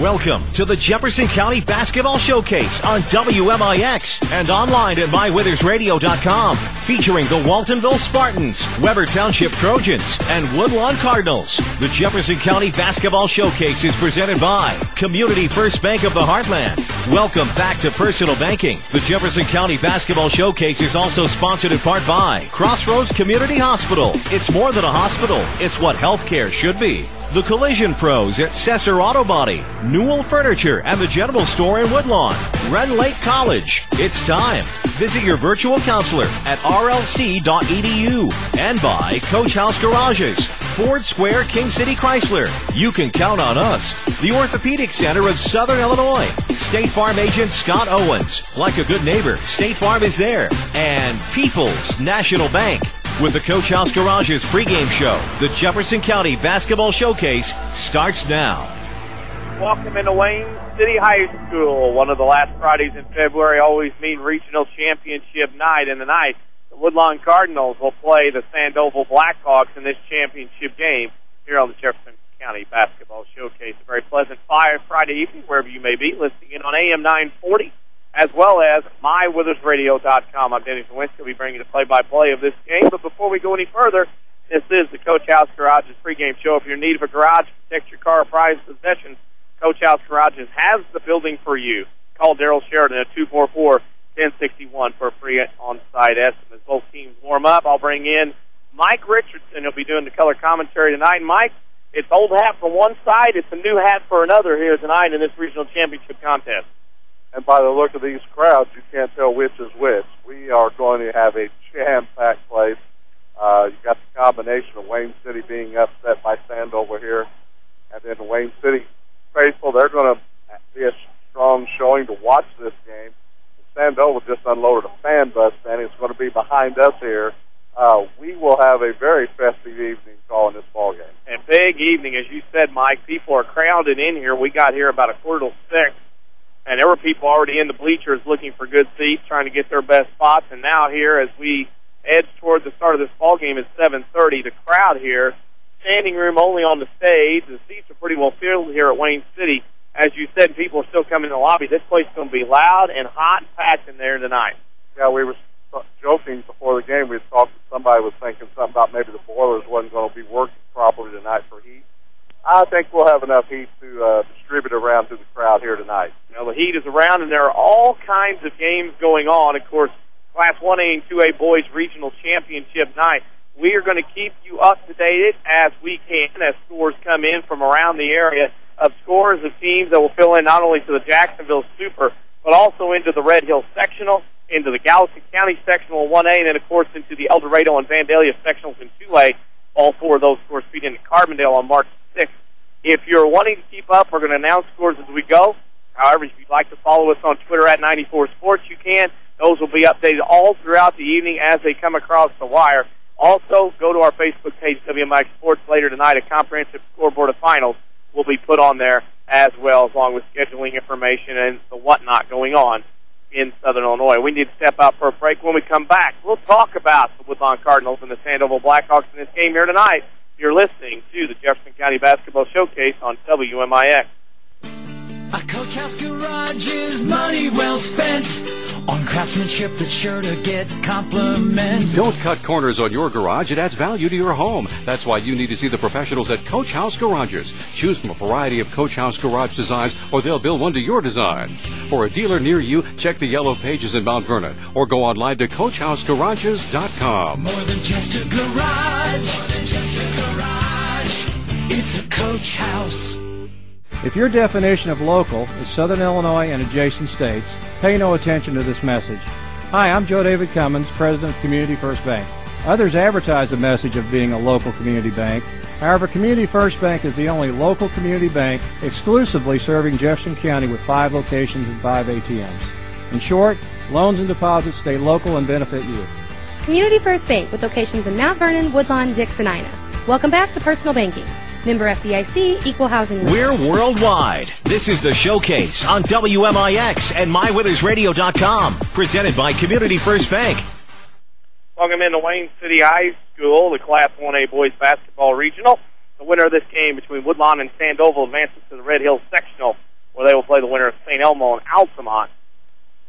Welcome to the Jefferson County Basketball Showcase on WMIX and online at MyWithersRadio.com, featuring the Waltonville Spartans, Weber Township Trojans, and Woodlawn Cardinals. The Jefferson County Basketball Showcase is presented by Community First Bank of the Heartland. Welcome back to personal banking. The Jefferson County Basketball Showcase is also sponsored in part by Crossroads Community Hospital. It's more than a hospital. It's what healthcare should be. The Collision Pros at Cesar Auto Body, Newell Furniture, and the General Store in Woodlawn. Rend Lake College. It's time. Visit your virtual counselor at rlc.edu. And by Coach House Garages, Ford Square, King City Chrysler. You can count on us. The Orthopedic Center of Southern Illinois. State Farm agent Scott Owens. Like a good neighbor, State Farm is there. And People's National Bank. With the Coach House Garages pregame show, the Jefferson County Basketball Showcase starts now. Welcome into Wayne City High School. One of the last Fridays in February always mean regional championship night. And tonight, the Woodlawn Cardinals will play the Sandoval Blackhawks in this championship game here on the Jefferson County Basketball Showcase. A very pleasant Friday evening, wherever you may be, listening in on AM 940. As well as MyWithersRadio.com. I'm Denny Czerwinski. We'll be bringing you the play-by-play of this game. But before we go any further, this is the Coach House Garages pregame show. If you're in need of a garage, protect your car or prized possessions, Coach House Garages has the building for you. Call Daryl Sheridan at 244-1061 for a free on-site estimate. As both teams warm up, I'll bring in Mike Richardson. He'll be doing the color commentary tonight. And Mike, it's old hat for one side. It's a new hat for another here tonight in this regional championship contest. And by the look of these crowds, you can't tell which is which. We are going to have a jam-packed place. You've got the combination of Wayne City being upset by Sandoval here, and then the Wayne City faithful, they're going to be a strong showing to watch this game. Sandoval just unloaded a fan bus, and it's going to be behind us here. We will have a very festive evening calling this ball game. And big evening, as you said, Mike. People are crowded in here. We got here about 5:45. And there were people already in the bleachers looking for good seats, trying to get their best spots. And now here, as we edge toward the start of this ball game at 7:30, the crowd here, standing room only on the stage. The seats are pretty well filled here at Wayne City. As you said, people are still coming in the lobby. This place is going to be loud and hot and packed in there tonight. Yeah, we were joking before the game. We talked. Somebody was thinking something about maybe the boilers wasn't going to be working properly tonight for heat. I think we'll have enough heat to distribute around to the crowd here tonight. You know, the heat is around, and there are all kinds of games going on. Of course, Class 1A and 2A Boys Regional Championship night. We are going to keep you up to date as we can as scores come in from around the area of scores of teams that will fill in not only to the Jacksonville Super, but also into the Red Hill Sectional, into the Gallatin County Sectional 1A, and then, of course, into the El Dorado and Vandalia Sectionals in 2A. All four of those scores feed into Carbondale on March 6th. If you're wanting to keep up, we're going to announce scores as we go. However, if you'd like to follow us on Twitter at 94 Sports, you can. Those will be updated all throughout the evening as they come across the wire. Also, go to our Facebook page, WMIX Sports, later tonight. A comprehensive scoreboard of finals will be put on there as well, along with scheduling information and the whatnot going on in Southern Illinois. We need to step out for a break. When we come back, we'll talk about the Woodlawn Cardinals and the Sandoval Blackhawks in this game here tonight. You're listening to the Jefferson County Basketball Showcase on WMIX. A Coach House Garage is money well spent on craftsmanship that's sure to get compliments. Don't cut corners on your garage. It adds value to your home. That's why you need to see the professionals at Coach House Garages. Choose from a variety of Coach House Garage designs, or they'll build one to your design. For a dealer near you, check the yellow pages in Mount Vernon, or go online to CoachHouseGarages.com. More than just a garage. More than just a garage. It's a Coach House. If your definition of local is Southern Illinois and adjacent states, pay no attention to this message. Hi, I'm Joe David Cummins, President of Community First Bank. Others advertise the message of being a local community bank. However, Community First Bank is the only local community bank exclusively serving Jefferson County with 5 locations and 5 ATMs. In short, loans and deposits stay local and benefit you. Community First Bank with locations in Mount Vernon, Woodlawn, Dix, and Ina. Welcome back to Personal Banking. Member FDIC, Equal Housing Lender. We're worldwide. This is the Showcase on WMIX and MyWithersRadio.com. Presented by Community First Bank. Welcome into Wayne City High School, the Class 1A Boys Basketball Regional. The winner of this game between Woodlawn and Sandoval advances to the Red Hills Sectional where they will play the winner of St. Elmo and Altamont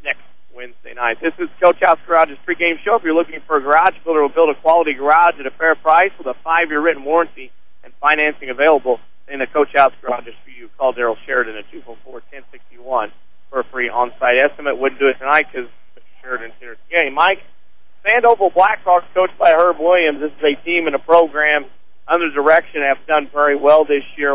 next Wednesday night. This is Coach House Garage's pregame show. If you're looking for a garage builder, will build a quality garage at a fair price with a 5-year written warranty and financing available. In the Coach House Garage is for you. Call Daryl Sheridan at 244-1061 for a free on-site estimate. Wouldn't do it tonight because Sheridan's here at the game. Mike, Sandoval Blackhawks, coached by Herb Williams. This is a team and a program under direction have done very well this year.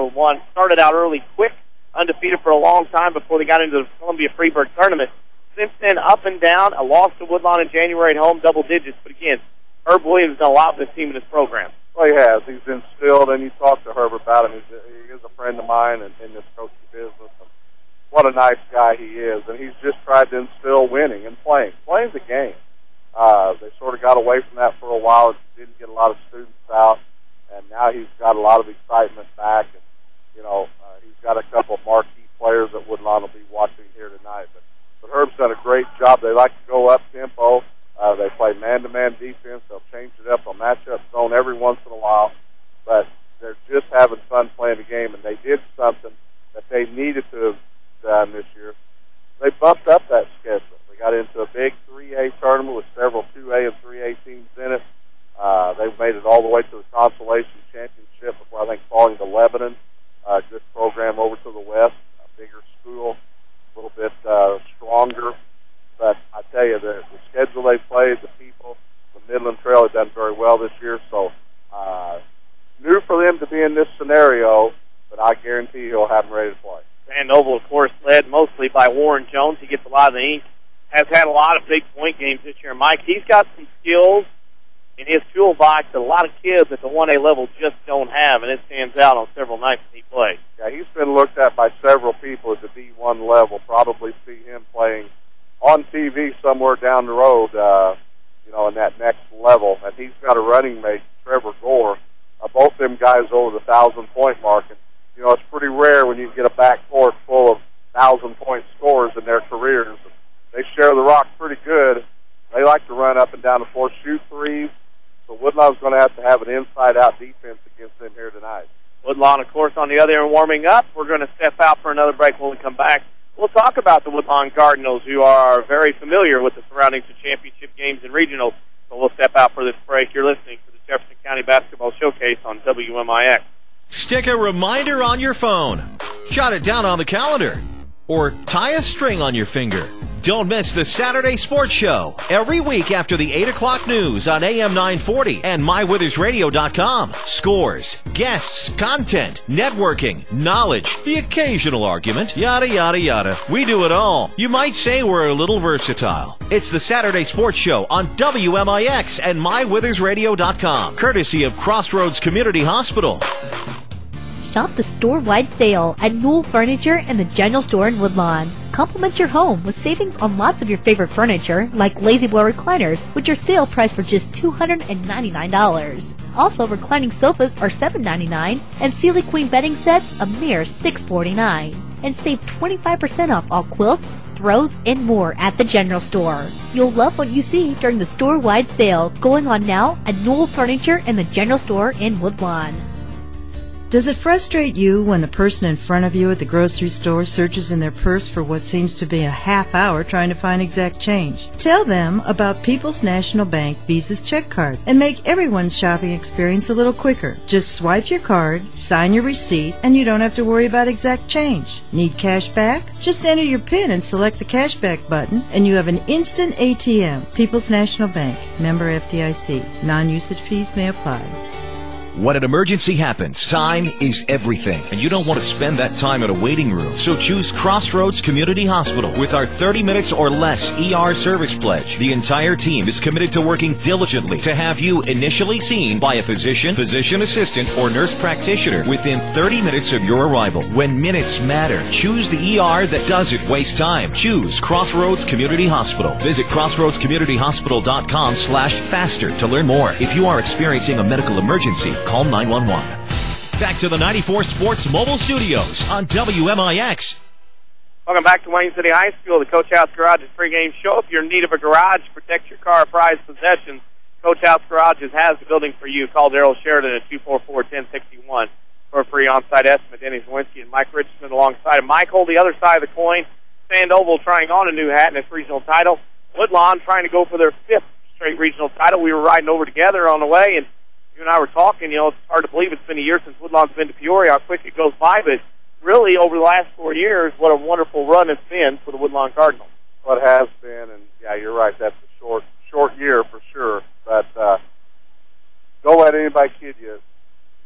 Started out early, quick, undefeated for a long time before they got into the Columbia Freeburg tournament. Since then, up and down. A loss to Woodlawn in January at home, double digits. But again, Herb Williams has done a lot with this team and this program. Well, he has. He's instilled, and you talk to Herb about him. He is a friend of mine in this coaching business. And what a nice guy he is. And he's just tried to instill winning and playing. Playing's a game. They sort of got away from that for a while and didn't get a lot of students out. And now he's got a lot of excitement back. And, he's got a couple of marquee players that Woodlawn will be watching here tonight. But Herb's done a great job. They like to go up-tempo. They play man-to-man defense. They'll change it up. They'll match up zone every once in a while. But they're just having fun playing the game, and they did something that they needed to have done this year. They bumped up that schedule. They got into a big 3A tournament with several 2A and 3A teams in it. They've made it all the way to the Consolation Championship before, I think, falling to Lebanon. Good program over to the west, a bigger school, a little bit stronger. But I tell you, the schedule they played, the people, the Midland Trail have done very well this year. So new for them to be in this scenario, but I guarantee he'll have them ready to play. Sandoval, of course, led mostly by Warren Jones. He gets a lot of the ink. Has had a lot of big point games this year. Mike, he's got some skills in his toolbox that a lot of kids at the 1A level just don't have, and it stands out on several nights that he plays. Yeah, he's been looked at by several people at the D1 level. Probably see him playing on TV somewhere down the road, in that next level. And he's got a running mate, Trevor Gore. Both them guys over the 1,000-point mark. And, it's pretty rare when you get a backcourt full of 1,000-point scorers in their careers. They share the rock pretty good. They like to run up and down the floor, shoot threes. So Woodlawn's going to have an inside-out defense against them here tonight. Woodlawn, of course, on the other end warming up. We're going to step out for another break. When we come back, we'll talk about the Woodlawn Cardinals, who are very familiar with the surroundings of championship games and regionals. So we'll step out for this break. You're listening to the Jefferson County Basketball Showcase on WMIX. Stick a reminder on your phone. Jot it down on the calendar. Or tie a string on your finger. Don't miss the Saturday Sports Show every week after the 8 o'clock news on AM 940 and MyWithersRadio.com. Scores, guests, content, networking, knowledge, the occasional argument, yada, yada, yada. We do it all. You might say we're a little versatile. It's the Saturday Sports Show on WMIX and MyWithersRadio.com, courtesy of Crossroads Community Hospital. Shop the store-wide sale at Newell Furniture and the General Store in Woodlawn. Complement your home with savings on lots of your favorite furniture, like Lazy Boy recliners, which are sale priced for just $299. Also, reclining sofas are $7.99, and Sealy Queen bedding sets a mere $6.49. And save 25% off all quilts, throws, and more at the General Store. You'll love what you see during the store-wide sale going on now at Newell Furniture and the General Store in Woodlawn. Does it frustrate you when the person in front of you at the grocery store searches in their purse for what seems to be a half hour trying to find exact change? Tell them about People's National Bank Visa's check card and make everyone's shopping experience a little quicker. Just swipe your card, sign your receipt, and you don't have to worry about exact change. Need cash back? Just enter your PIN and select the cashback button, and you have an instant ATM. People's National Bank, member FDIC. Non-usage fees may apply. When an emergency happens, time is everything, and you don't want to spend that time in a waiting room. So choose Crossroads Community Hospital with our 30 minutes or less ER service pledge. The entire team is committed to working diligently to have you initially seen by a physician, physician assistant, or nurse practitioner within 30 minutes of your arrival. When minutes matter, choose the ER that doesn't waste time. Choose Crossroads Community Hospital. Visit crossroadscommunityhospital.com/faster to learn more. If you are experiencing a medical emergency, call 911. Back to the 94 Sports Mobile Studios on WMIX. Welcome back to Wayne City High School, the Coach House Garage's pregame show. If you're in need of a garage, protect your car, prized possessions, Coach House Garages has the building for you. Call Daryl Sheridan at 244-1061 for a free onside estimate. Denny Czerwinski and Mike Richardson alongside of Mike hold the other side of the coin. Sandoval trying on a new hat in its regional title. Woodlawn trying to go for their 5th straight regional title. We were riding over together on the way, and you and I were talking. It's hard to believe it's been a year since Woodlawn's been to Peoria, how quick it goes by, but really over the last 4 years, what a wonderful run it's been for the Woodlawn Cardinals. Well, it has been, and yeah, you're right, that's a short year for sure, but don't let anybody kid you.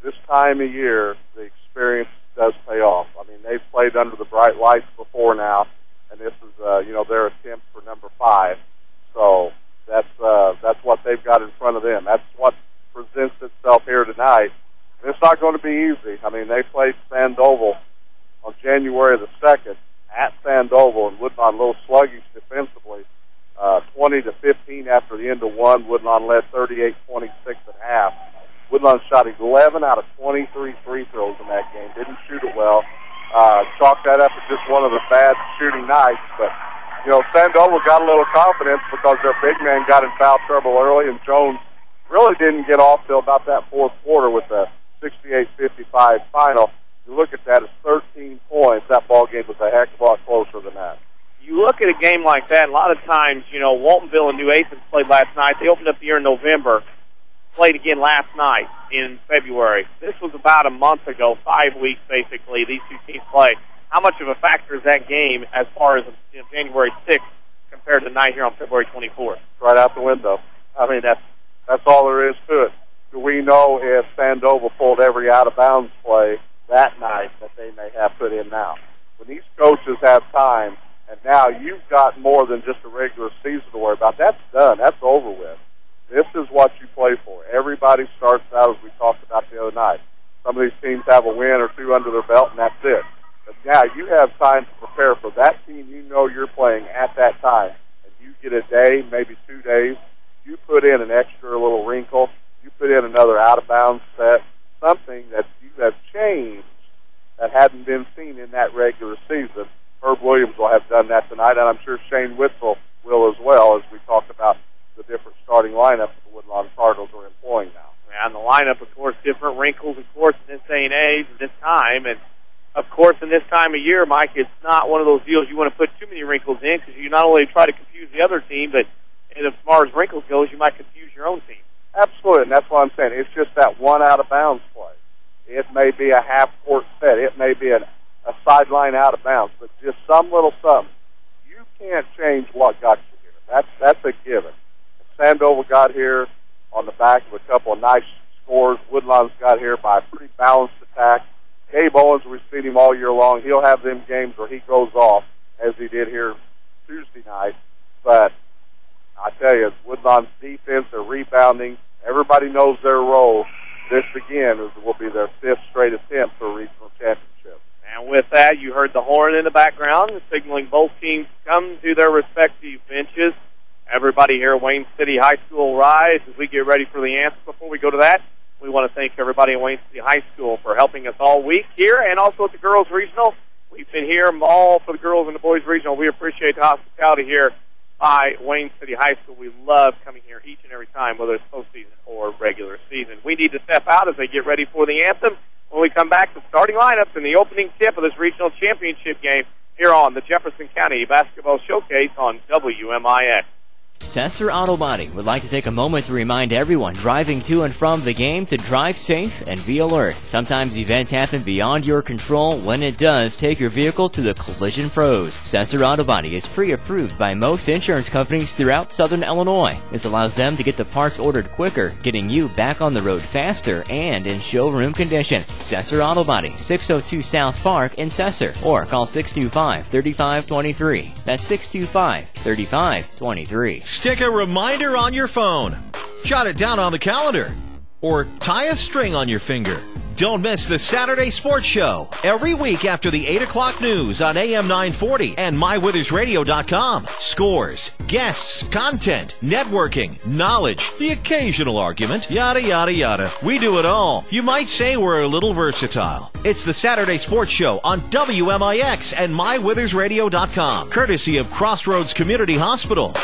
This time of year, the experience does pay off. I mean, they've played under the bright lights before now, and this is, their attempt for number 5. So that's what they've got in front of them. That's what presents itself here tonight. And it's not going to be easy. I mean, they played Sandoval on January the 2nd at Sandoval, and Woodlawn a little sluggish defensively. 20-15 after the end of one. Woodlawn led 38-26 at half. Woodlawn shot 11 out of 23 free throws in that game. Didn't shoot it well. Chalked that up as just one of the bad shooting nights. But, Sandoval got a little confidence because their big man got in foul trouble early, and Jones really didn't get off till about that fourth quarter with the 68-55 final. You look at that, it's 13 points. That ball game was a heck of a lot closer than that. You look at a game like that, a lot of times, Waltonville and New Athens played last night. They opened up the year in November, played again last night in February. This was about a month ago, 5 weeks basically, these two teams play. How much of a factor is that game as far as January 6th compared to tonight here on February 24th? Right out the window. I mean, that's all there is to it. Do we know if Sandoval pulled every out-of-bounds play that night that they may have put in now? When these coaches have time, and now you've got more than just a regular season to worry about, that's done. That's over with. This is what you play for. Everybody starts out, as we talked about the other night. Some of these teams have a win or two under their belt, and that's it. But now you have time to prepare for that team you're playing at that time. And you get a day, maybe 2 days. You put in an extra little wrinkle. You put in another out-of-bounds set, something that you have changed that hadn't been seen in that regular season. Herb Williams will have done that tonight, and I'm sure Shane Witzel will as well, as we talked about the different starting lineups the Woodlawn Cardinals are employing now. And the lineup, of course, different wrinkles, of course, in this day and age, this time. And, of course, in this time of year, Mike, it's not one of those deals you want to put too many wrinkles in, because you not only try to confuse the other team, but as far as wrinkles goes, you might confuse your own team. Absolutely, and that's what I'm saying. It's just that one out-of-bounds play. It may be a half-court set. It may be a sideline out-of-bounds, but just some little something. You can't change what got you here. That's a given. Sandoval got here on the back of a couple of nice scores. Woodlawn's got here by a pretty balanced attack. Gabe Owens, we've seen him all year long. He'll have them games where he goes off, as he did here Tuesday night. But I tell you, Woodlawn's defense, their rebounding, everybody knows their role. This, again, will be their 5th straight attempt for a regional championship. And with that, you heard the horn in the background, signaling both teams come to their respective benches. Everybody here at Wayne City High School rise as we get ready for the anthem. Before we go to that, we want to thank everybody at Wayne City High School for helping us all week here, and also at the Girls Regional. We've been here all for the Girls and the Boys Regional. We appreciate the hospitality here by Wayne City High School. We love coming here each and every time, whether it's postseason or regular season. We need to step out as they get ready for the anthem. When we come back, the starting lineups and the opening tip of this regional championship game here on the Jefferson County Basketball Showcase on WMIX. Sesser Auto Body would like to take a moment to remind everyone driving to and from the game to drive safe and be alert. Sometimes events happen beyond your control. When it does, take your vehicle to the Collision Pros. Sesser Auto Body is pre-approved by most insurance companies throughout Southern Illinois. This allows them to get the parts ordered quicker, getting you back on the road faster and in showroom condition. Sesser Auto Body, 602 South Park in Sesser, or call 625-3523. That's 625-3523. Stick a reminder on your phone. Jot it down on the calendar. Or tie a string on your finger. Don't miss the Saturday Sports Show every week after the 8 o'clock news on AM 940 and MyWithersRadio.com. Scores, guests, content, networking, knowledge, the occasional argument, yada, yada, yada. We do it all. You might say we're a little versatile. It's the Saturday Sports Show on WMIX and MyWithersRadio.com, courtesy of Crossroads Community Hospital.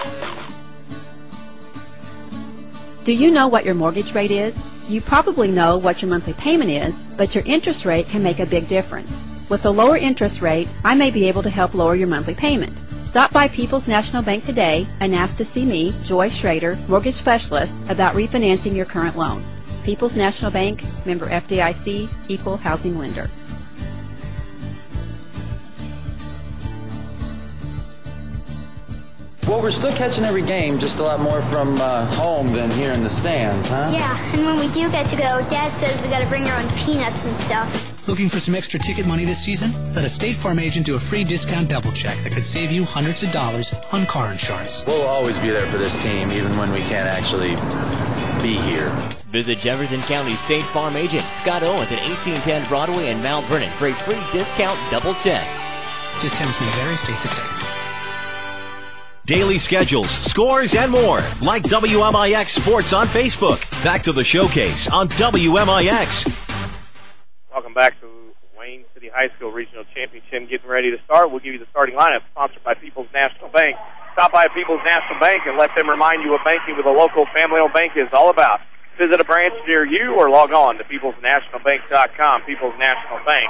Do you know what your mortgage rate is? You probably know what your monthly payment is, but your interest rate can make a big difference. With a lower interest rate, I may be able to help lower your monthly payment. Stop by People's National Bank today and ask to see me, Joy Schrader, mortgage specialist, about refinancing your current loan. People's National Bank, member FDIC, equal housing lender. Well, we're still catching every game, just a lot more from home than here in the stands, huh? Yeah, and when we do get to go, Dad says we gotta bring our own peanuts and stuff. Looking for some extra ticket money this season? Let a State Farm agent do a free discount double check that could save you hundreds of dollars on car insurance. We'll always be there for this team, even when we can't actually be here. Visit Jefferson County State Farm agent Scott Owens at 1810 Broadway in Mount Vernon for a free discount double check. Discounts may vary state to state. Daily schedules, scores, and more. Like WMIX Sports on Facebook. Back to the showcase on WMIX. Welcome back to Wayne City High School Regional Championship. Getting ready to start. We'll give you the starting lineup, sponsored by People's National Bank. Stop by People's National Bank and let them remind you what banking with a local family-owned bank is all about. Visit a branch near you or log on to peoplesnationalbank.com. People's National Bank.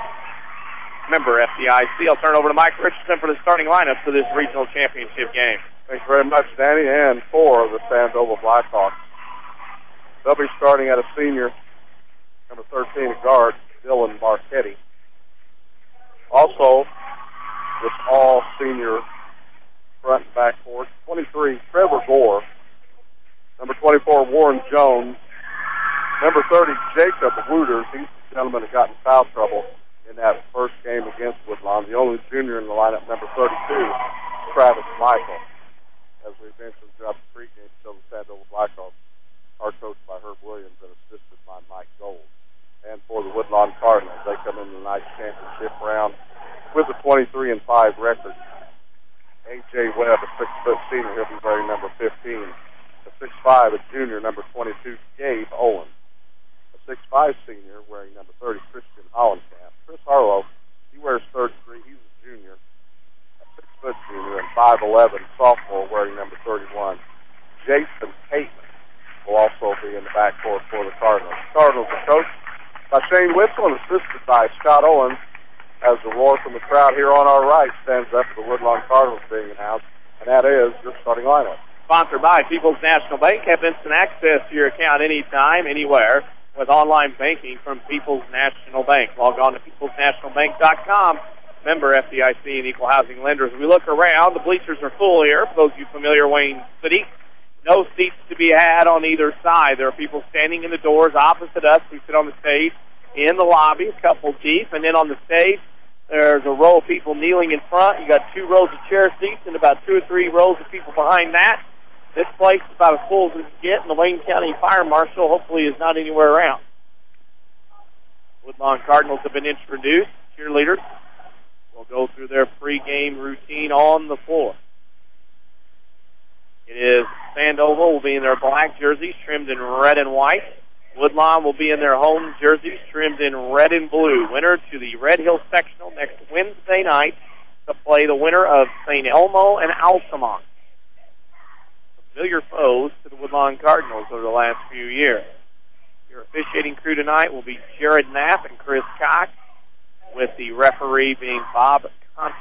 Member FDIC. I'll turn it over to Mike Richardson for the starting lineup for this regional championship game. Thanks very much, Danny, and for the Sandoval Blackhawks. They'll be starting at a senior, number 13 at guard, Dylan Marchetti. Also, this all-senior front and back court, 23, Trevor Gore. Number 24, Warren Jones. Number 30, Jacob Wooters. He's the gentleman that got in foul trouble in that first game against Woodlawn. The only junior in the lineup, number 32, Travis Michael. As we mentioned throughout the pregame show, the Sandoval Blackhawks are coached by Herb Williams and assisted by Mike Gold. And for the Woodlawn Cardinals, they come in the night championship round with a 23-5 record. A.J. Webb, a 6-foot senior, he'll be wearing number 15. A 6'5", a junior, number 22, Gabe Owens. A 6'5" senior, wearing number 30, Christian Hollenkamp. Chris Harlow, he wears 33. He's a junior. A 6-foot junior, and 5'11", sophomore, wearing number 31. Jason Caitman will also be in the backcourt for the Cardinals. The Cardinals are coached by Shane Witzel and assisted by Scott Owens, as the roar from the crowd here on our right stands up for the Woodlawn Cardinals being announced, and that is your starting lineup. Sponsored by People's National Bank. Have instant access to your account anytime, anywhere, with online banking from People's National Bank. Log on to peoplesnationalbank.com. Member FDIC and equal housing lenders. As we look around, the bleachers are full here. For those of you familiar, Wayne City, no seats to be had on either side. There are people standing in the doors opposite us. We sit on the stage in the lobby, a couple deep, and then on the stage, there's a row of people kneeling in front. You got 2 rows of chair seats and about 2 or 3 rows of people behind that. This place is about as full as it can get, and the Wayne County Fire Marshal hopefully is not anywhere around. Woodlawn Cardinals have been introduced. Cheerleaders will go through their pregame routine on the floor. It is Sandoval will be in their black jerseys trimmed in red and white. Woodlawn will be in their home jerseys trimmed in red and blue. Winner to the Red Hill Sectional next Wednesday night to play the winner of St. Elmo and Altamont. Familiar foes to the Woodlawn Cardinals over the last few years. Your officiating crew tonight will be Jared Knapp and Chris Cox, with the referee being Bob Conti.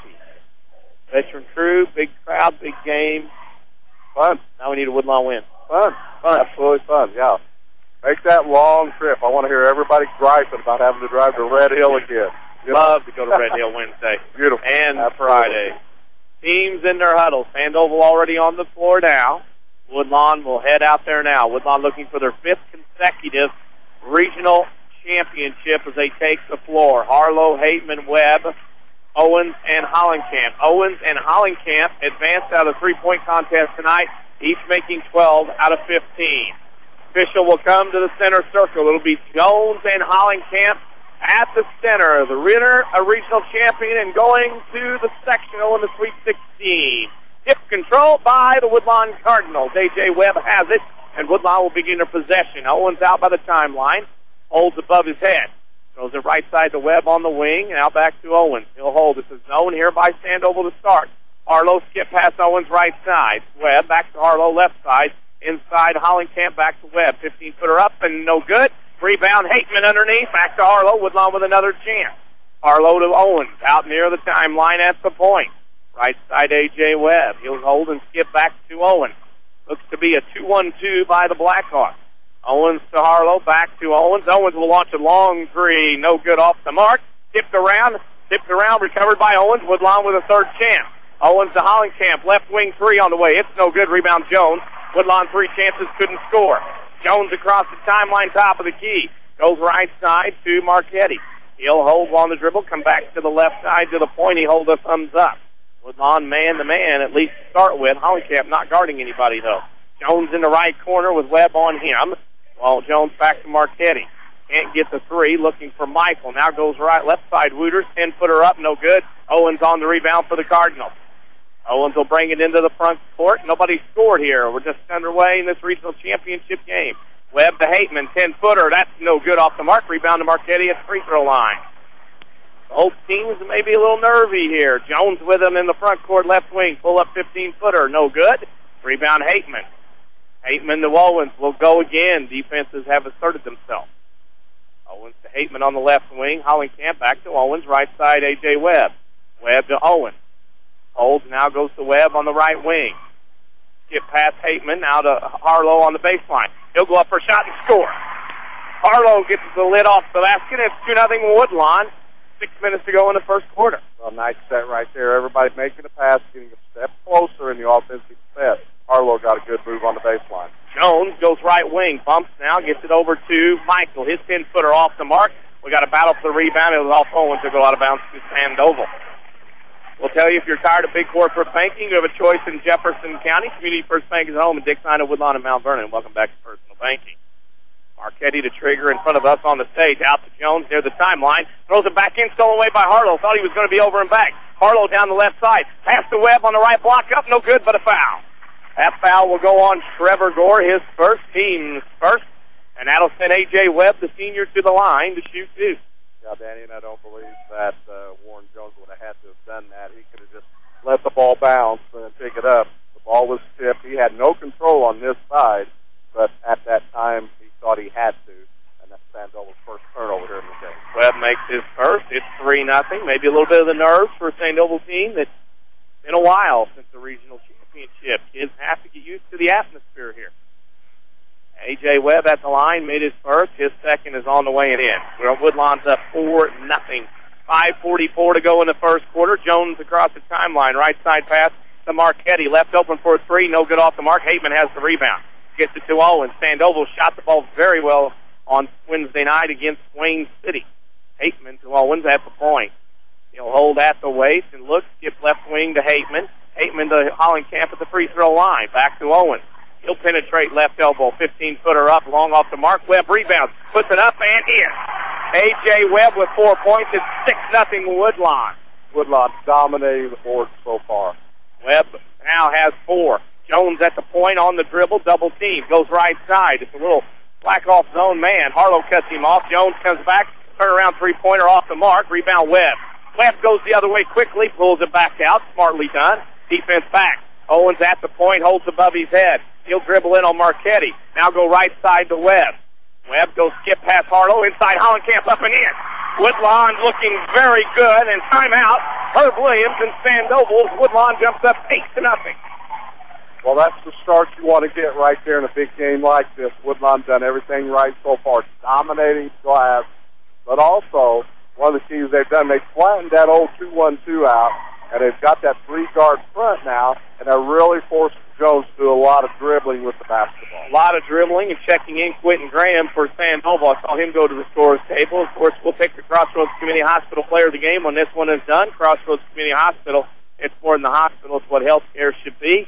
Veteran crew, big crowd, big game. Fun. Now we need a Woodlawn win. Fun. Absolutely fun, yeah. Make that long trip. I want to hear everybody griping about having to drive to Red Hill again. Love to go to Red Hill Wednesday. Beautiful. And Friday. Teams in their huddle. Sandoval already on the floor now. Woodlawn will head out there now. Woodlawn looking for their 5th consecutive regional championship as they take the floor. Harlow, Hateman, Webb, Owens, and Hollenkamp. Owens and Hollenkamp advanced out of the three-point contest tonight, each making 12 out of 15. Official will come to the center circle. It'll be Jones and Hollenkamp at the center. The winner, a regional champion, and going to the sectional in the Sweet 16. Tip control by the Woodlawn Cardinals. A.J. Webb has it, and Woodlawn will begin their possession. Owens out by the timeline, holds above his head. Throws it right side to Webb on the wing, and out back to Owens. He'll hold. It's a zone here by Sandoval to start. Harlow skip past Owens right side. Webb back to Harlow left side. Inside Hollenkamp, back to Webb. 15-footer up and no good. Rebound, Hateman underneath. Back to Harlow. Woodlawn with another chance. Harlow to Owens. Out near the timeline at the point. Right side A.J. Webb. He'll hold and skip back to Owens. Looks to be a 2-1-2 by the Blackhawks. Owens to Harlow. Back to Owens. Owens will launch a long three. No good off the mark. Tipped around. Recovered by Owens. Woodlawn with a third chance. Owens to Hollenkamp. Left wing three on the way. It's no good. Rebound Jones. Woodlawn 3 chances. Couldn't score. Jones across the timeline, top of the key. Goes right side to Marchetti. He'll hold on the dribble, come back to the left side to the point. He holds a thumbs up. Woodlawn man-to-man, at least to start with. Hollenkamp not guarding anybody, though. Jones in the right corner with Webb on him. Well, Jones back to Marchetti. Can't get the three, looking for Michael. Now goes right, left side, Wooters. 10-footer up, no good. Owens on the rebound for the Cardinals. Owens will bring it into the front court. Nobody scored here. We're just underway in this regional championship game. Webb to Hateman, 10-footer. That's no good off the mark. Rebound to Marchetti at the free throw line. Both teams may be a little nervy here. Jones with him in the front court, left wing. Pull up 15-footer. No good. Rebound Hateman. Hateman to Owens. Will go again. Defenses have asserted themselves. Owens to Hateman on the left wing. Hollenkamp back to Owens. Right side, A.J. Webb. Webb to Owens. Holds, now goes to Webb on the right wing. Skip past Hateman, now to Harlow on the baseline. He'll go up for a shot and score. Harlow gets the lid off the basket. It's 2-0 Woodlawn. 6 minutes to go in the first quarter. Well, nice set right there. Everybody making a pass, getting a step closer in the offensive set. Harlow got a good move on the baseline. Jones goes right wing, bumps now, gets it over to Michael. His 10-footer off the mark. We got a battle for the rebound. It was off Owens to go out of bounds to Sandoval. We'll tell you, if you're tired of big corporate banking, you have a choice in Jefferson County. Community First Bank is home in Dixon, Woodlawn, and Mount Vernon. Welcome back to Personal Banking. Marchetti to trigger in front of us on the stage. Out to Jones near the timeline. Throws it back in, stolen away by Harlow. Thought he was going to be over and back. Harlow down the left side. Pass to Webb on the right block. Up, no good, but a foul. That foul will go on Trevor Gore, his first, team's first. And that'll send A.J. Webb, the senior, to the line to shoot two. Yeah, Danny, and I don't believe that Warren Jones would have had to have done that. He could have just let the ball bounce and pick it up. The ball was tipped. He had no control on this side, but at that time he thought he had to, and that's Sandoval's first turnover here in the game. Webb makes his first. It's 3-0. Maybe a little bit of the nerves for a Sandoval team that's been a while since the regional championship. Kids have to get used to the atmosphere here. A.J. Webb at the line, made his first. His second is on the way and in. Woodlawn's up 4-0. 5:44 to go in the first quarter. Jones across the timeline. Right side pass to Marchetti. Left open for a three. No good off the mark. Hateman has the rebound. Gets it to Owens. Sandoval shot the ball very well on Wednesday night against Wayne City. Hateman to Owens at the point. He'll hold at the waist and look. Skip left wing to Hateman. Hateman to Hollenkamp at the free throw line. Back to Owens. He'll penetrate left elbow, 15-footer up, long off the mark. Webb rebounds, puts it up and in. A.J. Webb with 4 points. It's 6-0 Woodlawn. Woodlawn dominating the board so far. Webb now has 4. Jones at the point on the dribble, double team. Goes right side. It's a little black off zone man. Harlow cuts him off. Jones comes back, turn around three-pointer off the mark. Rebound Webb. Webb goes the other way quickly, pulls it back out. Smartly done. Defense back. Owens at the point, holds above his head. He'll dribble in on Marchetti. Now go right side to Webb. Webb goes skip past Harlow. Inside Hollenkamp up and in. Woodlawn looking very good. And timeout. Herb Williams and Sandoval. Woodlawn jumps up 8-0. Well, that's the start you want to get right there in a big game like this. Woodlawn done everything right so far. Dominating glass. But also, one of the keys they've done, they flattened that old 2-1-2 out. And they've got that 3-guard front now. And they're really forced Jones to do a lot of dribbling with the basketball. A lot of dribbling and checking in Quentin Graham for Sandoval. I saw him go to the scorer's table. Of course, we'll pick the Crossroads Community Hospital player of the game when this one is done. Crossroads Community Hospital, it's more than the hospital. It's what health care should be.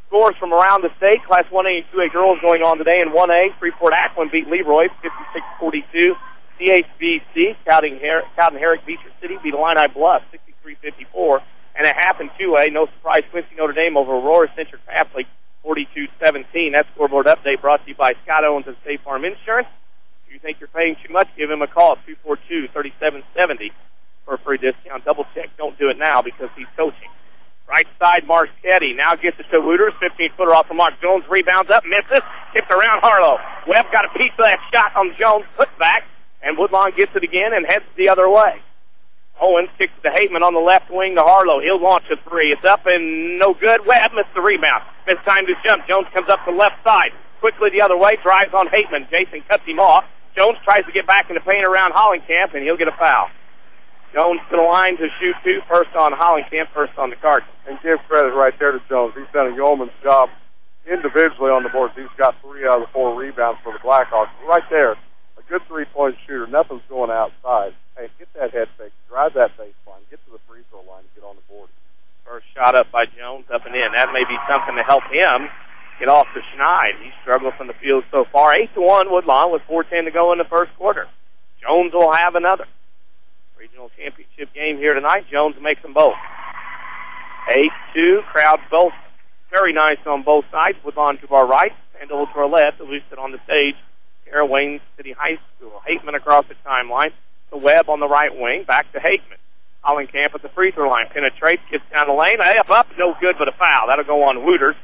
Scores from around the state. Class 1A and 2A girls going on today. In 1A, Freeport-Akron beat Leroy 56-42. CHBC, Cowden Herrick Beecher City beat Illini Bluff 63-54. And a half in 2A, no surprise, Quincy Notre Dame over Aurora Central Catholic, 42-17. That scoreboard update brought to you by Scott Owens and State Farm Insurance. If you think you're paying too much, give him a call at 242-3770 for a free discount. Double check. Don't do it now because he's coaching. Right side, Marchetti now gets it to Wooters. 15-footer off the mark. Jones rebounds up, misses. Tipped around Harlow. Webb got a piece of that shot on Jones. Put back. And Woodlawn gets it again and heads the other way. Owens kicks to Hateman on the left wing to Harlow. He'll launch a three. It's up and no good. Webb missed the rebound. Missed time to jump. Jones comes up the left side. Quickly the other way. Drives on Hateman. Jason cuts him off. Jones tries to get back in the paint around Hollenkamp, and he'll get a foul. Jones to the line to shoot two. First on Hollenkamp, first on the Cardinals. And give credit right there to Jones. He's done a yeoman's job individually on the boards. He's got 3 out of the 4 rebounds for the Blackhawks. Right there, a good three-point shooter. Nothing's going outside. Hey, get that head fake. Drive that baseline. Get to the free throw line and get on the board. First shot up by Jones, up and in. That may be something to help him get off the schneid. He's struggled from the field so far. 8-1 Woodlawn with 4:10 to go in the first quarter. Jones will have another. Regional championship game here tonight. Jones makes them both. 8-2. Crowd both very nice on both sides. Woodlawn to our right, Sandoval to our left. At least on the stage here at Wayne City High School. Hateman across the timeline. The Webb on the right wing. Back to Hateman. Hollenkamp at the free throw line. Penetrates, gets down the lane. Up, no good, but a foul. That'll go on Wooters.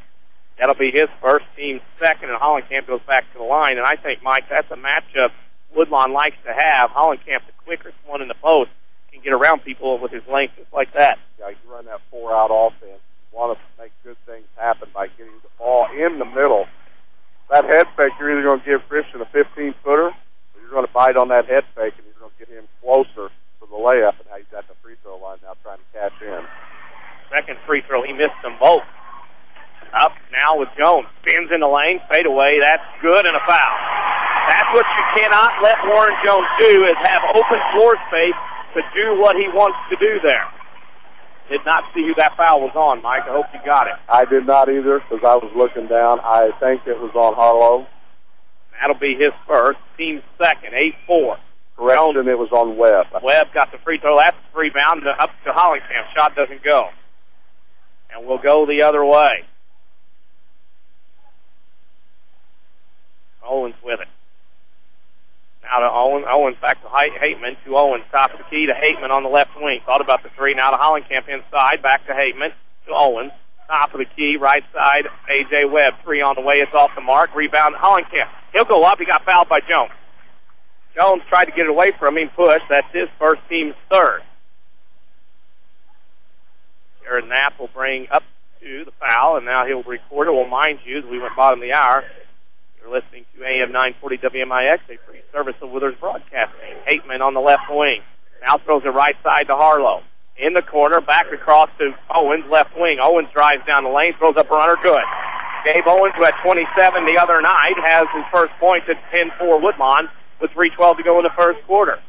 That'll be his first, team second, and Hollenkamp goes back to the line. And I think, Mike, that's a matchup Woodlawn likes to have. Hollenkamp, the quickest one in the post, can get around people with his length just like that. Yeah, you run that 4-out offense. You want to make good things happen by getting the ball in the middle. That head fake, you're either going to give Christian a 15-footer, or you're going to bite on that head fake, and you're going to get him closer to the layup, and now he's at the free throw line now trying to cash in. Second free throw, he missed them both. Up now with Jones. Spins in the lane, fade away. That's good, and a foul. That's what you cannot let Warren Jones do, is have open floor space to do what he wants to do there. Did not see who that foul was on, Mike. I hope you got it. I did not either, because I was looking down. I think it was on Harlow. That'll be his first, team second, 8-4. Correction, Jones, it was on Webb. Webb got the free throw. That's the rebound up to Hollenkamp. Shot doesn't go. And we'll go the other way. Owens with it. Now to Owens. Owens back to Hateman. To Owens. Top of the key to Hateman on the left wing. Thought about the three. Now to Hollenkamp inside. Back to Hateman. To Owens. Top of the key. Right side. A.J. Webb. 3 on the way. It's off the mark. Rebound to Hollenkamp. He'll go up. He got fouled by Jones. Jones tried to get it away from him. Push. That's his first, team's third. Jared Knapp will bring up to the foul, and now he'll record it. Well, mind you, as we went bottom of the hour, you're listening to AM 940 WMIX, a free service of Withers Broadcasting. Hateman on the left wing. Now throws it right side to Harlow. In the corner, back across to Owens, left wing. Owens drives down the lane, throws up a runner, good. Gabe Owens, who had 27 the other night, has his first point at 10-4 Woodlawn with 3:12 to go in the first quarter.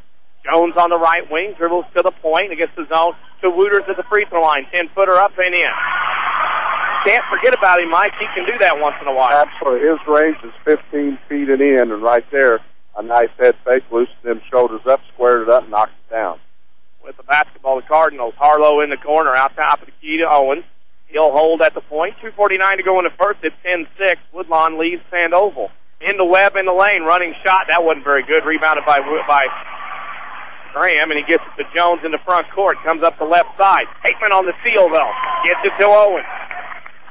Jones on the right wing, dribbles to the point against the zone to Wooters at the free throw line. 10-footer up and in. Can't forget about him, Mike. He can do that once in a while. Absolutely. His range is 15 feet and in, and right there, a nice head fake, loosened them shoulders up, squared it up, and knocked it down. With the basketball, the Cardinals. Harlow in the corner, out top of the key to Owens. He'll hold at the point. 2:49 to go in the first. It's 10-6. Woodlawn leads Sandoval. In the Webb in the lane, running shot. That wasn't very good. Rebounded by Graham, and he gets it to Jones in the front court. Comes up the left side. Hateman on the steal, though. Gets it to Owens.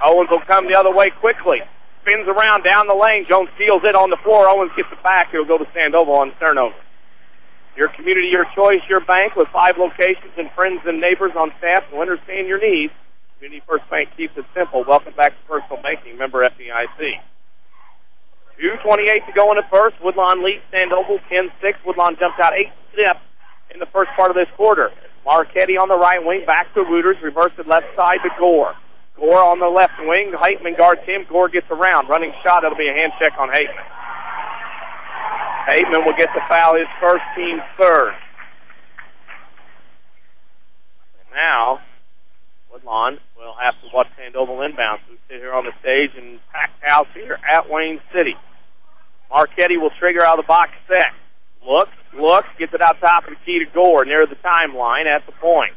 Owens will come the other way quickly. Spins around down the lane. Jones steals it on the floor. Owens gets it back. It'll go to Sandoval on turnover. Your community, your choice, your bank with 5 locations and friends and neighbors on staff who understand your needs. Community First Bank keeps it simple. Welcome back to Personal Banking. Member FDIC. 2:28 to go in the first. Woodlawn leads Sandoval 10-6. Woodlawn jumped out 8 steps in the first part of this quarter. Marchetti on the right wing. Back to Wooters. Reversed it left side to Gore. Gore on the left wing. Hateman guards him. Gore gets around. Running shot. It'll be a hand check on Hateman. Hateman will get the foul, his first, team third. And now, Woodlawn will have to watch Sandoval inbounds. We sit here on the stage and packed house here at Wayne City. Marchetti will trigger out of the box set. Looks, gets it out top of the key to Gore near the timeline at the point.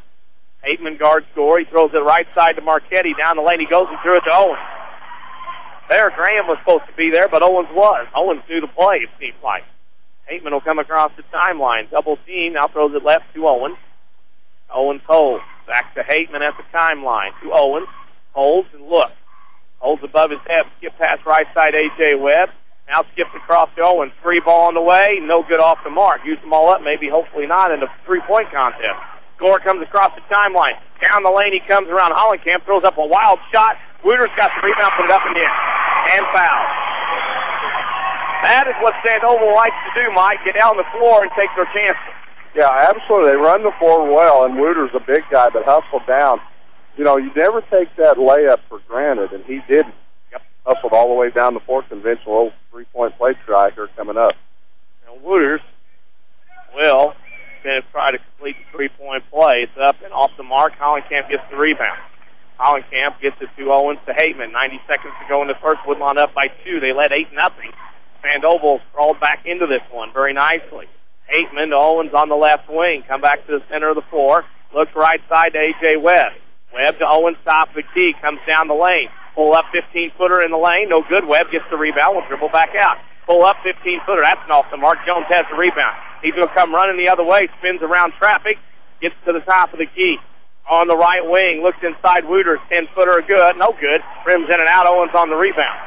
Hateman guards Gore. He throws it right side to Marchetti. Down the lane he goes and threw it to Owens. There, Graham was supposed to be there, but Owens was. Owens knew the play, it seems like. Hateman will come across the timeline. Double team. Now throws it left to Owens. Owens holds. Back to Hateman at the timeline. To Owens. Holds and looks. Holds above his head. Skip past right side A.J. Webb. Now skips across to Owens. Free ball on the way. No good off the mark. Use them all up. Maybe, hopefully not, in the three-point contest. Score comes across the timeline. Down the lane he comes around. Hollenkamp throws up a wild shot. Wooters got the rebound, put it up and in. And foul. That is what Sandoval likes to do, Mike. Get down the floor and take their chances. Yeah, absolutely. They run the floor well, and Wooters, a big guy, but hustled down. You know, you never take that layup for granted, and he didn't. Yep. Hustled all the way down the floor. Conventional old three-point play striker coming up. Now, Wooters will try to complete the three-point play. It's up and off the mark. Hollenkamp gets the rebound. Hollenkamp gets it to Owens to Hateman. 90 seconds to go in the first. Woodlawn up by 2. They led 8-0. Sandoval crawled back into this one very nicely. Hateman to Owens on the left wing. Come back to the center of the floor. Looks right side to A.J. Webb. Webb to Owens, top of the key. Comes down the lane. Pull up 15-footer in the lane. No good. Webb gets the rebound. Will dribble back out. Pull up 15-footer. That's off the mark. Jones has the rebound. He's going to come running the other way. Spins around traffic. Gets to the top of the key. On the right wing. Looks inside Wooters. 10-footer good. No good. Rims in and out. Owens on the rebound.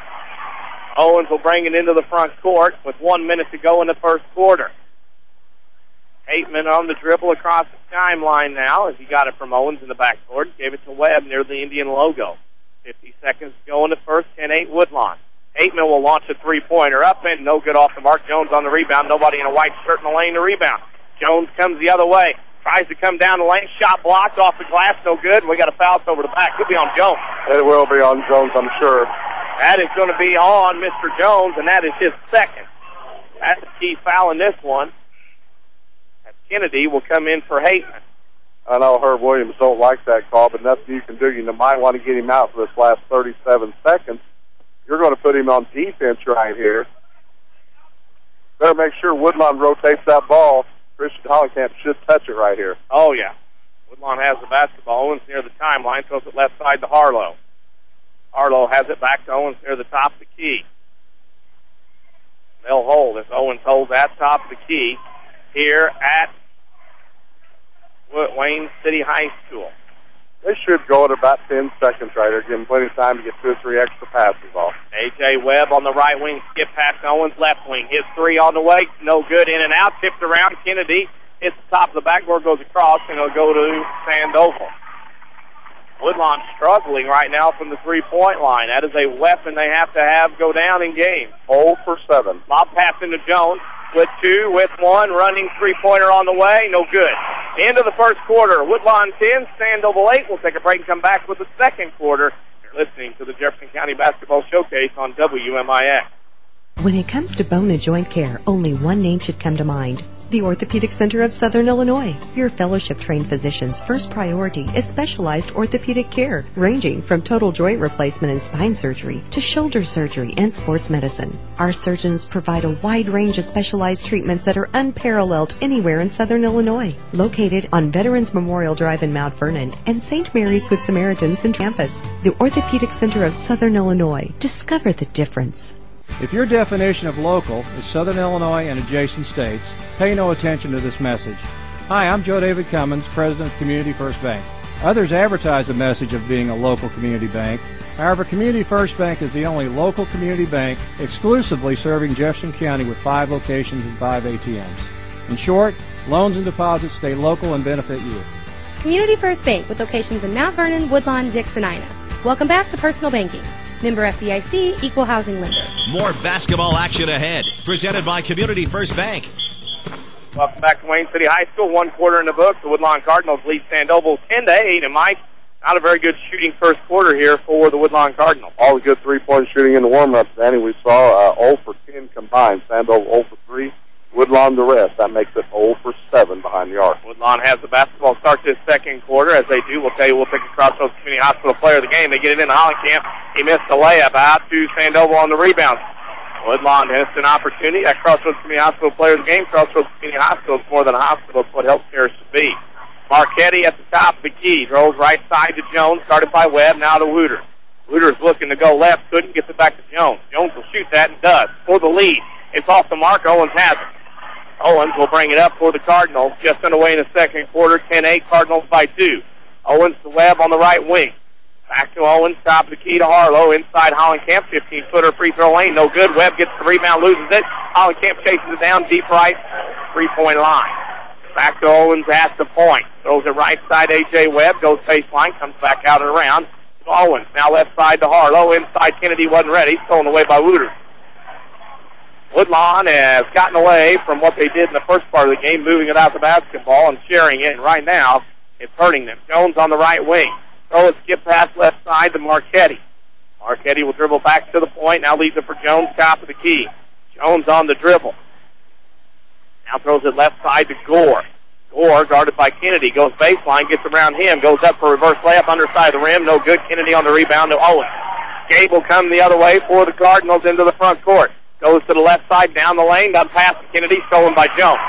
Owens will bring it into the front court with 1 minute to go in the first quarter. Hateman on the dribble across the timeline now as he got it from Owens in the backcourt. Gave it to Webb near the Indian logo. 50 seconds to go in the first. 10-8 Woodlawn. Hateman will launch a three-pointer up and no good off the mark. Jones on the rebound. Nobody in a white shirt in the lane to rebound. Jones comes the other way. Tries to come down the lane. Shot blocked off the glass. No good. We got a foul over the back. Could be on Jones. It will be on Jones, I'm sure. That is going to be on Mr. Jones, and that is his second. That's a key foul in this one. Kennedy will come in for Hateman. I know Herb Williams don't like that call, but nothing you can do. You might want to get him out for this last 37 seconds. You're going to put him on defense right here. Better make sure Woodlawn rotates that ball. Christian Hollenkamp should touch it right here. Oh, yeah. Woodlawn has the basketball. Owens near the timeline, throws it left side to Harlow. Harlow has it back to Owens near the top of the key. They'll hold as Owens holds at top of the key here at Wayne City High School. They should go at about 10 seconds right here. Give them plenty of time to get 2 or 3 extra passes off. A.J. Webb on the right wing, skip past Owens left wing. His three on the way, no good, in and out, tipped around. Kennedy hits the top of the backboard, goes across, and it'll go to Sandoval. Woodlawn struggling right now from the three-point line. That is a weapon they have to have go down in game. 0 for 7. Lob pass into Jones with 2, with 1, running three-pointer on the way, no good. End of the first quarter. Woodlawn 10, Sandoval 8. We'll take a break and come back with the second quarter. You're listening to the Jefferson County Basketball Showcase on WMIX. When it comes to bone and joint care, only one name should come to mind. The Orthopedic Center of Southern Illinois. Your fellowship-trained physician's first priority is specialized orthopedic care, ranging from total joint replacement and spine surgery to shoulder surgery and sports medicine. Our surgeons provide a wide range of specialized treatments that are unparalleled anywhere in Southern Illinois. Located on Veterans Memorial Drive in Mount Vernon and St. Mary's Good Samaritans in campus. The Orthopedic Center of Southern Illinois. Discover the difference. If your definition of local is Southern Illinois and adjacent states, pay no attention to this message. Hi, I'm Joe David Cummins, President of Community First Bank. Others advertise the message of being a local community bank. However, Community First Bank is the only local community bank exclusively serving Jefferson County with 5 locations and 5 ATMs. In short, loans and deposits stay local and benefit you. Community First Bank with locations in Mount Vernon, Woodlawn, Dix, and Ina. Welcome back to Personal Banking. Member FDIC, Equal Housing Lender. More basketball action ahead. Presented by Community First Bank. Welcome back to Wayne City High School. 1 quarter in the books. The Woodlawn Cardinals lead Sandoval 10-8. And Mike, not a very good shooting first quarter here for the Woodlawn Cardinals. All the good three-point shooting in the warm-ups, Danny. We saw 0 for 10 combined. Sandoval 0 for 3. Woodlawn the rest. That makes it 0 for 7 behind the arc. Woodlawn has the basketball start this second quarter. As they do, we'll tell you, we'll pick a Crossroads Community Hospital player of the game. They get it into Hollenkamp. He missed the layup out to Sandoval on the rebound. Woodlawn has an opportunity. That Crossroads Community Hospital player of the game. Crossroads Community Hospital is more than a hospital. It's what healthcare is to be. Marchetti at the top of the key. Throws right side to Jones. Started by Webb. Now to Wooters. Wooters looking to go left. Couldn't get it back to Jones. Jones will shoot that and does. For the lead. It's off the mark. Owens has it. Owens will bring it up for the Cardinals. Just underway in the second quarter. 10-8. Cardinals by 2. Owens to Webb on the right wing. Back to Owens, top of the key to Harlow. Inside Hollenkamp, 15-footer free throw lane, no good. Webb gets the rebound, loses it. Hollenkamp chases it down, deep right, three-point line. Back to Owens at the point. Throws it right side, A.J. Webb, goes baseline, comes back out and around. Owens, now left side to Harlow. Inside, Kennedy wasn't ready. Stolen away by Wooters. Woodlawn has gotten away from what they did in the first part of the game, moving it out the basketball and sharing it. And right now, it's hurting them. Jones on the right wing. Throw it, skip pass left side to Marchetti. Marchetti will dribble back to the point. Now leaves it for Jones, top of the key. Jones on the dribble. Now throws it left side to Gore. Gore, guarded by Kennedy, goes baseline, gets around him, goes up for reverse layup, underside of the rim, no good. Kennedy on the rebound to Owens. Gabe will come the other way for the Cardinals into the front court. Goes to the left side, down the lane, doesn't pass to Kennedy, stolen by Jones.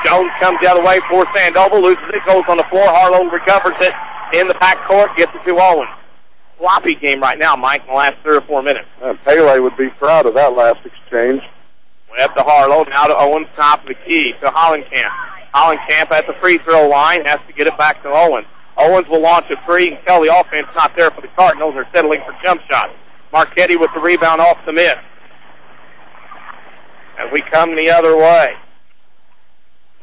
Jones comes the other way for Sandoval, loses it, goes on the floor. Harlow recovers it in the back court, gets it to Owens. Sloppy game right now, Mike, in the last 3 or 4 minutes. Pele would be proud of that last exchange. Webb to Harlow, now to Owens, top of the key, to Hollenkamp. Hollenkamp at the free throw line, has to get it back to Owens. Owens will launch a three. You can tell the offense not there for the Cardinals. They're settling for jump shots. Marchetti with the rebound off the miss. And we come the other way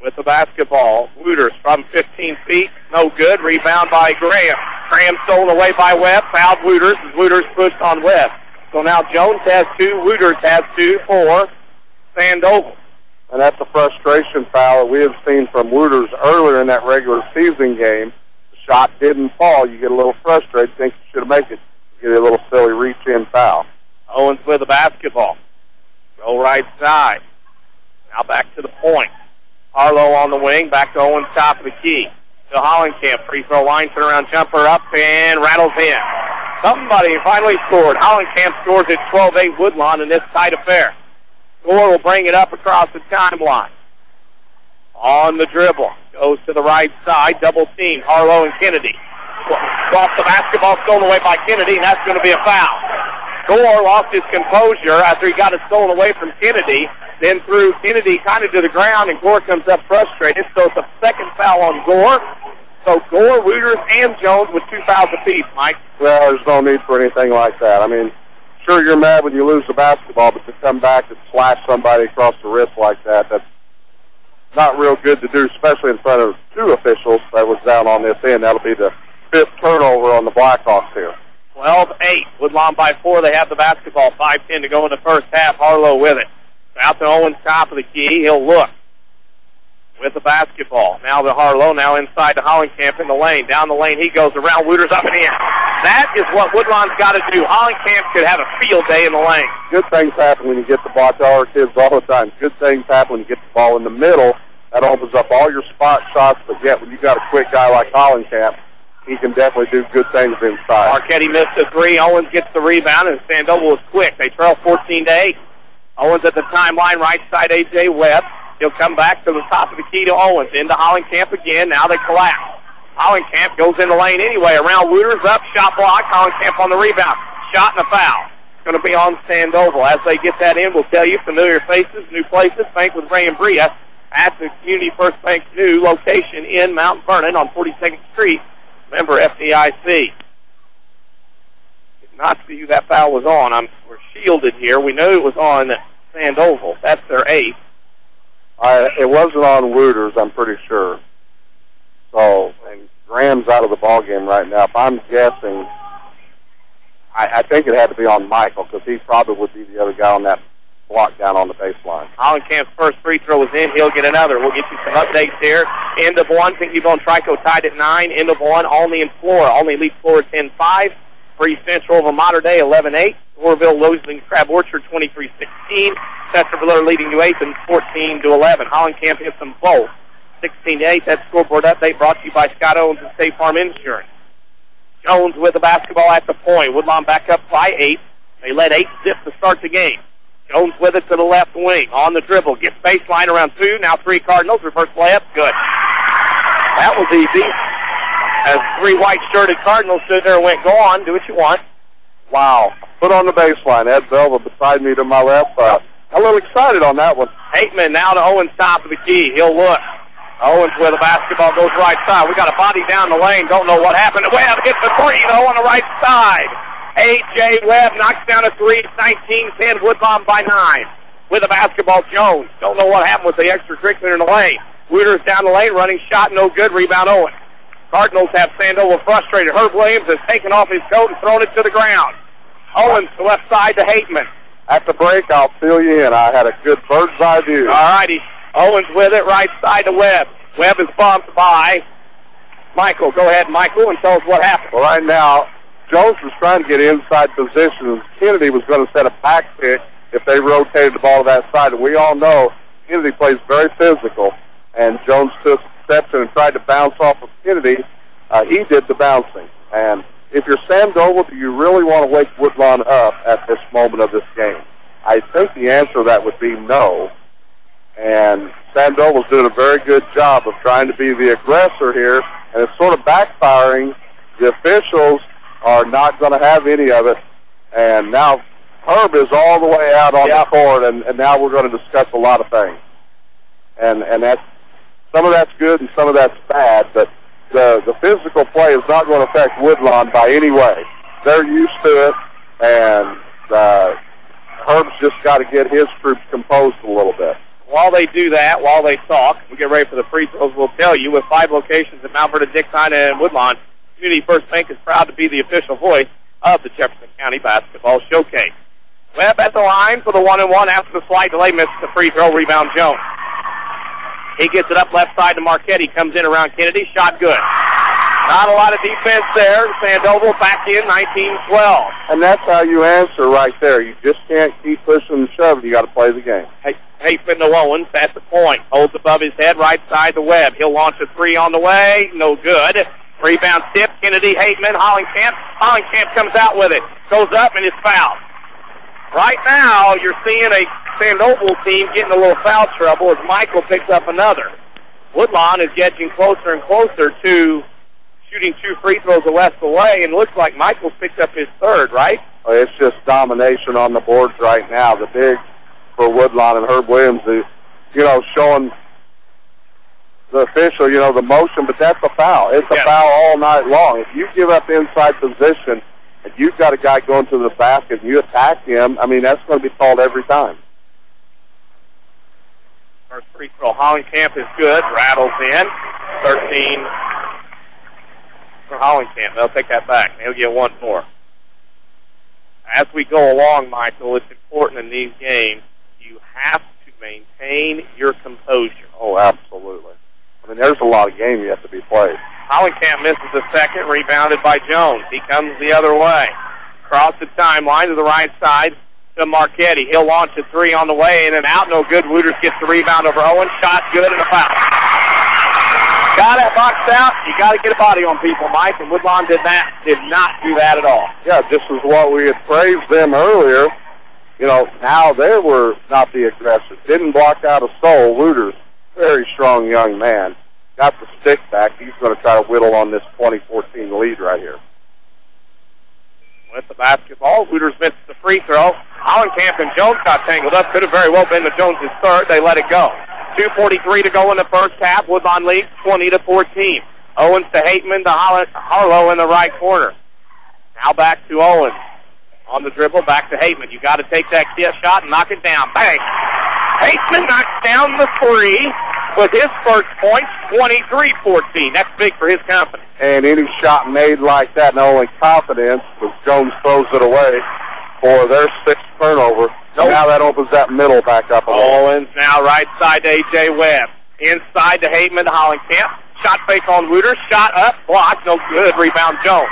with the basketball. Wooters from 15 feet, no good. Rebound by Graham. Graham stolen away by Webb. Fouled Wooters as Wooters pushed on Webb. So now Jones has 2, Wooters has 2 for Sandoval. And that's a frustration foul that we have seen from Wooters earlier in that regular season game. The shot didn't fall. You get a little frustrated, think you should have made it. You get a little silly reach-in foul. Owens with the basketball. Go right side. Now back to the point. Harlow on the wing. Back to Owens, top of the key. To Hollenkamp. Free throw line, turnaround jumper up and rattles in. Somebody finally scored. Hollenkamp scores at 12-8 Woodlawn in this tight affair. Gore will bring it up across the timeline. On the dribble. Goes to the right side. Double team. Harlow and Kennedy. Off the basketball, stolen away by Kennedy, and that's going to be a foul. Gore lost his composure after he got it stolen away from Kennedy. Then threw Kennedy kind of to the ground, and Gore comes up frustrated. So it's a second foul on Gore. So Gore, Wooters, and Jones with 2 fouls apiece, Mike. Well, there's no need for anything like that. I mean, sure, you're mad when you lose the basketball, but to come back and slash somebody across the wrist like that, that's not real good to do, especially in front of 2 officials that was down on this end. That'll be the 5th turnover on the Blackhawks here. 12-8. Woodlawn by 4. They have the basketball. 5:10 to go in the first half. Harlow with it. Out to Owens, top of the key. He'll look with the basketball. Now to Harlow. Now inside to Hollenkamp in the lane. Down the lane he goes around. Wooters up and in. That is what Woodlawn's got to do. Hollenkamp could have a field day in the lane. Good things happen when you get the ball. I tell our kids all the time, good things happen when you get the ball in the middle. That opens up all your spot shots, but yet when you got a quick guy like Hollenkamp, he can definitely do good things inside. Marchetti missed a 3. Owens gets the rebound, and Sandoval is quick. They trail 14-8. Owens at the timeline, right side, A.J. Webb. He'll come back to the top of the key to Owens. Into Hollenkamp again. Now they collapse. Hollenkamp goes in the lane anyway. Around Wooters, up, shot block. Hollenkamp on the rebound. Shot and a foul. It's going to be on Sandoval. As they get that in, we'll tell you familiar faces, new places. Bank with Ray and Bria at the Community First Bank's new location in Mount Vernon on 42nd Street. Member FDIC. Did not see who that foul was on. We're shielded here. We know it was on Sandoval. That's their 8th. It wasn't on Wooters, I'm pretty sure. So, and Graham's out of the ballgame right now. If I'm guessing, I think it had to be on Michael because he probably would be the other guy on that block down on the baseline. Hollenkamp's first free throw is in. He'll get another. We'll get you some updates here. End of 1. Pinky-Bone Trico tied at 9. End of 1. Olney and Flora. Olney leads Flora 10-5. Free Central over Mater Dei 11-8. Orville losing Crab Orchard 23-16. Chesterfield leading New Athens 14-11. Hollenkamp hits them both 16-8. That scoreboard update brought to you by Scott Owens and State Farm Insurance. Jones with the basketball at the point. Woodlawn back up by 8. They led 8-zip to start the game. Jones with it to the left wing. On the dribble. Gets baseline around 2. Now 3 Cardinals. Reverse layup. Good. That was easy. As 3 white-shirted Cardinals stood there and went, go on, do what you want. Wow. Put on the baseline. Ed Belva beside me to my left. A little excited on that one. Hateman now to Owens, top of the key. He'll look. Owens with the basketball, goes right side. We got a body down the lane. Don't know what happened. Webb hits the three, though, on the right side. A.J. Webb knocks down a three. 19-10, Woodlawn by 9. With the basketball, Jones. Don't know what happened with the extracurricular in the lane. Wooters down the lane, running shot, no good. Rebound, Owens. Cardinals have Sandoval frustrated. Herb Williams has taken off his coat and thrown it to the ground. Owens to left side to Hateman. At the break, I'll fill you in. I had a good bird's eye view. All righty. Owens with it, right side to Webb. Webb is bumped by Michael. Go ahead, Michael, and tell us what happened. Well, right now, Jones was trying to get inside position. Kennedy was going to set a back pick if they rotated the ball to that side. And we all know Kennedy plays very physical, and Jones took exception and tried to bounce off of Kennedy. He did the bouncing. And if you're Sandoval, do you really want to wake Woodlawn up at this moment of this game? I think the answer to that would be no. And Sandoval's doing a very good job of trying to be the aggressor here, and it's sort of backfiring. The officials are not going to have any of it, and now Herb is all the way out on the court, and now we're going to discuss a lot of things. And that's, some of that's good and some of that's bad, but the physical play is not going to affect Woodlawn by any way. They're used to it, and Herb's just got to get his troops composed a little bit. While they do that, while they talk, we get ready for the free throws. We'll tell you, with 5 locations in Mount Vernon, Dixon, and Woodlawn, Community First Bank is proud to be the official voice of the Jefferson County Basketball Showcase. Webb at the line for the 1-and-1 after the slight delay, misses the free throw. Rebound, Jones. He gets it up left side to Marquette. Comes in around Kennedy. Shot good. Not a lot of defense there. Sandoval back in 19-12. And that's how you answer right there. You just can't keep pushing and shoving. You got to play the game. Hateman to Owens at the point. Holds above his head, right side to Webb. He'll launch a three on the way. No good. Rebound tip. Kennedy, Hateman, Hollenkamp. Hollenkamp comes out with it. Goes up and is fouled. Right now, you're seeing a Sandoval team getting a little foul trouble as Michael picks up another. Woodlawn is getting closer and closer to shooting 2 free throws away, and it looks like Michael's picked up his third, right? It's just domination on the boards right now. The big for Woodlawn and Herb Williams is, showing the official, the motion, but that's a foul. It's a foul all night long. If you give up inside position and you've got a guy going to the basket and you attack him, that's going to be called every time. First free throw, Hollenkamp is good. Rattles in. 13 for Hollenkamp. They'll take that back. They'll get 1 more. As we go along, Michael, it's important in these games. You have to maintain your composure. Oh, absolutely. There's a lot of game yet to be played. Hollenkamp misses the second, rebounded by Jones. He comes the other way. Across the timeline to the right side to Marquette. He'll launch a three on the way, and then out, no good. Wooters gets the rebound over Owens. Shot good and a foul. Got it boxed out. You got to get a body on people, Mike, and Woodlawn did not do that at all. Yeah, just as what we had praised them earlier. Now they were not the aggressors. Didn't block out a soul. Wooters, very strong young man. Got the stick back. He's going to try to whittle on this 2014 lead right here. With the basketball, Wooters missed the free throw. Hollenkamp and Jones got tangled up. Could have very well been the Jones' third. They let it go. 2:43 to go in the first half. Woodlawn leads 20-14. Owens to Hateman to Harlow in the right corner. Now back to Owens. On the dribble, back to Hateman. You got to take that shot and knock it down. Bang! Hateman knocks down the three with his first point, 23-14. That's big for his company. And any shot made like that, not only confidence, but Jones throws it away for their 6th turnover. Nope. Now that opens that middle back up a little. Owens now right side to A.J. Webb. Inside to Hateman to Hollenkamp. Shot fake on Wooters. Shot up, blocked, no good. Rebound Jones.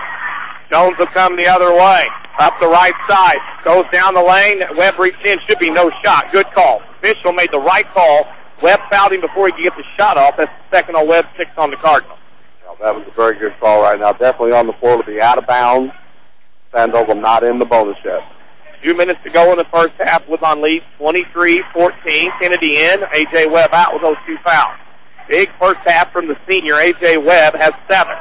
Jones will come the other way. Up the right side. Goes down the lane. Webb reached in. Should be no shot. Good call. Official made the right call. Webb fouled him before he could get the shot off. That's the second on Webb, 6 on the Cardinals. Well, that was a very good call right now. Definitely on the floor to be out of bounds. Sandoval not in the bonus yet. 2 minutes to go in the first half. Woodlawn leads 23-14. Kennedy in. A.J. Webb out with those 2 fouls. Big first half from the senior. A.J. Webb has 7.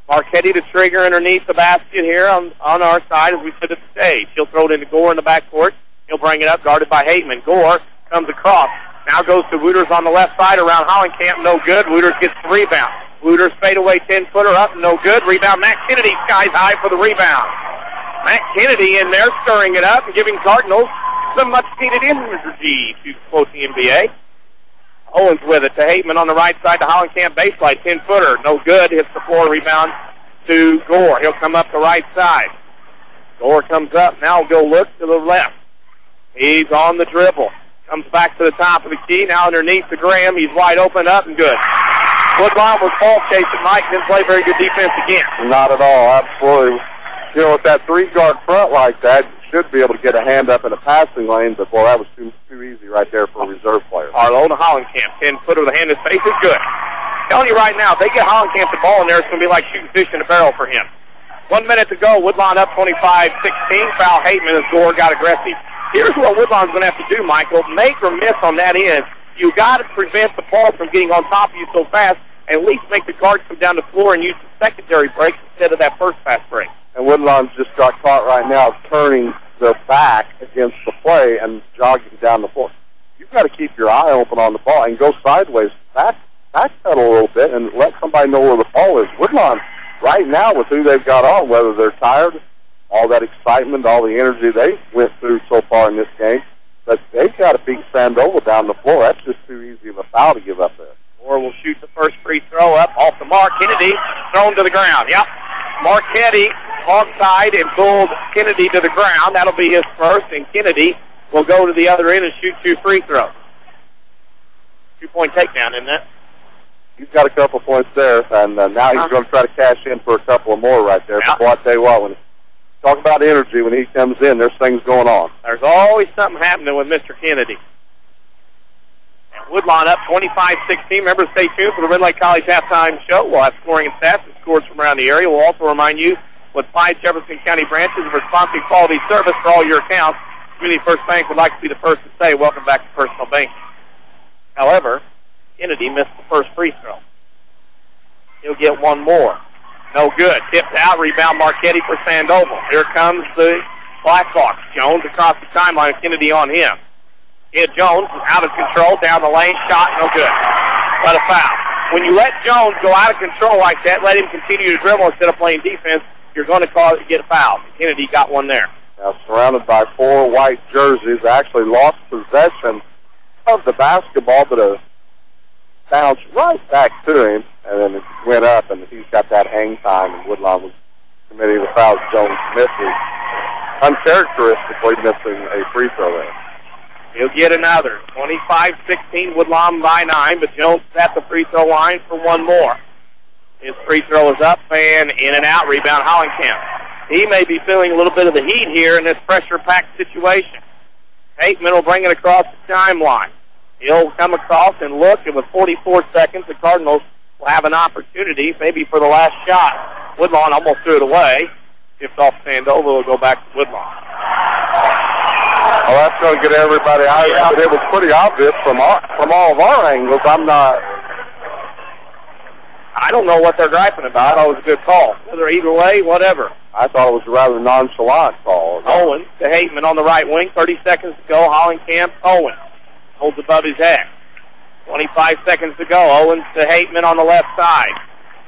Marquette to trigger underneath the basket here on our side as we sit at the stage. He'll throw it into Gore in the backcourt. He'll bring it up, guarded by Hateman. Gore comes across. Now goes to Wooters on the left side around Hollenkamp, no good. Wooters gets the rebound. Wooters fadeaway 10-footer up, no good. Rebound, Matt Kennedy skies high for the rebound. Matt Kennedy in there stirring it up and giving Cardinals some much-needed energy to quote the NBA. Owens with it to Hateman on the right side to Hollenkamp baseline, 10-footer, no good. Hits the floor, rebound to Gore. He'll come up the right side. Gore comes up, now go look to the left. He's on the dribble. Comes back to the top of the key, now underneath the Graham. He's wide open, up and good. Woodlawn was ball chasing. Mike didn't play very good defense again. Not at all, absolutely. You know, with that three-guard front like that, you should be able to get a hand up in a passing lane, but, boy, that was too easy right there for a reserve player. Arlo to Hollenkamp. 10-footer with a hand in his face is good. Telling you right now, if they get Hollenkamp the ball in there, it's going to be like shooting fish in a barrel for him. 1 minute to go. Woodlawn up 25-16. Foul Hateman as Gore got aggressive. Here's what Woodlawn's going to have to do, Michael. Make or miss on that end. You got to prevent the ball from getting on top of you so fast, and at least make the guards come down the floor and use the secondary breaks instead of that first pass break. And Woodlawn's just got caught right now turning their back against the play and jogging down the floor. You've got to keep your eye open on the ball and go sideways, backpedal a little bit, and let somebody know where the ball is. Woodlawn, right now, with who they've got on, whether they're tired, all that excitement, all the energy they went through so far in this game, but they've got to beat Sandoval down the floor. That's just too easy of a foul to give up there. Or will shoot the first free throw up off the mark. Kennedy thrown to the ground. Yep. Marchetti offside and pulled Kennedy to the ground. That'll be his first, and Kennedy will go to the other end and shoot 2 free throws. 2-point takedown, isn't it? He's got a couple points there, and now he's going to try to cash in for a couple of more right there. Yeah. But boy, I tell you what, when you talk about energy, when he comes in, there's things going on. There's always something happening with Mr. Kennedy. And Woodlawn up 25-16. Remember, stay tuned for the Red Lake College halftime show. We'll have scoring and stats and scores from around the area. We'll also remind you with 5 Jefferson County branches of responsive quality service for all your accounts. Community First Bank would like to be the first to say, welcome back to personal banking. However, Kennedy missed the first free throw. He'll get one more. No good. Tipped out. Rebound Marchetti for Sandoval. Here comes the Blackhawks. Jones across the timeline. Kennedy on him. Jones out of control. Down the lane. Shot. No good. But a foul. When you let Jones go out of control like that, let him continue to dribble instead of playing defense, you're going to get a foul. Kennedy got one there. Now surrounded by 4 white jerseys. Actually lost possession of the basketball, but bounced right back to him, and then it went up, and he's got that hang time, and Woodlawn was committing the foul. Jones misses, uncharacteristically missing a free throw there. He'll get another. 25-16, Woodlawn by 9, but Jones is at the free throw line for one more. His free throw is up, and in and out, rebound Hollenkamp. He may be feeling a little bit of the heat here in this pressure-packed situation. Hateman will bring it across the timeline. He'll come across and look, and with 44 seconds, the Cardinals will have an opportunity, maybe for the last shot. Woodlawn almost threw it away. Tipped off Sandoval, will go back to Woodlawn. Well, that's going to get everybody out, but it was pretty obvious from all of our angles. I don't know what they're griping about. I thought it was a good call. Whether either way, whatever. I thought it was a rather nonchalant call. Owens to Hateman on the right wing. 30 seconds to go. Hollenkamp, Owens holds above his head. 25 seconds to go. Owens to Hateman on the left side.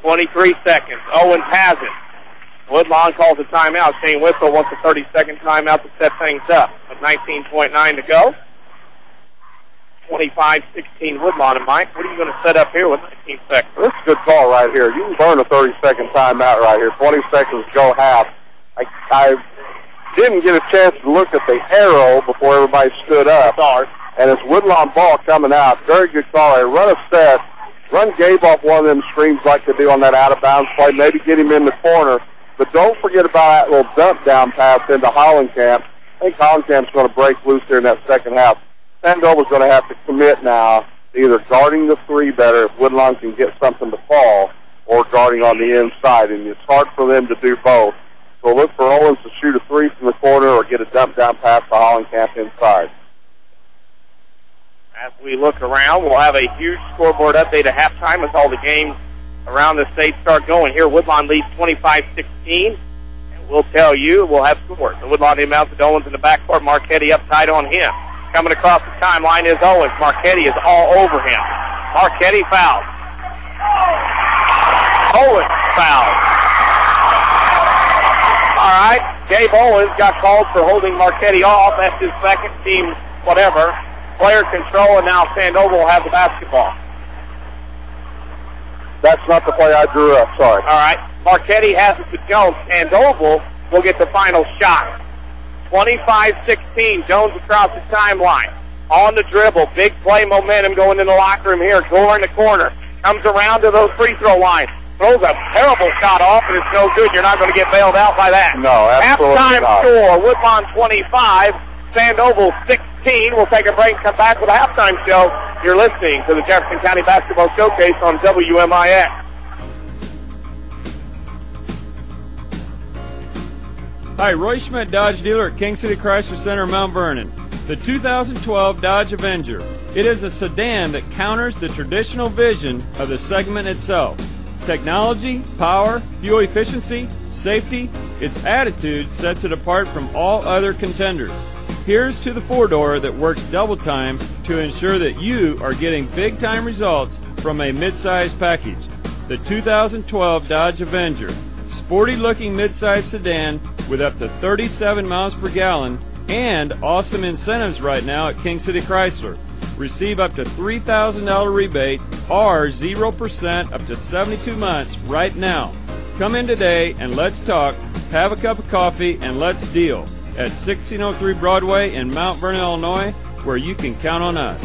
23 seconds. Owens has it. Woodlawn calls a timeout. Shane Whistle wants a 30-second timeout to set things up. With 19.9 to go. 25-16 Woodlawn. And Mike, what are you going to set up here with 19 seconds? This is a good call right here. You can burn a 30-second timeout right here. 20 seconds to go half. I didn't get a chance to look at the arrow before everybody stood up. And it's Woodlawn ball coming out. Very good call. They run a set. Run Gabe off one of them screens like they do on that out-of-bounds play. Maybe get him in the corner. But don't forget about that little dump-down pass into Hollenkamp. I think Hollenkamp's going to break loose here in that second half. Sandoval's going to have to commit now to either guarding the three better if Woodlawn can get something to fall, or guarding on the inside. And it's hard for them to do both. So look for Owens to shoot a three from the corner or get a dump-down pass to Hollenkamp inside. As we look around, we'll have a huge scoreboard update at halftime as all the games around the state start going. Here, Woodlawn leads 25-16. And we'll tell you, we'll have scores. The Woodlawn inbounds to Owens in the backcourt. Marchetti up tight on him. Coming across the timeline is Owens. Marchetti is all over him. Marchetti fouled. Owens fouled. All right, Gabe Owens got called for holding Marchetti off. That's his second team, whatever. Player control, and now Sandoval will have the basketball. That's not the play I drew up, sorry. All right, Marchetti has it to Jones. Sandoval will get the final shot. 25-16, Jones across the timeline. On the dribble, big play momentum going in the locker room here. Gore in the corner. Comes around to those free throw lines. Throws a terrible shot off, and it's no good. You're not going to get bailed out by that. No, absolutely Halftime not. score, Woodlawn 25, Sandoval 16. We'll take a break and come back with a halftime show. You're listening to the Jefferson County Basketball Showcase on WMIX. Hi, Roy Schmidt, Dodge dealer at King City Chrysler Center, Mount Vernon. The 2012 Dodge Avenger. It is a sedan that counters the traditional vision of the segment itself. Technology, power, fuel efficiency, safety, its attitude sets it apart from all other contenders. Here's to the four-door that works double time to ensure that you are getting big-time results from a mid-size package. The 2012 Dodge Avenger. Sporty-looking mid-size sedan with up to 37 miles per gallon and awesome incentives right now at King City Chrysler. Receive up to $3,000 rebate or 0% up to 72 months right now. Come in today and let's talk, have a cup of coffee, and let's deal at 1603 Broadway in Mount Vernon, Illinois, where you can count on us.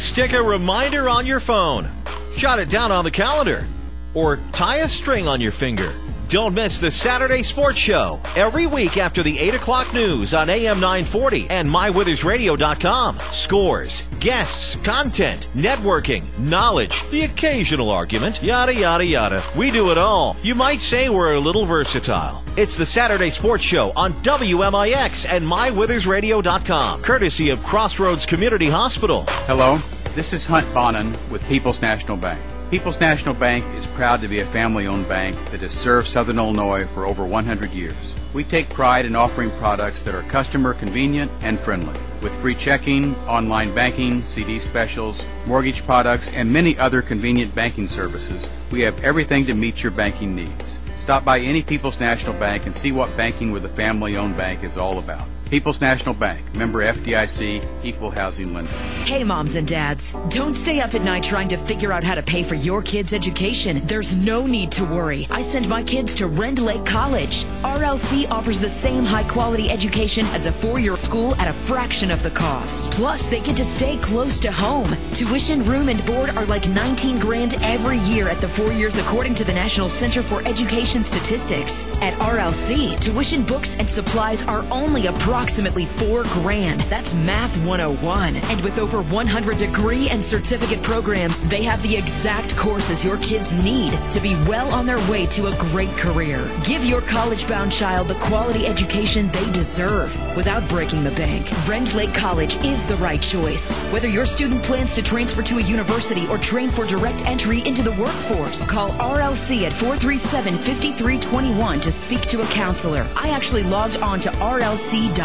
Stick a reminder on your phone. Jot it down on the calendar. Or tie a string on your finger. Don't miss the Saturday Sports Show every week after the 8 o'clock news on AM 940 and MyWithersRadio.com. Scores, guests, content, networking, knowledge, the occasional argument, yada, yada, yada. We do it all. You might say we're a little versatile. It's the Saturday Sports Show on WMIX and MyWithersRadio.com, courtesy of Crossroads Community Hospital. Hello, this is Hunt Bonin with People's National Bank. People's National Bank is proud to be a family-owned bank that has served Southern Illinois for over 100 years. We take pride in offering products that are customer convenient and friendly. With free checking, online banking, CD specials, mortgage products, and many other convenient banking services, we have everything to meet your banking needs. Stop by any People's National Bank and see what banking with a family-owned bank is all about. People's National Bank, member FDIC, equal housing lender. Hey moms and dads, don't stay up at night trying to figure out how to pay for your kids' education. There's no need to worry. I send my kids to Rend Lake College. RLC offers the same high-quality education as a four-year school at a fraction of the cost. Plus, they get to stay close to home. Tuition, room, and board are like $19 grand every year at the 4 years according to the National Center for Education Statistics. At RLC, tuition, books, and supplies are only approximately $4 grand. That's Math 101. And with over 100 degree and certificate programs, they have the exact courses your kids need to be well on their way to a great career. Give your college-bound child the quality education they deserve without breaking the bank. Rend Lake College is the right choice. Whether your student plans to transfer to a university or train for direct entry into the workforce, call RLC at 437-5321 to speak to a counselor. I actually logged on to rlc.edu.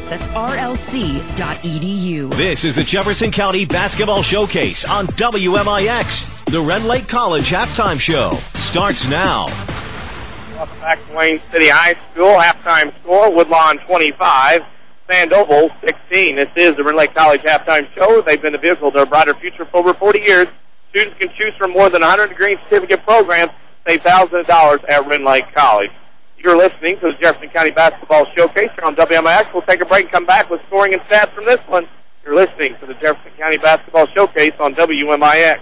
That's rlc.edu. This is the Jefferson County Basketball Showcase on WMIX. The Rend Lake College Halftime Show starts now. Welcome back to Wayne City High School. Halftime score, Woodlawn 25, Sandoval 16. This is the Rend Lake College Halftime Show. They've been the vehicle to a brighter future for over 40 years. Students can choose from more than 100 degree certificate programs. Save thousands of dollars at Rend Lake College. You're listening to the Jefferson County Basketball Showcase here on WMIX. We'll take a break and come back with scoring and stats from this one. You're listening to the Jefferson County Basketball Showcase on WMIX.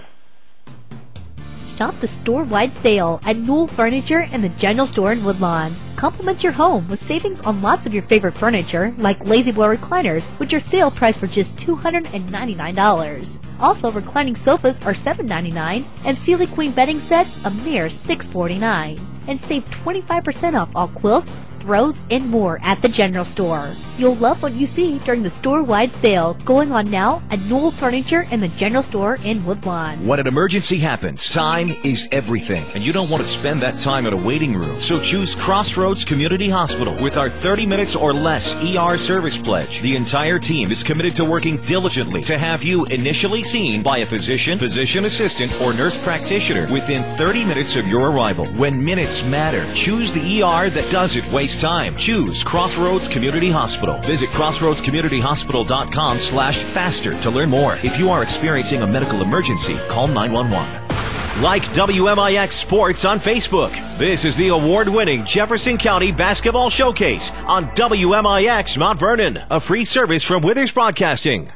Shop the store-wide sale at Newell Furniture and the General Store in Woodlawn. Complement your home with savings on lots of your favorite furniture, like La-Z-Boy recliners, which are sale priced for just $299. Also, reclining sofas are $799, and Sealy Queen bedding sets a mere $649. And save 25% off all quilts, throws, and more at the general store. You'll love what you see during the store-wide sale going on now at Newell Furniture and the general store in Woodlawn. When an emergency happens, time is everything, and you don't want to spend that time in a waiting room. So choose Crossroads Community Hospital with our 30 minutes or less ER service pledge. The entire team is committed to working diligently to have you initially seen by a physician, physician assistant, or nurse practitioner within 30 minutes of your arrival. When minutes matter, choose the ER that doesn't waste time. Choose Crossroads Community Hospital. Visit crossroadscommunityhospital.com/faster to learn more. If you are experiencing a medical emergency, call 911. Like WMIX Sports on Facebook. This is the award-winning Jefferson County Basketball Showcase on WMIX Mount Vernon, a free service from Withers Broadcasting.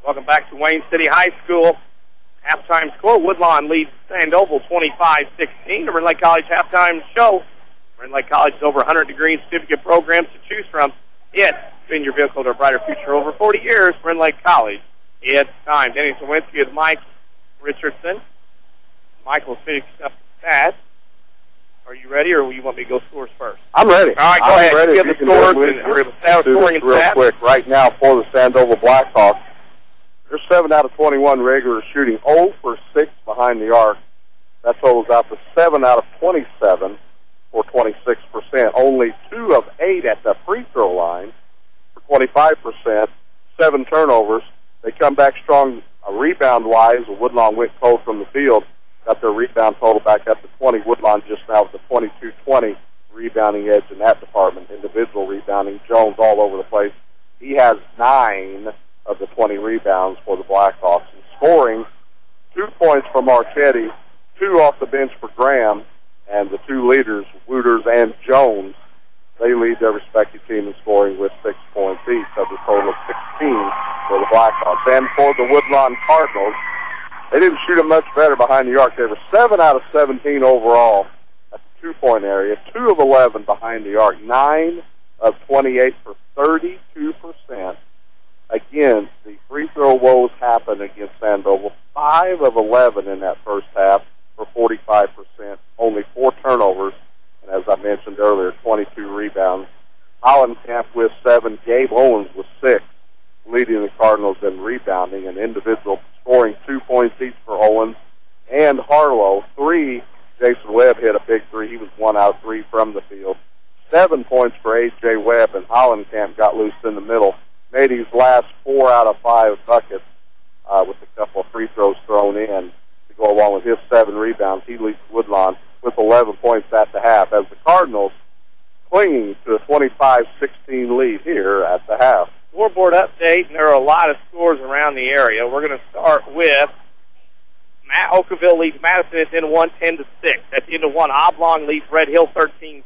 Welcome back to Wayne City High School. Halftime score, Woodlawn leads Sandoval 25-16. The Red Lake College halftime show. Red Lake College is over 100 degree certificate programs to choose from. It's been your vehicle to a brighter future over 40 years. Red Lake College. It's time. Danny Czerwinski with Mike Richardson. Michael's finishing up the stats. Are you ready, or will you want me to go scores first? I'm ready. All right, go ahead. Ready. Give the scores and scoring real stats. quick. Right now for the Sandoval Blackhawks, they're 7 out of 21 regular shooting, 0 for 6 behind the arc. That totals out to 7 out of 27 for 26%. Only 2 of 8 at the free throw line for 25%. 7 turnovers. They come back strong rebound-wise. Woodlawn went cold from the field. Got their rebound total back up to 20. Woodlawn just now with the 22-20 rebounding edge in that department. Individual rebounding. Jones all over the place. He has 9 of the 20 rebounds for the Blackhawks. And scoring, 2 points for Marchetti, 2 off the bench for Graham, and the 2 leaders, Wooters and Jones, they lead their respective team in scoring with 6 points each, of the total of 16 for the Blackhawks. And for the Woodlawn Cardinals, they didn't shoot it much better behind the arc. They were 7 out of 17 overall at the 2-point area, 2 of 11 behind the arc, 9 of 28 for 32%. Again, the free throw woes happened against Sandoval. 5 of 11 in that first half for 45%. Only 4 turnovers. And as I mentioned earlier, 22 rebounds. Hollenkamp with 7. Gabe Owens with 6, leading the Cardinals in rebounding and individual scoring 2 points each for Owens and Harlow. 3, Jason Webb hit a big 3. He was 1 out of 3 from the field. 7 points for A.J. Webb, and Hollenkamp got loose in the middle. Made his last 4 out of 5 buckets with a couple of free throws thrown in to go along with his 7 rebounds. He leads Woodlawn with 11 points at the half, as the Cardinals clinging to a 25-16 lead here at the half. Scoreboard update, and there are a lot of scores around the area. We're going to start with Matt Oakville leads Madison at the end of 1, 10-6. At the end of 1, Oblong leads Red Hill 13-10.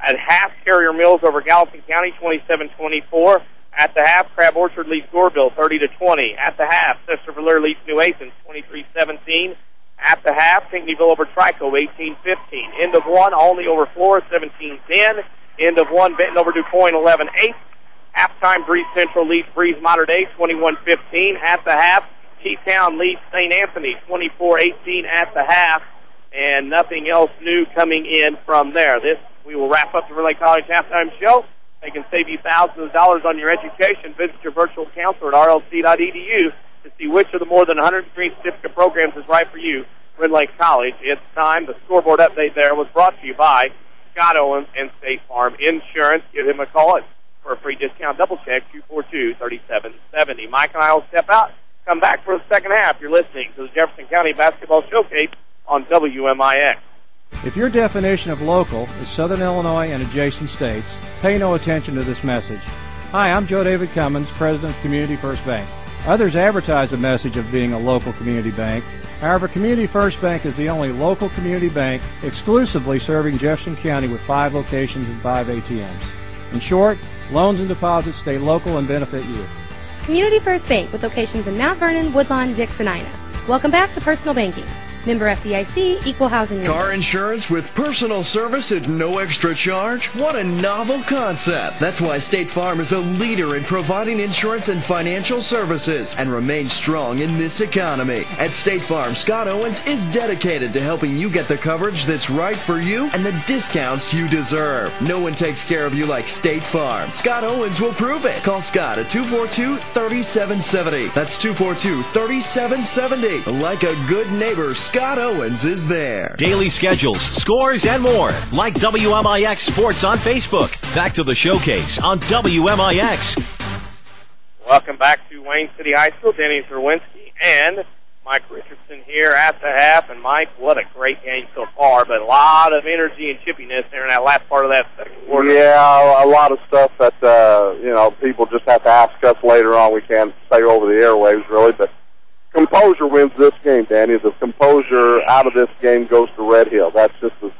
At half, Carrier Mills over Gallatin County 27-24. At the half, Crab Orchard leads Goreville 30-20. At the half, Sister Valeur leads New Athens 23-17. At the half, Pinckneyville over Trico 18-15. End of 1, Olney over Flora 17-10. End of 1, Benton over DuPoint 11-8. Halftime, Breeze Central leads Breeze Mater Dei 21-15. At the half, T-Town leads St. Anthony 24-18 at the half. And nothing else new coming in from there. We will wrap up the Red Lake College halftime show. They can save you thousands of dollars on your education. Visit your virtual counselor at rlc.edu to see which of the more than 100 degree certificate programs is right for you. Red Lake College. It's time. The scoreboard update there was brought to you by Scott Owens and State Farm Insurance. Give him a call for a free discount. Double check 242-3770. Mike and I will step out. Come back for the second half. You're listening to the Jefferson County Basketball Showcase on WMIX. If your definition of local is Southern Illinois and adjacent states, pay no attention to this message. Hi, I'm Joe David Cummins, President of Community First Bank. Others advertise the message of being a local community bank. However, Community First Bank is the only local community bank exclusively serving Jefferson County with 5 locations and 5 ATMs. In short, loans and deposits stay local and benefit you. Community First Bank with locations in Mount Vernon, Woodlawn, Dix, and Ina. Welcome back to Personal Banking. Member FDIC, Equal Housing Lender. Car insurance with personal service at no extra charge? What a novel concept. That's why State Farm is a leader in providing insurance and financial services and remains strong in this economy. At State Farm, Scott Owens is dedicated to helping you get the coverage that's right for you and the discounts you deserve. No one takes care of you like State Farm. Scott Owens will prove it. Call Scott at 242-3770. That's 242-3770. Like a good neighbor, Scott Owens is there. Daily schedules, scores, and more. Like WMIX Sports on Facebook. Back to the showcase on WMIX. Welcome back to Wayne City High School. Denny Czerwinski and Mike Richardson here at the half. And Mike, what a great game so far, but a lot of energy and chippiness there in that last part of that second quarter. Yeah, a lot of stuff that, people just have to ask us later on. We can't say over the airwaves, really, but composure wins this game, Danny. The composure out of this game goes to Red Hill. That's just as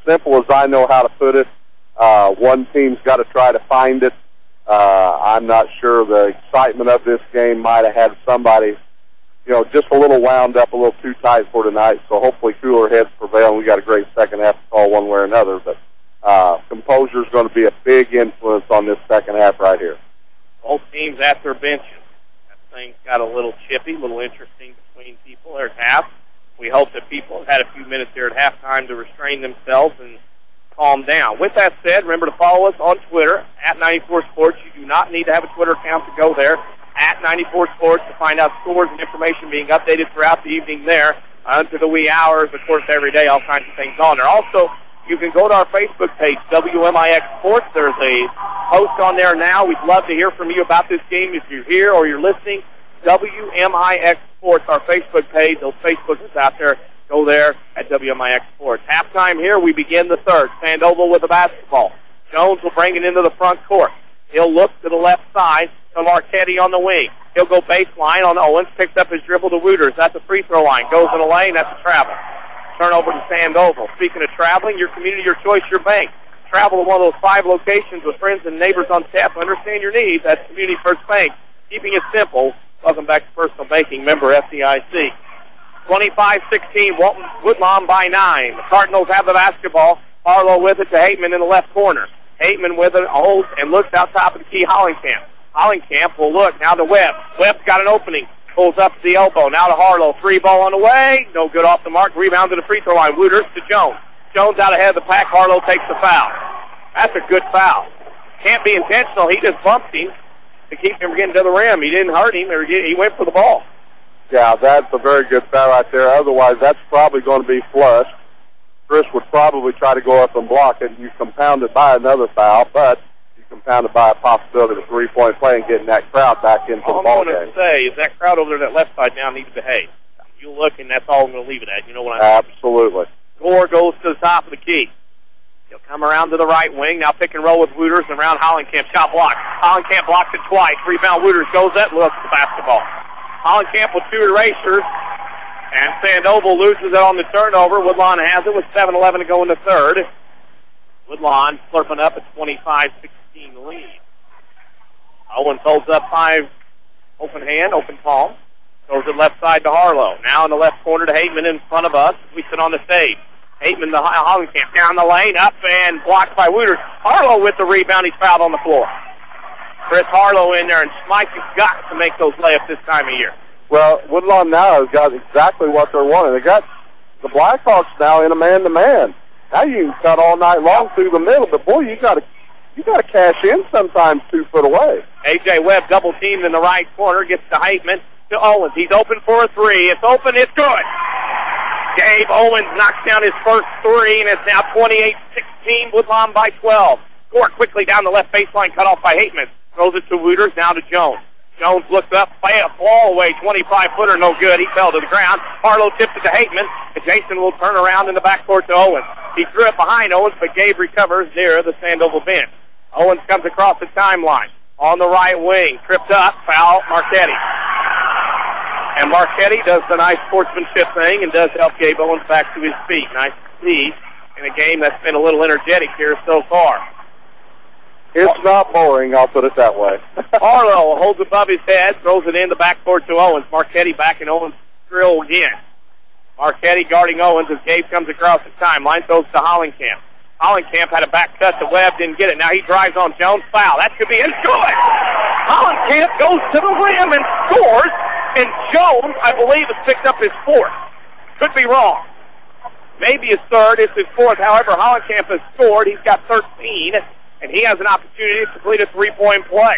simple as I know how to put it. One team's got to try to find it. I'm not sure the excitement of this game might have had somebody, just a little wound up, a little too tight for tonight. So hopefully cooler heads prevail, and we got a great second half to call one way or another. But composure is going to be a big influence on this second half right here. Both teams at their benches. Things got a little chippy, a little interesting between people there at half. We hope that people have had a few minutes there at halftime to restrain themselves and calm down. With that said, remember to follow us on Twitter, at 94 Sports. You do not need to have a Twitter account to go there, at 94 Sports, to find out scores and information being updated throughout the evening there unto the wee hours. Of course, every day, all kinds of things on there. Also, you can go to our Facebook page, WMIX Sports. There's a post on there now. We'd love to hear from you about this game if you're here or you're listening. WMIX Sports, our Facebook page. Those Facebookers out there, go there at WMIX Sports. Halftime here, we begin the third. Sandoval with the basketball. Jones will bring it into the front court. He'll look to the left side to Marchetti on the wing. He'll go baseline on Owens, picks up his dribble to Wooters. That's a free throw line. Goes in the lane, that's a travel. Turnover to Sandoval. Speaking of traveling, your community, your choice, your bank. Travel to one of those 5 locations with friends and neighbors on tap. Understand your needs. That's Community First Bank. Keeping it simple. Welcome back to Personal Banking, member FDIC. 25-16, Woodlawn by 9. The Cardinals have the basketball. Harlow with it to Hateman in the left corner. Hateman with it, holds, and looks out top of the key, Hollenkamp. Hollenkamp will look now to Webb. Webb's got an opening. Pulls up to the elbow. Now to Harlow. 3 ball on the way. No good off the mark. Rebound to the free throw line. Wooters to Jones. Jones out ahead of the pack. Harlow takes the foul. That's a good foul. Can't be intentional. He just bumped him to keep him from getting to the rim. He didn't hurt him. He went for the ball. Yeah, that's a very good foul right there. Otherwise, that's probably going to be flushed. Chris would probably try to go up and block it. You compound it by another foul, but you compound it by a possibility of a three-point play and getting that crowd back into the ball game. All I'm going to say is that crowd over there, that left side now, needs to behave. You look, and that's all I'm going to leave it at. You know what I mean? Absolutely. Gore goes to the top of the key. He'll come around to the right wing. Now pick and roll with Wooters and around Hollenkamp. Shot block. Hollenkamp blocks it twice. Rebound Wooters goes up, looks at the basketball. Hollenkamp with 2 erasures. And Sandoval loses it on the turnover. Woodlawn has it with 7:11 to go in the third. Woodlawn slurping up a 25-16 lead. Owens holds up 5. Open hand, open palm. Throws it left side to Harlow. Now in the left corner to Hateman in front of us. We sit on the stage. Hateman to Hollenkamp. Down the lane, up and blocked by Wooters. Harlow with the rebound. He's fouled on the floor. Chris Harlow in there, and Smike has got to make those layups this time of year. Well, Woodlawn now has got exactly what they're wanting. They got the Blackhawks now in a man-to-man. Now you can cut all night long through the middle, but boy, you got to cash in sometimes 2 foot away. A.J. Webb double teamed in the right corner, gets to Hateman to Owens. He's open for a 3. It's open. It's good. Gabe Owens knocks down his first 3, and it's now 28-16. Woodlawn by 12. Score quickly down the left baseline, cut off by Hateman. Throws it to Wooters, now to Jones. Jones looks up, ball away, 25-footer, no good. He fell to the ground. Harlow tips it to Hateman, and Jason will turn around in the backcourt to Owens. He threw it behind Owens, but Gabe recovers near the Sandoval bench. Owens comes across the timeline. On the right wing, tripped up, foul, Marchetti. And Marchetti does the nice sportsmanship thing and does help Gabe Owens back to his feet. Nice to see in a game that's been a little energetic here so far. It's not boring, I'll put it that way. Harlow holds above his head, throws it in the backcourt to Owens. Marchetti back in Owens' drill again. Marchetti guarding Owens as Gabe comes across the timeline, throws to Hollenkamp. Hollenkamp had a back cut to Webb, didn't get it. Now he drives on Jones. Foul. That could be in. Good! Hollenkamp goes to the rim and scores, and Jones, I believe, has picked up his fourth. Could be wrong. Maybe his third. It's his fourth. However, Hollenkamp has scored. He's got 13, and he has an opportunity to complete a three-point play.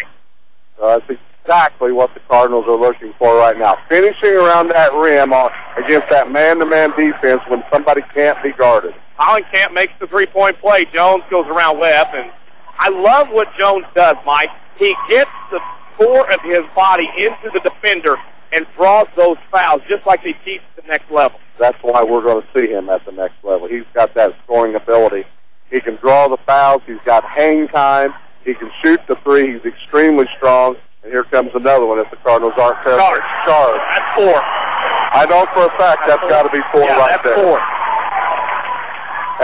That's exactly what the Cardinals are looking for right now. Finishing around that rim against that man-to-man defense when somebody can't be guarded. Hollenkamp makes the three-point play. Jones goes around Webb, and I love what Jones does, Mike. He gets the core of his body into the defender and draws those fouls just like they teach at the next level. That's why we're going to see him at the next level. He's got that scoring ability. He can draw the fouls. He's got hang time. He can shoot the three. He's extremely strong. And here comes another one if the Cardinals aren't careful. Charge. That's four. I know for a fact that's got to be four right there. Four.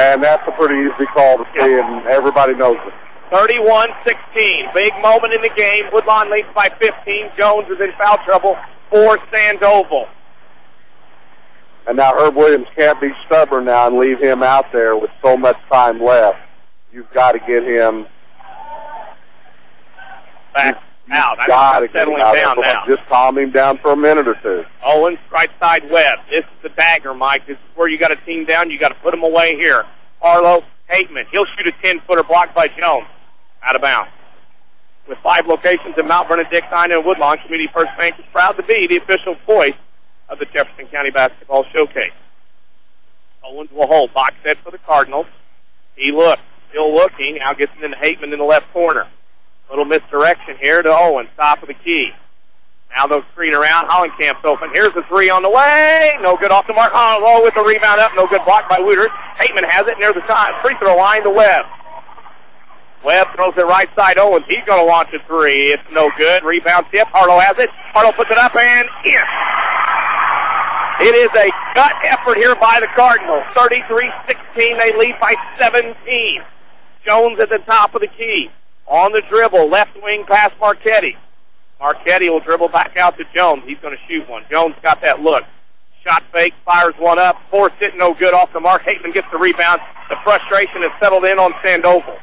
And that's a pretty easy call to see, and everybody knows it. 31-16. Big moment in the game. Woodlawn leads by 15. Jones is in foul trouble for Sandoval. And now Herb Williams can't be stubborn now and leave him out there with so much time left. You've got to get him back out. Got to get him out down now. Just calm him down for a minute or two. Owens, right side Webb. This is the dagger, Mike. This is where you got to team down. You got to put him away here. Harlow, Hateman. He'll shoot a 10-footer blocked by Jones. Out of bounds. With 5 locations in Mount Vernon, Dixon, and Woodlawn, Community First Bank is proud to be the official voice of the Jefferson County Basketball Showcase. Owens will hold. Box set for the Cardinals. He looks. Still looking. Now gets it into Hateman in the left corner. Little misdirection here to Owens. Top of the key. Now they'll screen around. Hollenkamp's open. Here's the three on the way. No good off the mark. Hollow with the rebound up. No good blocked by Wooters. Hateman has it, and there's the free throw line to Webb. Webb throws it right side. Owens. He's going to launch a three. It's no good. Rebound tip. Harlow has it. Harlow puts it up and in. It is a gut effort here by the Cardinals. 33-16. They lead by 17. Jones at the top of the key. On the dribble. Left wing pass Marchetti. Marchetti will dribble back out to Jones. He's going to shoot one. Jones got that look. Shot fake. Fires one up. Forced it. No good off the mark. Hateman gets the rebound. The frustration has settled in on Sandoval.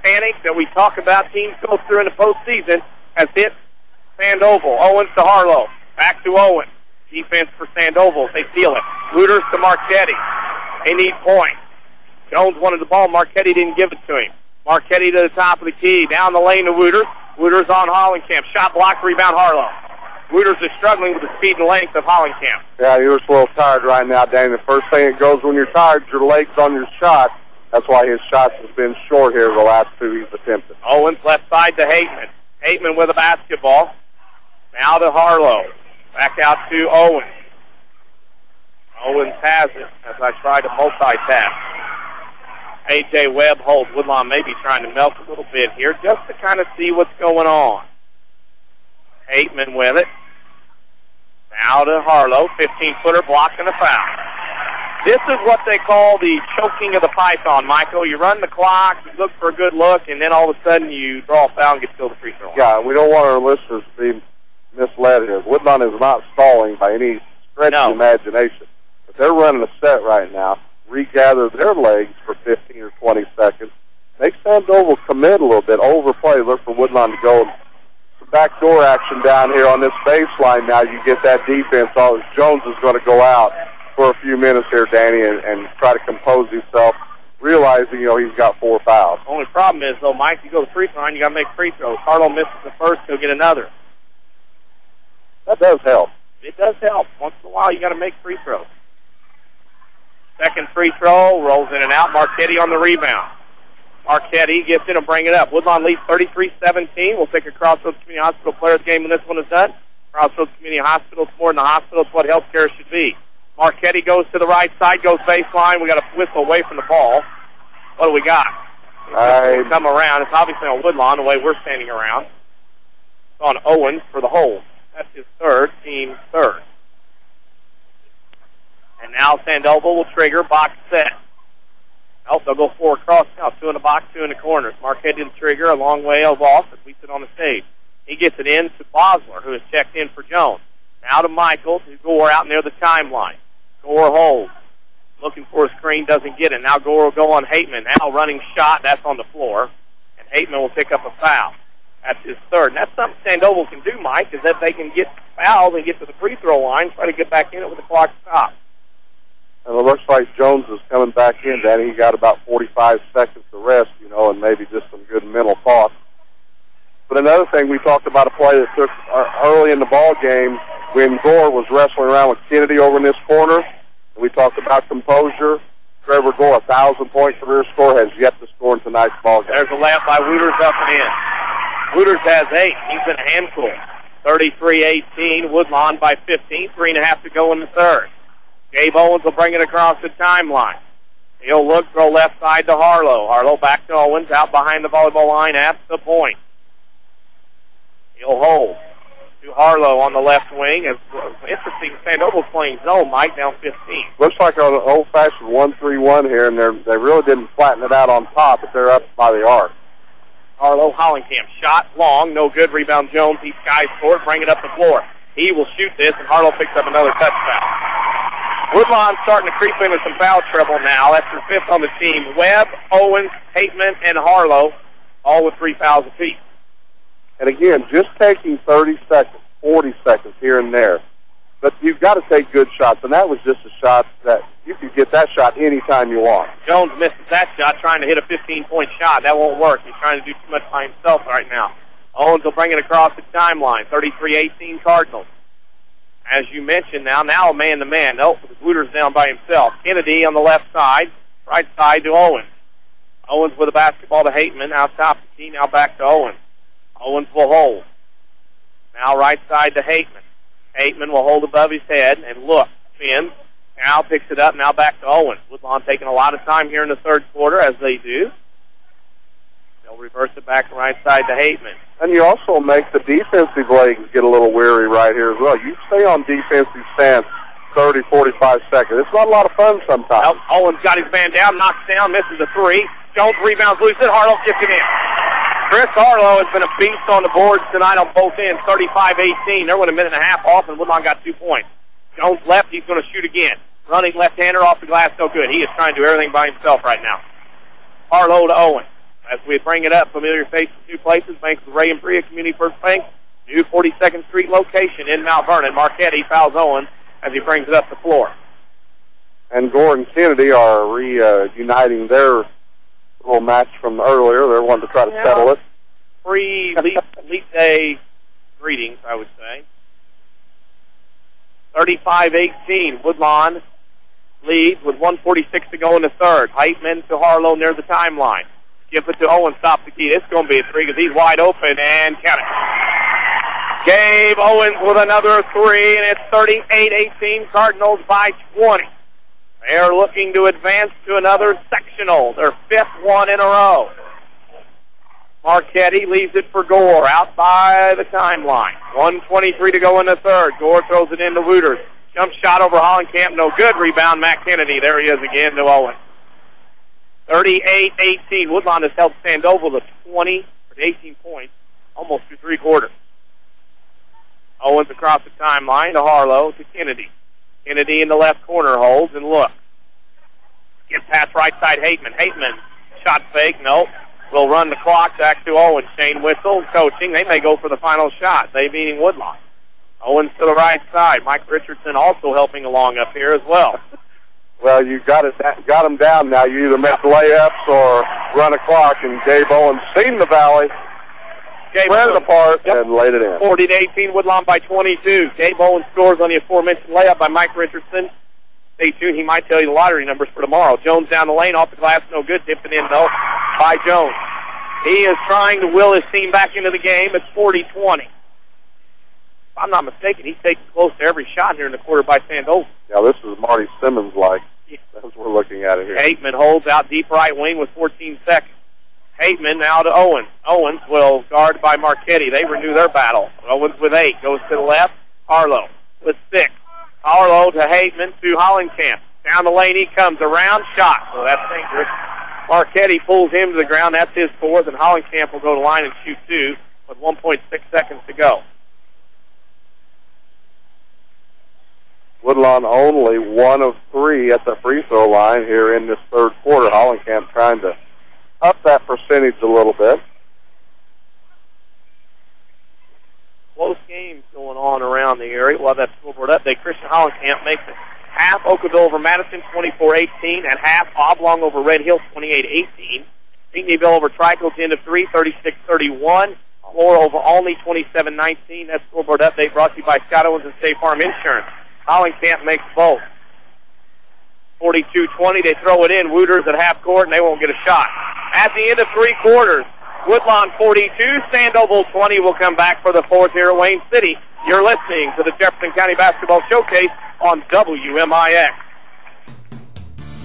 Panic that we talk about teams go through in the postseason has hit Sandoval. Owens to Harlow. Back to Owens. Defense for Sandoval. They steal it. Wooters to Marchetti. They need points. Jones wanted the ball. Marchetti didn't give it to him. Marchetti to the top of the key. Down the lane to Wooters. Wooters on Hollenkamp. Shot block. Rebound Harlow. Wooters is struggling with the speed and length of Hollenkamp. Yeah, he was a little tired right now, Danny. The first thing that goes when you're tired is your legs on your shot. That's why his shots have been short here the last two he's attempted. Owens left side to Hateman. Hateman with a basketball. Now to Harlow. Back out to Owens. Owens has it as I try to multitask. A.J. Webb holds. Woodlawn maybe trying to melt a little bit here just to kind of see what's going on. Hateman with it. Now to Harlow. 15-footer block and a foul. This is what they call the choking of the python, Michael. You run the clock, you look for a good look, and then all of a sudden you draw a foul and get to the free throw line. Yeah, we don't want our listeners to be misled here. Woodlawn is not stalling by any stretch of imagination. But they're running a set right now, regather their legs for 15 or 20 seconds, make Sandoval commit a little bit, overplay, look for Woodlawn to go. Some backdoor action down here on this baseline now. You get that defense. Jones is going to go out for a few minutes here, Danny, and try to compose himself, realizing, he's got 4 fouls. Only problem is, though, Mike, you go to the free throw line, you got to make free throws. Harlow misses the first, he'll get another. That does help. It does help. Once in a while, you got to make free throws. Second free throw, rolls in and out. Marchetti on the rebound. Marchetti gets in and bring it up. Woodlawn leads 33-17. We'll take a Crossroads Community Hospital players game when this one is done. Crossroads Community Hospital, it's more than a hospital. It's what healthcare should be. Marchetti goes to the right side, goes baseline. We got a whistle away from the ball. What do we got? Come around. It's obviously on Woodlawn, the way we're standing around. It's on Owens for the hold. That's his third, team third. And now Sandoval will trigger, box set. They'll go 4 across now, 2 in the box, 2 in the corners. Marchetti the trigger, a long way off as we sit on the stage. He gets it in to Bosler, who has checked in for Jones. Now to Michael, to Gore out near the timeline. Gore holds. Looking for a screen, doesn't get it. Now Gore will go on Hateman. Now running shot, that's on the floor. And Hateman will pick up a foul. That's his third. And that's something Sandoval can do, Mike, is that they can get fouled and get to the free throw line, try to get back in it with the clock stopped. And it looks like Jones is coming back in, Danny. He got about 45 seconds to rest, and maybe just some good mental thoughts. But another thing, we talked about a play that took early in the ball game when Gore was wrestling around with Kennedy over in this corner. And we talked about composure. Trevor Gore, 1,000-point career score, has yet to score in tonight's ball game. There's a layup by Wooters up and in. Wooters has 8. He's been a handful. 33-18. Woodlawn by 15. 3.5 to go in the third. Gabe Owens will bring it across the timeline. He'll look, throw left side to Harlow. Harlow back to Owens, out behind the volleyball line at the point. He'll hold to Harlow on the left wing. It's interesting, Sandoval's playing zone, Mike, down 15. Looks like an old-fashioned 1-3-1 here, and they really didn't flatten it out on top, but they're up by the arc. Harlow, Hollenkamp, shot long, no good. Rebound Jones, he skies for it, bring it up the floor. He will shoot this, and Harlow picks up another touch foul. Woodlawn starting to creep into some foul trouble now. That's their 5th on the team. Webb, Owens, Hateman, and Harlow, all with 3 fouls apiece. And again, just taking 30 seconds, 40 seconds here and there. But you've got to take good shots, and that was just a shot that you could get that shot anytime you want. Jones misses that shot, trying to hit a 15-point shot. That won't work. He's trying to do too much by himself right now. Owens will bring it across the timeline. 33-18 Cardinals. As you mentioned now a man-to-man. Nope, Wooters down by himself. Kennedy on the left side, right side to Owens. Owens with a basketball to Hateman, out top the key, now back to Owens. Owens will hold. Now right side to Hateman. Hateman will hold above his head and look, spins. Now picks it up, now back to Owens. Woodlawn taking a lot of time here in the third quarter, as they do. They'll reverse it back to right side to Hateman. And you also make the defensive legs get a little weary right here as well. You stay on defensive stance 30, 45 seconds. It's not a lot of fun sometimes. Owens got his man down, knocks down, misses a 3. Jones rebounds loose, and Harlow gets it in. Chris Harlow has been a beast on the boards tonight on both ends, 35-18. They're with a minute and a half off, and Woodlawn got 2 points. Jones left, he's going to shoot again. Running left-hander off the glass, no good. He is trying to do everything by himself right now. Harlow to Owens. As we bring it up, familiar face in 2 places, Banks with Ray and Bria Community First Bank, new 42nd Street location in Mount Vernon. Marchetti fouls Owens as he brings it up the floor. And Gore and Kennedy are reuniting their little match from earlier. They're wanting to try to settle it. Elite Day greetings, I would say. 35-18. Woodlawn leads with 1:46 to go in the third. Heitman to Harlow near the timeline. Give it to Owens, stop the key. This is going to be a 3 because he's wide open, and count it. Gabe Owens with another 3, and it's 38-18. Cardinals by 20. They are looking to advance to another sectional, their 5th one in a row. Marchetti leaves it for Gore, out by the timeline. 1:23 to go in the third. Gore throws it into Wooters. Jump shot over Hollenkamp, no good. Rebound, Matt Kennedy. There he is again to Owens. 38-18. Woodlawn has held Sandoval to 18 points, almost through 3 quarters. Owens across the timeline to Harlow to Kennedy. Kennedy in the left corner holds and looks. Skip pass right side Hateman. Hateman, shot fake, no. Will run the clock back to Owens. Shane Whistle coaching. They may go for the final shot. They meaning Woodlawn. Owens to the right side. Mike Richardson also helping along up here as well. Well, you got him down now. You either make layups or run a clock, and Gabe Owens seen the valley, spread it apart, and laid it in. 40-18, Woodlawn by 22. Gabe Owens scores on the aforementioned layup by Mike Richardson. Stay tuned. He might tell you the lottery numbers for tomorrow. Jones down the lane, off the glass, no good. Tipped it in, though, by Jones. He is trying to will his team back into the game. It's 40-20. If I'm not mistaken, he's taking close to every shot here in the quarter by Sandoval. Yeah, this is Marty Simmons-like. As we're looking at it here. Hateman holds out deep right wing with 14 seconds. Hateman now to Owens. Owens will guard by Marchetti. They renew their battle. Owens with 8. Goes to the left. Harlow with 6. Harlow to Hateman to Hollenkamp. Down the lane he comes. Around. Shot. So that's dangerous. Marchetti pulls him to the ground. That's his 4th. And Hollenkamp will go to the line and shoot 2 with 1.6 seconds to go. Woodlawn only 1 of 3 at the free throw line here in this third quarter. Hollenkamp trying to up that percentage a little bit. Close games going on around the area. We'll have that scoreboard update. Christian Hollenkamp makes it half. Oakville over Madison, 24-18. At half, Oblong over Red Hill, 28-18. Pinckneyville over Trico's end of 3, 36-31. Laurel over Olney, 27-19. That scoreboard update brought to you by Scott Owens and State Farm Insurance. Hollenkamp makes both. 42-20, they throw it in. Wooters at half court, and they won't get a shot. At the end of 3 quarters, Woodlawn 42, Sandoval 20 will come back for the fourth here at Wayne City. You're listening to the Jefferson County Basketball Showcase on WMIX.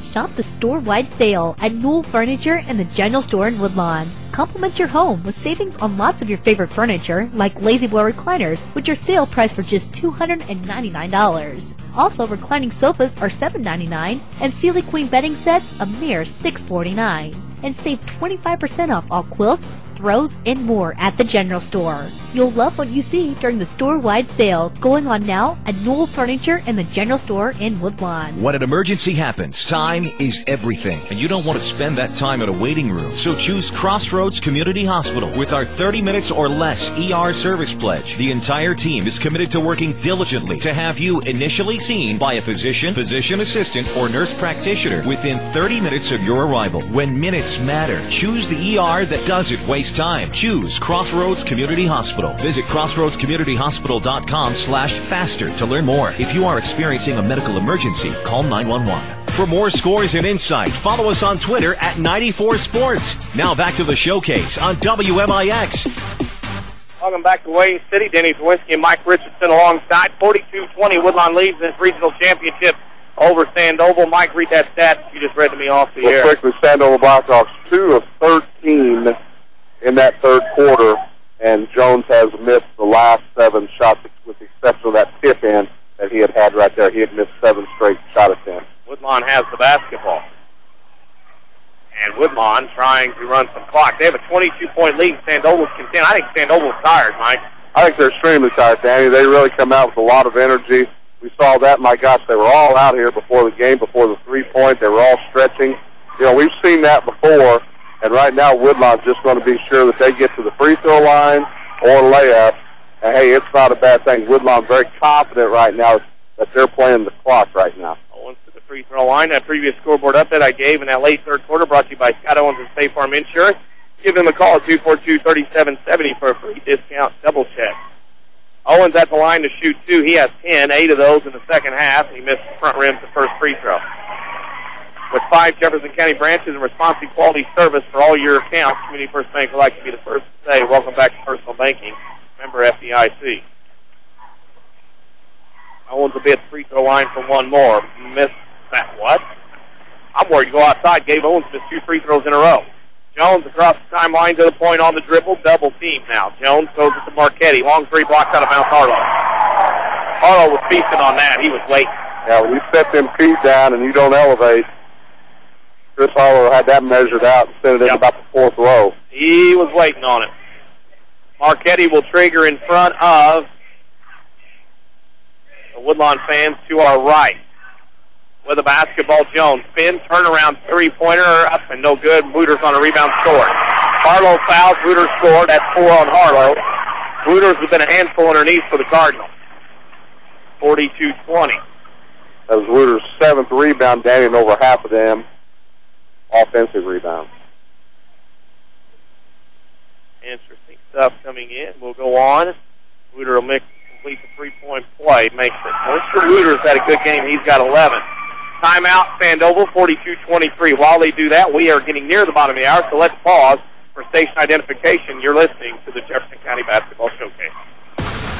Shop the store-wide sale at Newell Furniture and the General Store in Woodlawn. Complement your home with savings on lots of your favorite furniture, like Lazy Boy recliners, which are sale priced for just $299. Also, reclining sofas are $7.99, and Sealy Queen bedding sets a mere $6.49. And save 25% off all quilts, throws, and more at the General Store. You'll love what you see during the store-wide sale going on now at Newell Furniture and the General Store in Woodlawn. When an emergency happens, time is everything, and you don't want to spend that time in a waiting room. So choose Crossroads Community Hospital with our 30 minutes or less ER service pledge. The entire team is committed to working diligently to have you initially seen by a physician, physician assistant, or nurse practitioner within 30 minutes of your arrival. When minutes matter, choose the ER that doesn't waste time. Choose Crossroads Community Hospital. Visit crossroadscommunityhospital.com/faster to learn more. If you are experiencing a medical emergency, call 911. For more scores and insight, follow us on Twitter at 94 Sports. Now back to the showcase on WMIX. Welcome back to Wayne City. Denny Czerwinski and Mike Richardson alongside. 42-20, Woodlawn leads this regional championship over Sandoval. Mike, read that stat you just read to me off the air. Quickly, Sandoval Blackhawks 2 of 13 in that third quarter, and Jones has missed the last 7 shots, with the exception of that tip in that he had right there. He had missed 7 straight shot attempts. Woodlawn has the basketball. And Woodlawn trying to run some clock. They have a 22-point lead. Sandoval's content. I think Sandoval's tired, Mike. I think they're extremely tired, Danny. They really come out with a lot of energy. We saw that. My gosh, they were all out here before the game, before the three-point. They were all stretching. You know, we've seen that before. And right now, Woodlawn's just going to be sure that they get to the free throw line or layup. And, hey, it's not a bad thing. Woodlawn's very confident right now that they're playing the clock right now. Owens to the free throw line. That previous scoreboard update I gave in that late third quarter brought to you by Scott Owens and State Farm Insurance. Give them a call at 242-3770 for a free discount double check. Owens at the line to shoot 2. He has 10, 8 of those in the second half. He missed the front rim the first free throw. With 5 Jefferson County branches and responsive quality service for all your accounts, Community First Bank would like to be the first to say, welcome back to personal banking. Member FDIC. Owens will be at the free throw line for one more. Missed that. What? I'm worried to go outside. Gabe Owens missed 2 free throws in a row. Jones across the timeline to the point on the dribble. Double team now. Jones goes it to Marchetti. Long three blocks out of bounds. Harlow was feasting on that. He was waiting. Yeah, when you set them feet down and you don't elevate, Chris Harlow had that measured out and sent it in about the 4th row. He was waiting on it. Marchetti will trigger in front of the Woodlawn fans to our right. With a basketball, Jones. Spin, turnaround, three-pointer, up and no good. Wooters on a rebound, scored. Harlow fouls, Wooters scored. That's 4 on Harlow. Wooters has been a handful underneath for the Cardinals. 42-20. That was Wooters' 7th rebound, Danny, and over half of them offensive rebounds. Interesting stuff coming in. We'll go on. Wooter will complete the three-point play. Makes it. Mr. Wooter's had a good game. He's got 11. Timeout, Sandoval, 42-23. While they do that, we are getting near the bottom of the hour, so let's pause for station identification. You're listening to the Jefferson County Basketball Showcase.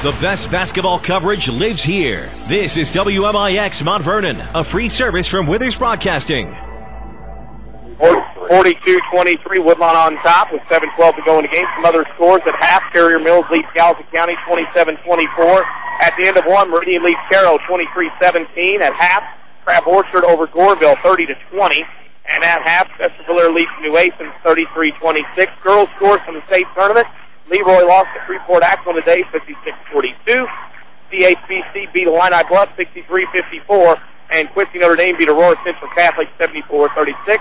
The best basketball coverage lives here. This is WMIX Mount Vernon, a free service from Withers Broadcasting. 42-23, Woodlawn on top with 7:12 to go in the game. Some other scores at half. Carrier Mills leads Gallatin County 27-24. At the end of one, Meridian leads Caro 23-17. At half, Crab Orchard over Goreville 30-20. And at half, Chesterfield leads New Athens 33-26. Girls scores from the state tournament. Leroy lost to Freeport Axel today 56-42. CHBC beat Illini Bluff 63-54, and Quincy Notre Dame beat Aurora Central Catholic 74-36.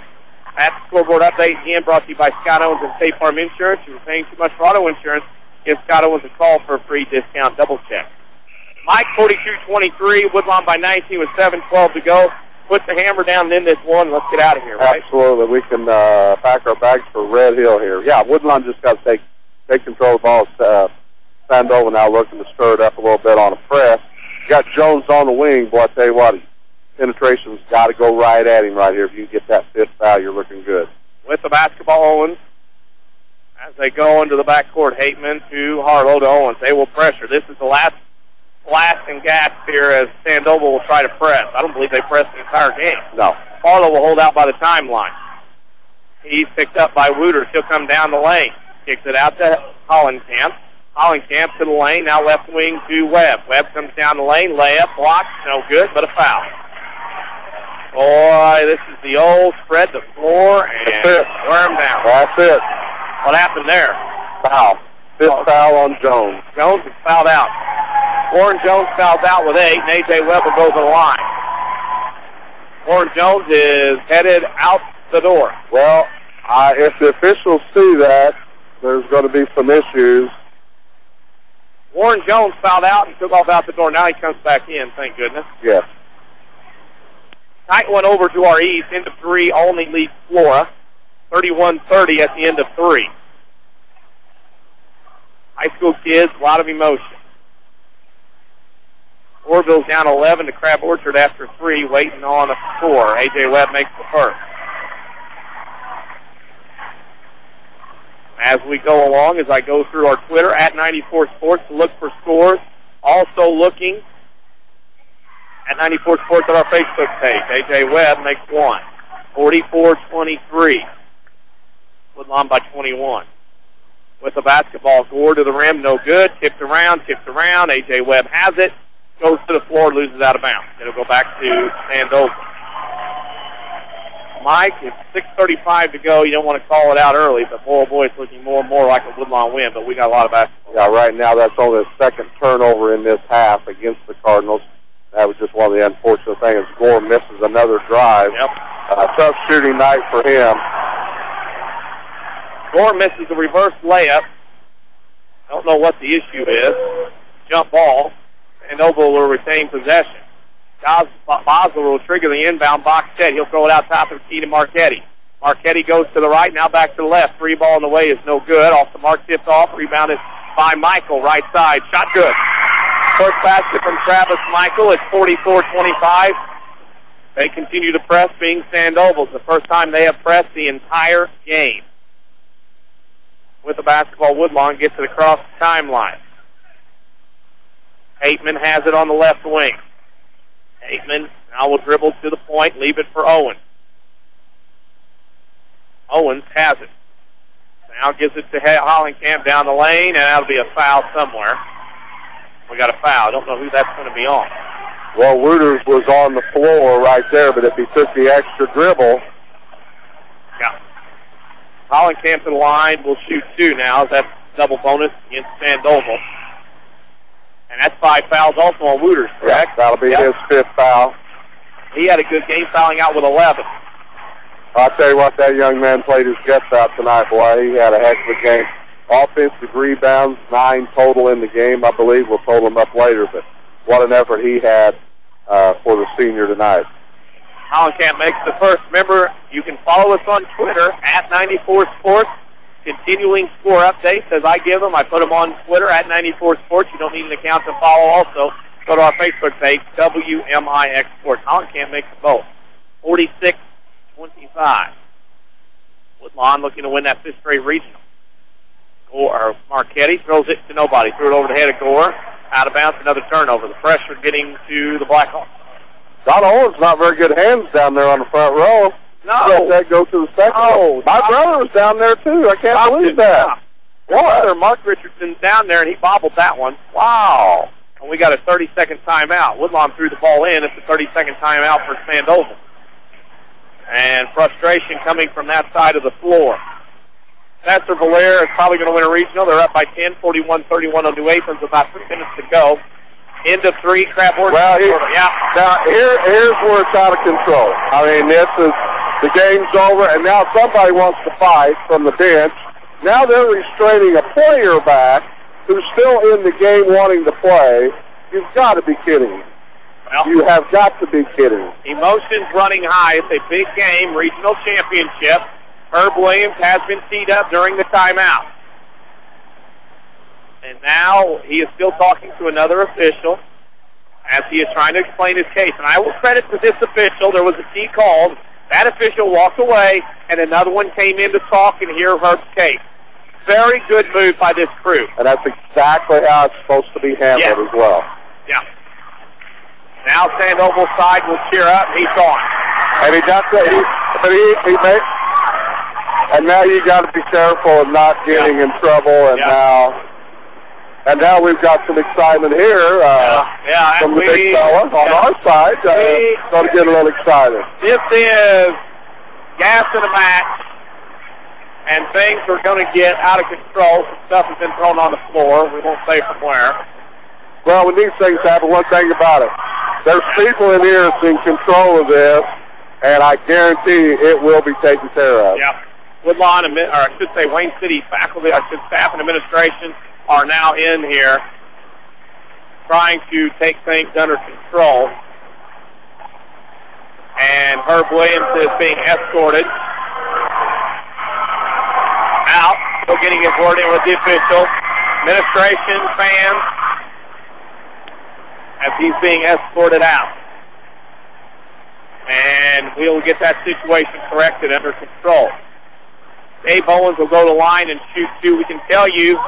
That scoreboard update again brought to you by Scott Owens and State Farm Insurance. If you're paying too much for auto insurance, give Scott Owens a call for a free discount double check. Mike 42-23, Woodlawn by 19 with 7:12 to go. Put the hammer down and end this one. Let's get out of here, right? Absolutely. We can pack our bags for Red Hill here. Yeah, Woodlawn just got to take control of the ball. Sandoval now looking to stir it up a little bit on a press. You got Jones on the wing. Boy, I tell you what, penetration's got to go right at him right here. If you can get that fifth foul, you're looking good. With the basketball, Owens. As they go into the backcourt, Hateman to Harlow to Owens. They will pressure. This is the last blast and gas here as Sandoval will try to press. I don't believe they pressed the entire game. No. Harlow will hold out by the timeline. He's picked up by Wooters. He'll come down the lane. Kicks it out to Hollenkamp. Hollenkamp to the lane. Now left wing to Webb. Webb comes down the lane. Layup, blocked. No good, but a foul. Boy, this is the old spread the floor and wear him down. That's it. What happened there? Foul. Fifth foul on Jones. Jones is fouled out. Warren Jones fouls out with 8, and A.J. Webb will go to the line. Warren Jones is headed out the door. Well, if the officials see that, there's going to be some issues. Warren Jones fouled out and took off out the door. Now he comes back in, thank goodness. Yes. Knight went over to our east, into 3, only leads Flora. 31-30 at the end of 3. High school kids, a lot of emotion. Orville's down 11 to Crab Orchard after 3, waiting on a score. A.J. Webb makes the first. As we go along, as I go through our Twitter, at 94 Sports, to look for scores. Also looking at 94 Sports on our Facebook page. A.J. Webb makes 1. 44-23. Woodlawn by 21. With the basketball, Gore to the rim, no good. Tipped around. A.J. Webb has it. Goes to the floor, loses out of bounds. It'll go back to Sandoval. Mike, it's 6:35 to go. You don't want to call it out early, but boy, it's looking more and more like a Woodlawn win, but we got a lot of basketball. Yeah, right now that's only the second turnover in this half against the Cardinals. That was just one of the unfortunate things. Gore misses another drive. Yep. Tough shooting night for him. Gore misses a reverse layup. Don't know what the issue is. Jump ball. And Noble will retain possession. Bosler will trigger the inbound box set. He'll throw it out top of the key to Marchetti. Marchetti goes to the right, now back to the left. 3 ball in the way is no good. Off the mark, tipped off, rebounded by Michael, right side. Shot good. First basket from Travis Michael. It's 44-25. They continue to press, being Sandoval's. The first time they have pressed the entire game. With the basketball, Woodlawn gets it across the timeline. Hateman has it on the left wing. Hateman now will dribble to the point, leave it for Owens. Owens has it. Now gives it to Hollenkamp down the lane, and that'll be a foul somewhere. We got a foul. I don't know who that's going to be on. Well, Wooters was on the floor right there, but if he took the extra dribble. Yeah. Hollenkamp to the line will shoot 2 now. That's double bonus against Sandoval. And that's 5 fouls also on Wooters, correct? Yeah, that'll be his 5th foul. He had a good game, fouling out with 11. I'll tell you what, that young man played his guts out tonight, boy. He had a heck of a game. Offensive rebounds, 9 total in the game, I believe. We'll total them up later, but what an effort he had for the senior tonight. Hollenkamp makes the first. Remember, you can follow us on Twitter, at 94 Sports. Continuing score updates as I give them. I put them on Twitter, at 94 Sports. You don't need an account to follow also. Go to our Facebook page, WMIX Sports. Hollenkamp makes the both. 46-25. Woodlawn looking to win that 5th straight regional. Marchetti throws it to nobody. Threw it over the head of Gore. Out of bounds, another turnover. The pressure getting to the Blackhawks. Don Owens not very good hands down there on the front row. No. Let that go to the second. Oh, my brother was down there, too. I can't believe that. What? Mark Richardson's down there, and he bobbled that one. Wow. And we got a 30-second timeout. Woodlawn threw the ball in. It's a 30-second timeout for Sandoval. And frustration coming from that side of the floor. Pastor Valera is probably going to win a regional. They're up by 10, 41-31 on New Athens. About 3 minutes to go Into 3, Crabhorse. Well, Yeah. now here's where it's out of control. I mean, the game's over, and now somebody wants to fight from the bench. Now they're restraining a player back who's still in the game wanting to play. You've got to be kidding me. Well, you have got to be kidding me. Emotions running high. It's a big game, regional championship. Herb Williams has been teed up during the timeout. And now he is still talking to another official as he is trying to explain his case. And I will credit to this official. There was a key called. That official walked away, and another one came in to talk and hear Herb's case. Very good move by this crew. And that's exactly how it's supposed to be handled as well. Yeah. Now Sandoval side will cheer up. He's gone. And he got he made. And now you got to be careful of not getting in trouble. And now we've got some excitement here from the big fella on our side. Going to get a little excited. This is gas in a match, and things are going to get out of control. Some stuff has been thrown on the floor. We won't say from where. Well, when these things happen, one thing about it, there's people in here that's in control of this, and I guarantee it will be taken care of. Yeah. Woodlawn, or I should say Wayne City faculty, staff and administration are now in here trying to take things under control. And Herb Williams is being escorted out. Still getting his word in with the official. Administration, fans, as he's being escorted out. And we'll get that situation corrected under control. Dave Owens will go to line and shoot 2. We can tell you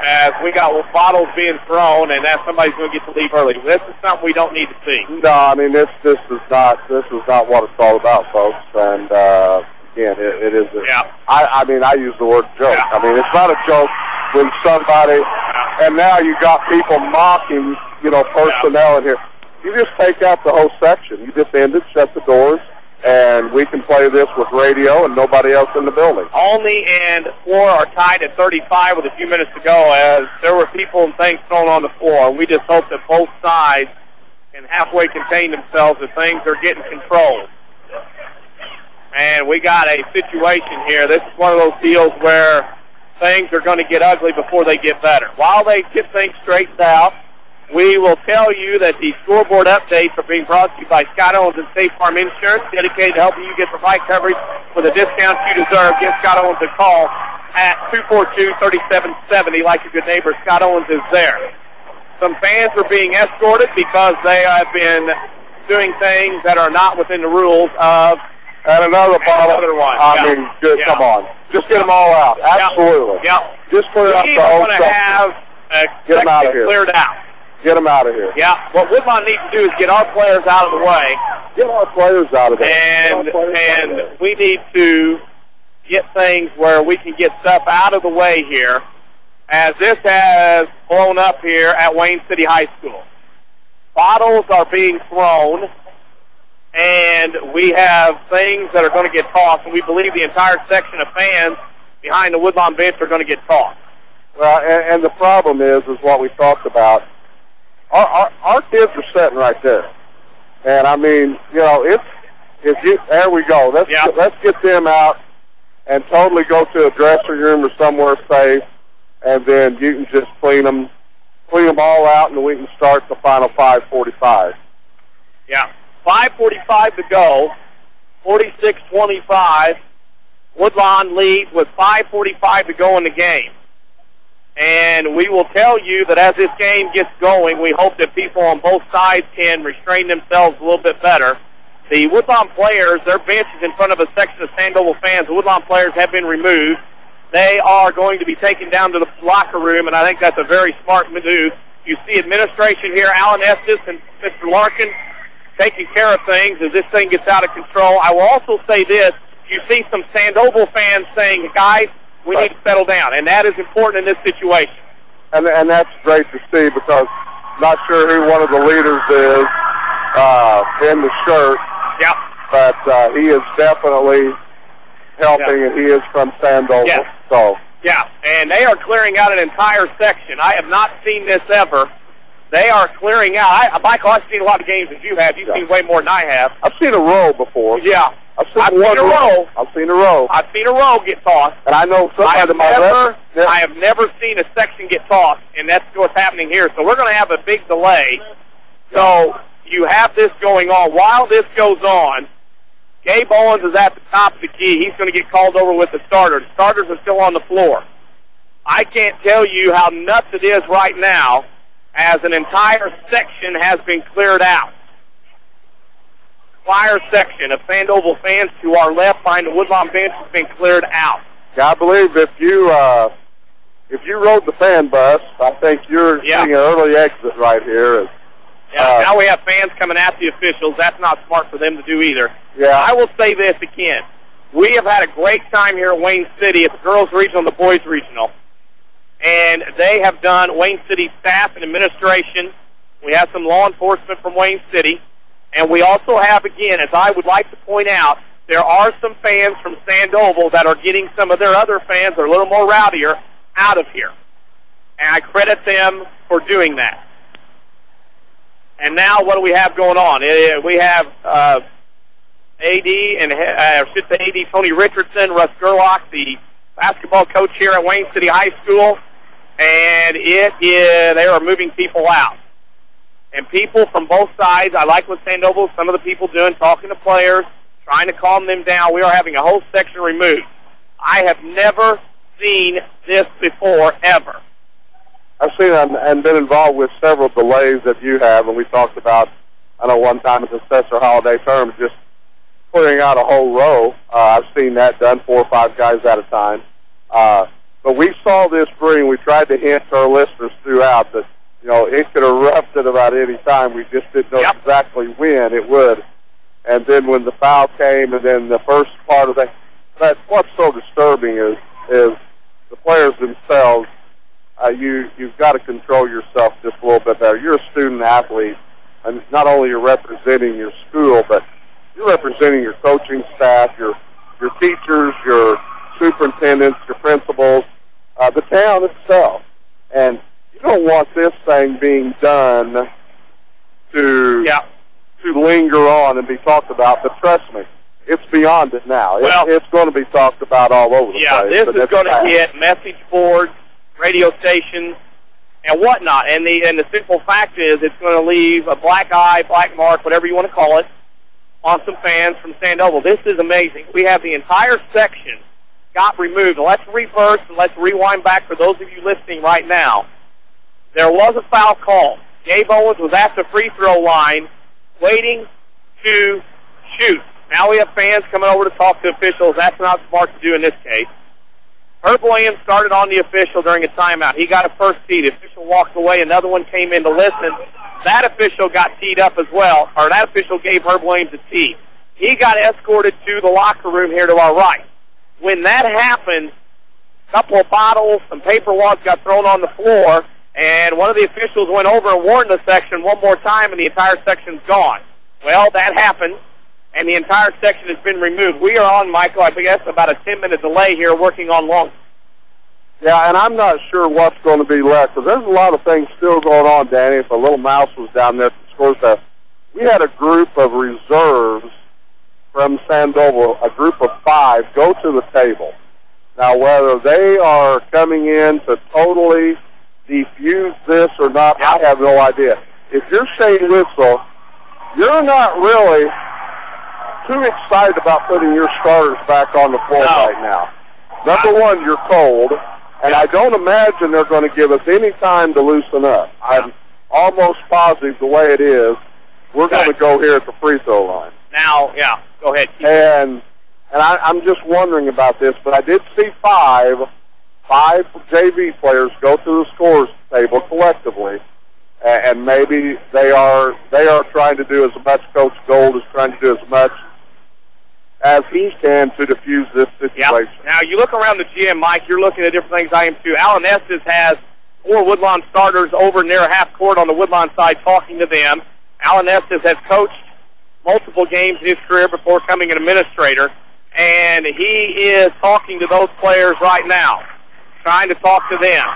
as we got bottles being thrown, and that somebody's going to get to leave early. This is something we don't need to see. No, I mean this is not what it's all about, folks. And again, it is. I mean, I use the word joke. Yeah. I mean, it's not a joke when somebody, and now you got people mocking, personnel in here. You just take out the whole section. You just end it, shut the doors, and we can play this with radio and nobody else in the building. Olney and Floor are tied at 35 with a few minutes to go, as there were people and things thrown on the floor. We just hope that both sides can halfway contain themselves if things are getting controlled. And we got a situation here. This is one of those deals where things are going to get ugly before they get better. While they get things straightened out, we will tell you that the scoreboard updates are being brought to you by Scott Owens and State Farm Insurance, dedicated to helping you get the right coverage for the discount you deserve. Give Scott Owens a call at 242-3770. Like a good neighbor, Scott Owens is there. Some fans are being escorted because they have been doing things that are not within the rules of. And another bottle. Another one. I mean, good. Come on. Just get them all out. Absolutely. Yeah. Just clear out the whole want to have a get them out of here. Cleared out. Get them out of here. Yeah. What Woodlawn needs to do is get our players out of the way. Get our players out of there. And we need to get things where we can get stuff out of the way here, as this has blown up here at Wayne City High School. Bottles are being thrown, and we have things that are going to get tossed, and we believe the entire section of fans behind the Woodlawn bench are going to get tossed. Well, and the problem is what we talked about. Our kids are sitting right there, and I mean, there we go. Let's get them out and totally go to a dressing room or somewhere safe, and then you can just clean them all out, and we can start the final 5:45. Yeah, 5:45 to go, 46-25. Woodlawn leads with 5:45 to go in the game. And we will tell you that as this game gets going, we hope that people on both sides can restrain themselves a little bit better. The Woodlawn players, their bench is in front of a section of Sandoval fans. The Woodlawn players have been removed. They are going to be taken down to the locker room, and I think that's a very smart move. You see administration here, Alan Estes and Mr. Larkin, taking care of things as this thing gets out of control. I will also say this. You see some Sandoval fans saying, guys, we need to settle down, and that is important in this situation. And that's great to see, because I'm not sure who one of the leaders is in the shirt. Yeah. But he is definitely helping, and he is from Sandoval. Yes. So Yeah, and they are clearing out an entire section. I have not seen this ever. They are clearing out. Michael, I've seen a lot of games as you have. You've seen way more than I have. I've seen a row before. Yeah. I've seen a row. I've seen a row get tossed. And I know somebody I have never seen a section get tossed, and that's what's happening here. So we're going to have a big delay. So you have this going on. While this goes on, Gabe Owens is at the top of the key. He's going to get called over with the starters. The starters are still on the floor. I can't tell you how nuts it is right now as an entire section has been cleared out. Entire section of Sandoval fans to our left behind the Woodlawn bench has been cleared out. Yeah, I believe if you rode the fan bus, I think you're seeing an early exit right here. Now we have fans coming at the officials. That's not smart for them to do either. Yeah. I will say this again. We have had a great time here at Wayne City at the girls' regional and the boys' regional. And they have done, Wayne City staff and administration. We have some law enforcement from Wayne City. And we also have, again, as I would like to point out, there are some fans from Sandoval that are getting some of their other fans that are a little more rowdier out of here. And I credit them for doing that. And now what do we have going on? We have AD and AD Tony Richardson, Russ Gerlach, the basketball coach here at Wayne City High School. And they are moving people out. And people from both sides, I like what Sandoval, some of the people doing, talking to players, trying to calm them down. We are having a whole section removed. I have never seen this before, ever. I've seen and been involved with several delays that you have, and we talked about, I know one time at the Cesar holiday term, just clearing out a whole row. I've seen that done, 4 or 5 guys at a time. But we saw this brewing. We tried to hint to our listeners throughout that, it could erupt at about any time. We just didn't know exactly when it would. And then when the foul came, and then the first part of that's what's so disturbing is the players themselves. You've got to control yourself just a little bit better. You're a student athlete, and not only you're representing your school, but you're representing your coaching staff, your teachers, your superintendents, your principals, the town itself. And you don't want this thing being done to linger on and be talked about, but trust me, it's beyond it now. It's going to be talked about all over the place. Yeah, this is going to hit message boards, radio stations, and whatnot. And the simple fact is it's going to leave a black eye, black mark, whatever you want to call it, on some fans from Sandoval. This is amazing. We have the entire section got removed. Now, let's reverse and let's rewind back for those of you listening right now. There was a foul call. Gabe Owens was at the free throw line waiting to shoot. Now we have fans coming over to talk to officials. That's not smart to do in this case. Herb Williams started on the official during a timeout. He got a first tee. The official walked away. Another one came in to listen. That official got teed up as well, or that official gave Herb Williams a tee. He got escorted to the locker room here to our right. When that happened, a couple of bottles, some paper wads got thrown on the floor, and one of the officials went over and warned the section one more time, and the entire section's gone. Well, that happened, and the entire section has been removed. We are on, Michael, I guess about a 10-minute delay here working on long. Yeah, and I'm not sure what's going to be left, because there's a lot of things still going on, Danny. If a little mouse was down there at the score test, we had a group of reserves from Sandoval, a group of 5, go to the table. Now, whether they are coming in to totally defuse this or not, I have no idea. If you're Shane Whistle, you're not really too excited about putting your starters back on the floor right now. Number one, you're cold, and I don't imagine they're going to give us any time to loosen up. I'm almost positive the way it is, we're going to go here at the free throw line. Now, go ahead. And I'm just wondering about this, but I did see 5 JV players go to the scores table collectively, and maybe they are trying to do as much. Coach Gold is trying to do as much as he can to diffuse this situation. Yep. Now, you look around the gym, Mike, you're looking at different things I am too. Alan Estes has 4 Woodlawn starters over near half court on the Woodlawn side talking to them. Alan Estes has coached multiple games in his career before becoming an administrator, and he is talking to those players right now. trying to talk to them.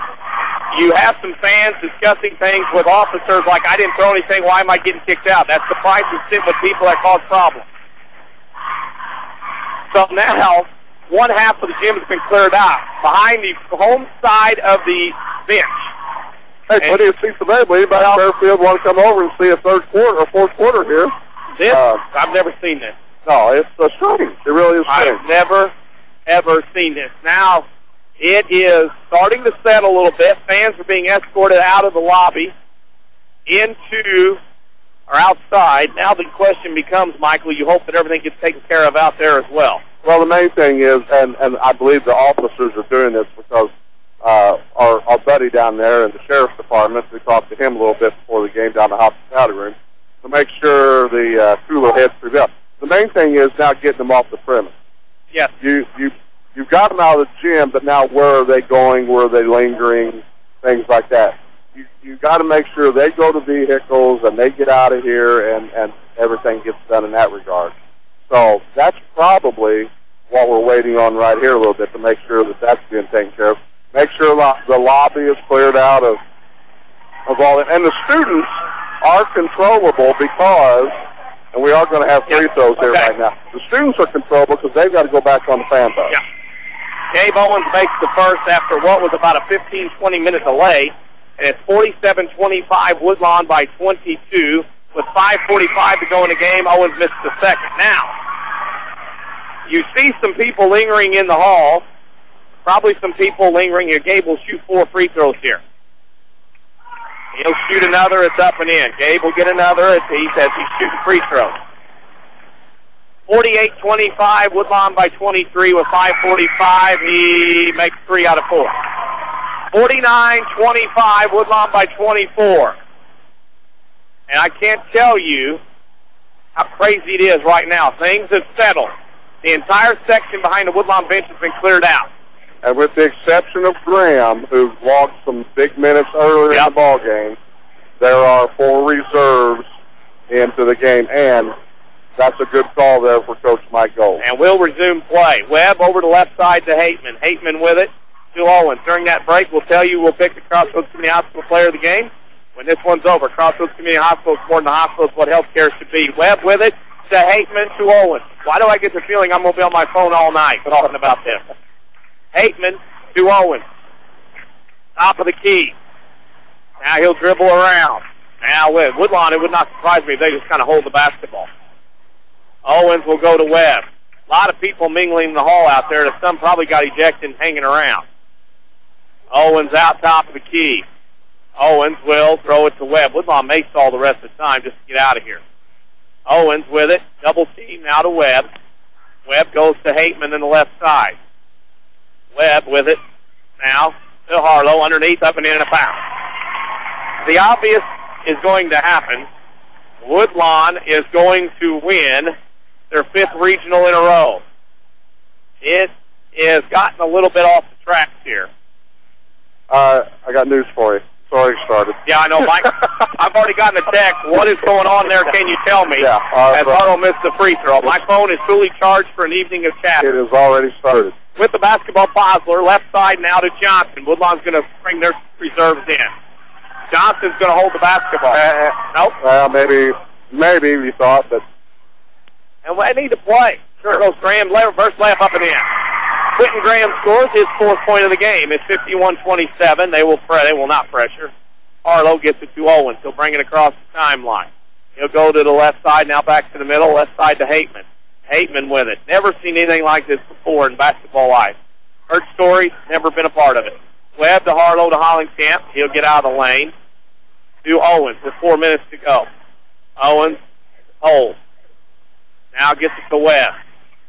You have some fans discussing things with officers like, I didn't throw anything, why am I getting kicked out? That's the price of sitting with people that cause problems. So now, one half of the gym has been cleared out behind the home side of the bench. Hey, plenty of seats available. Anybody out there field want to come over and see a third quarter or fourth quarter here? This, I've never seen this. No, it's strange. It really is strange. I've never, ever seen this. Now, it is starting to settle a little bit. Fans are being escorted out of the lobby into or outside. Now the question becomes, Michael, you hope that everything gets taken care of out there as well. Well, the main thing is, and I believe the officers are doing this because our buddy down there in the sheriff's department, we talked to him a little bit before the game down the hospitality room to make sure the cooler heads prevail. The main thing is now getting them off the premise. Yes. You've got them out of the gym, but now where are they going? Where are they lingering? Things like that. You got to make sure they go to vehicles and they get out of here and everything gets done in that regard. So that's probably what we're waiting on right here a little bit to make sure that that's being taken care of. Make sure the lobby is cleared out of all that. And the students are controllable because, and we are going to have free throws here right now. The students are controllable because they've got to go back on the fan bus. Yeah. Gabe Owens makes the first after what was about a 15-20 minute delay. And it's 47-25, Woodlawn by 22. With 5:45 to go in the game, Owens missed the second. Now, you see some people lingering in the hall. Probably some people lingering here. Gabe will shoot 4 free throws here. He'll shoot another. It's up and in. Gabe will get another. He says he's shooting free throws. 48-25, Woodlawn by 23 with 5:45. He makes 3 out of 4. 49-25, Woodlawn by 24. And I can't tell you how crazy it is right now. Things have settled. The entire section behind the Woodlawn bench has been cleared out. And with the exception of Graham, who logged some big minutes earlier in the ball game, there are 4 reserves into the game, and that's a good call there for Coach Mike Gold. And we'll resume play. Webb over to left side to Hateman. Hateman with it to Owens. During that break, we'll tell you we'll pick the Crossroads Community Hospital player of the game. When this one's over, Crossroads Community Hospital is more than the hospital. It's what healthcare should be. Webb with it to Hateman to Owens. Why do I get the feeling I'm going to be on my phone all night talking about this? Hateman to Owens. Top of the key. Now he'll dribble around. Now with Woodlawn, it would not surprise me if they just kind of hold the basketball. Owens will go to Webb. A lot of people mingling in the hall out there that some probably got ejected and hanging around. Owens out top of the key. Owens will throw it to Webb. Woodlawn may stall the rest of the time just to get out of here. Owens with it. Double team now to Webb. Webb goes to Hateman in the left side. Webb with it now to Harlow underneath, up and in and a foul. The obvious is going to happen. Woodlawn is going to win their 5th regional in a row. It has gotten a little bit off the tracks here. I got news for you. Sorry, started. Yeah, I know, Mike. I've already gotten a text. What is going on there? Can you tell me? Yeah. As Harlow missed the free throw. My phone is fully charged for an evening of chat. It has already started. With the basketball, Posler, left side now to Johnson. Woodlawn's going to bring their reserves in. Johnson's going to hold the basketball. Nope. Well, maybe we thought, but... And they need to play. Sure. Goes Graham, reverse layup up and in. Quentin Graham scores his 4th point of the game. It's 51-27. They will not pressure. Harlow gets it to Owens. He'll bring it across the timeline. He'll go to the left side, now back to the middle, left side to Hateman. Hateman with it. Never seen anything like this before in basketball life. Heard stories, never been a part of it. Webb to Harlow to Hollingscamp. He'll get out of the lane. To Owens with 4 minutes to go. Owens holds. Now gets it to Webb.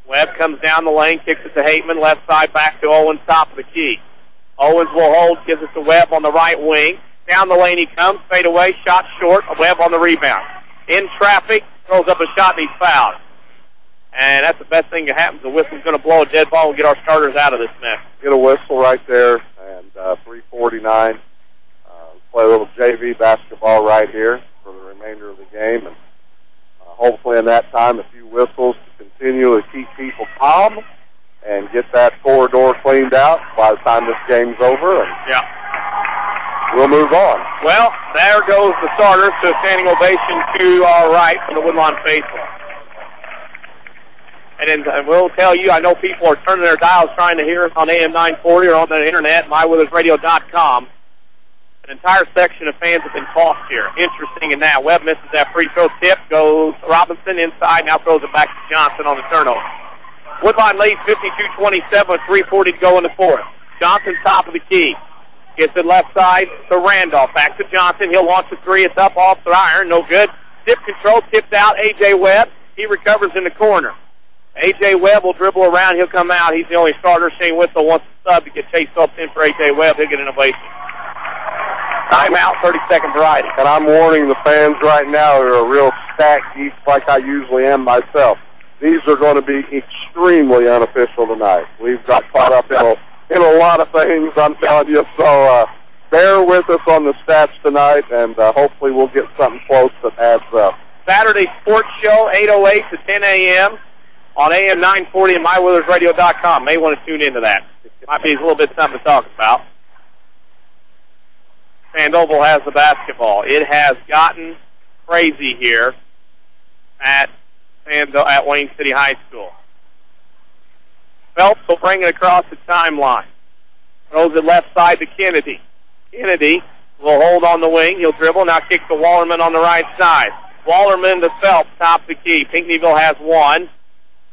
Webb comes down the lane, kicks it to Hateman, left side back to Owens, top of the key. Owens will hold, gives it to Webb on the right wing. Down the lane he comes, fade away, shot short, Webb on the rebound. In traffic, throws up a shot and he's fouled. And that's the best thing that happens. The whistle's going to blow a dead ball and get our starters out of this mess. Get a whistle right there, and 3:49. Play a little JV basketball right here for the remainder of the game, and hopefully in that time a few whistles to continue to keep people calm and get that corridor cleaned out by the time this game's over, and we'll move on. Well, there goes the starters to a standing ovation to our right from the Woodlawn faithful. And we'll tell you, I know people are turning their dials trying to hear us on AM 940 or on the internet, mywithusradio.com. An entire section of fans have been tossed here. Interesting in that. Webb misses that free throw tip. Goes Robinson inside. Now throws it back to Johnson on the turnover. Woodlawn leads 52-27 with 3:40 to go in the fourth. Johnson top of the key. Gets it left side to Randolph. Back to Johnson. He'll launch the three. It's up off the iron. No good. Tip control. Tipped out. A.J. Webb. He recovers in the corner. A.J. Webb will dribble around. He'll come out. He's the only starter. Shane Whistle wants the sub to get Chase Phelps in for A.J. Webb. He'll get an ovation. Timeout, 30-second variety. And I'm warning the fans right now who are real stat geeks like I usually am myself. These are going to be extremely unofficial tonight. We've got caught up in a lot of things, I'm telling you. So bear with us on the stats tonight, and hopefully we'll get something close that adds up. Saturday Sports Show, 8:08 to 10 a.m. on AM 940 and mywithusradio.com. May want to tune into that. Might be a little bit something to talk about. Sandoval has the basketball. It has gotten crazy here at Wayne City High School. Phelps will bring it across the timeline. Throws it left side to Kennedy. Kennedy will hold on the wing. He'll dribble. Now kicks to Wallerman on the right side. Wallerman to Phelps, top of the key. Pinckneyville has one.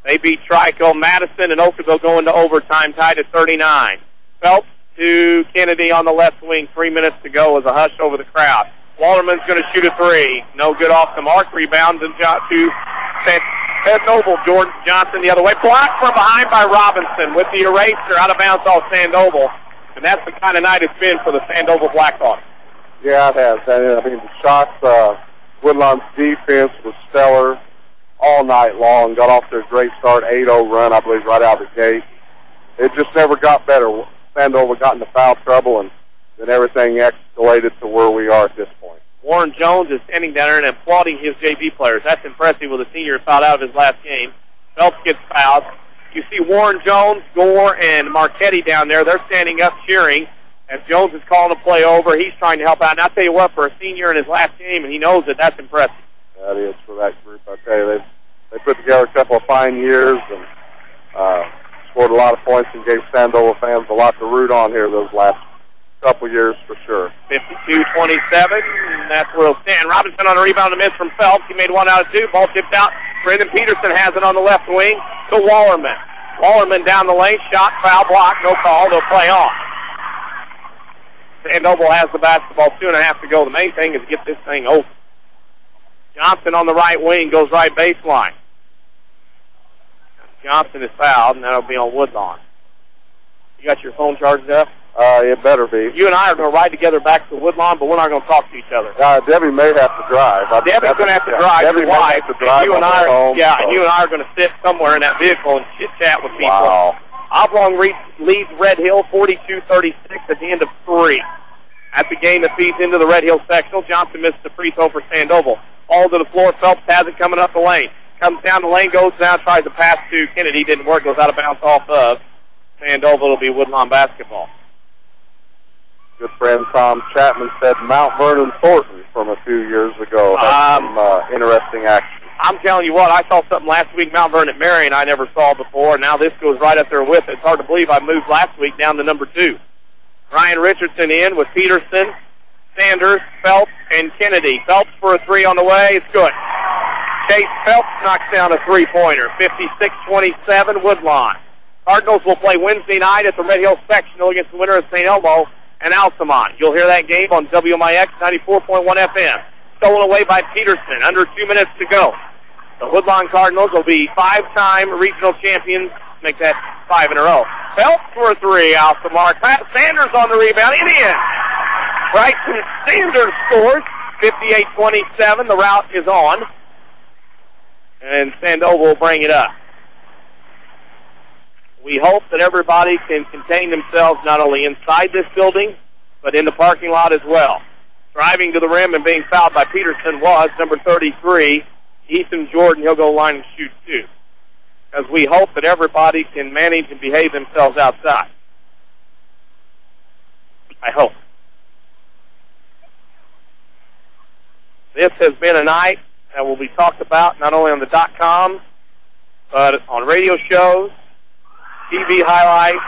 They beat Trico. Madison and Oakville go into overtime, tied at 39. Phelps to Kennedy on the left wing. 3 minutes to go as a hush over the crowd. Wallerman's going to shoot a three. No good off the mark. Rebounds and to Sandoval. Jordan Johnson the other way. Blocked from behind by Robinson with the eraser out of bounds off Sandoval. And that's the kind of night it's been for the Sandoval Blackhawks. Yeah, it has. I mean, the shots, Woodlawn's defense was stellar all night long. Got off to a great start, 8-0 run, I believe, right out of the gate. It just never got better. Sandoval got into foul trouble, and then everything escalated to where we are at this point. Warren Jones is standing down there and applauding his JV players. That's impressive with a senior fouled out of his last game. Phelps gets fouled. You see Warren Jones, Gore, and Marchetti down there. They're standing up cheering as Jones is calling a play over. He's trying to help out. And I'll tell you what, for a senior in his last game, and he knows it, that's impressive. That is for that group. I tell you, they put together a couple of fine years and scored a lot of points and gave Sandoval fans a lot to root on here those last couple years for sure. 52-27, that's where it'll stand. Robinson on a rebound and miss from Phelps. He made one out of two. Ball tipped out. Brendan Peterson has it on the left wing to Wallerman. Wallerman down the lane. Shot, foul, block, no call. They'll play on. Sandoval has the basketball. 2.5 to go. The main thing is to get this thing open. Johnson on the right wing goes right baseline. Johnson is fouled, and that'll be on Woodlawn. You got your phone charged up? It better be. You and I are going to ride together back to Woodlawn, but we're not going to talk to each other. Debbie may have to drive. Debbie's going to have to drive. Debbie may have to drive. You and I are going to sit somewhere in that vehicle and chit-chat with people. Wow. Oblong leads Red Hill 42-36 at the end of 3. That's a game that feeds into the Red Hill sectional. Johnson missed the free throw for Sandoval. All to the floor. Phelps has it coming up the lane. Comes down the lane, goes down, tries to pass to Kennedy. Didn't work. Goes out of bounds off of Sandoval. It'll be Woodlawn basketball. Good friend Tom Chapman said Mount Vernon Thornton from a few years ago. Had some interesting action. I'm telling you what, I saw something last week, Mount Vernon Marion, I never saw before. Now this goes right up there with it. It's hard to believe I moved last week down to number 2. Ryan Richardson in with Peterson, Sanders, Phelps, and Kennedy. Phelps for a 3 on the way. It's good. Chase Phelps knocks down a 3-pointer. 56-27, Woodlawn. Cardinals will play Wednesday night at the Red Hill Sectional against the winner of St. Elmo and Altamont. You'll hear that game on WMIX 94.1 FM. Stolen away by Peterson. Under 2 minutes to go. The Woodlawn Cardinals will be 5-time regional champions. Make that 5 in a row. Phelps for a 3 off the mark. Pat Sanders on the rebound. In. Bryson Sanders scores. 58-27. The route is on. And Sandoval will bring it up. We hope that everybody can contain themselves not only inside this building, but in the parking lot as well. Driving to the rim and being fouled by Peterson was number 33, Ethan Jordan. He'll go line and shoot 2. as we hope that everybody can manage and behave themselves outside. I hope. This has been a night that will be talked about not only on the .com, but on radio shows, TV highlights,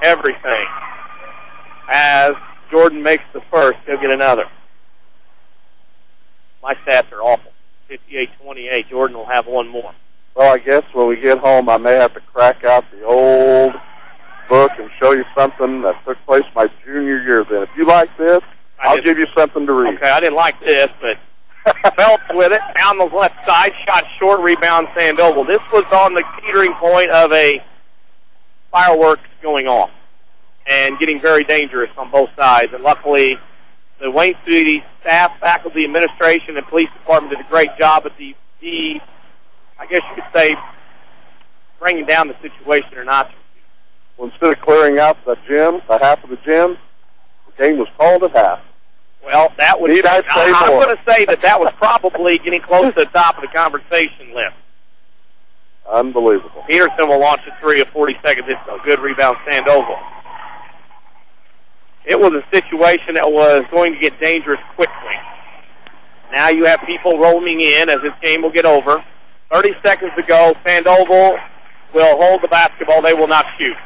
everything. As Jordan makes the first, he'll get another. My stats are awful. 58-28. Jordan will have one more. Well, I guess when we get home, I may have to crack out the old book and show you something that took place my junior year then. If you like this, I'll give you something to read. Okay, I didn't like this, but Phelps with it, down the left side, shot short, rebound Sandoval. This was on the teetering point of a fireworks going off and getting very dangerous on both sides. And luckily, the Wayne City staff, faculty, administration, and police department did a great job at the I guess you could say, bringing down the situation or not. Well, instead of clearing out the gym, the half of the gym, the game was called at half. Well, that would. I'm going to say that was probably getting close to the top of the conversation list. Unbelievable. Peterson will launch a three of 40 seconds. It's a good rebound, Sandoval. It was a situation that was going to get dangerous quickly. Now you have people rolling in as this game will get over. 30 seconds to go. Sandoval will hold the basketball. They will not shoot.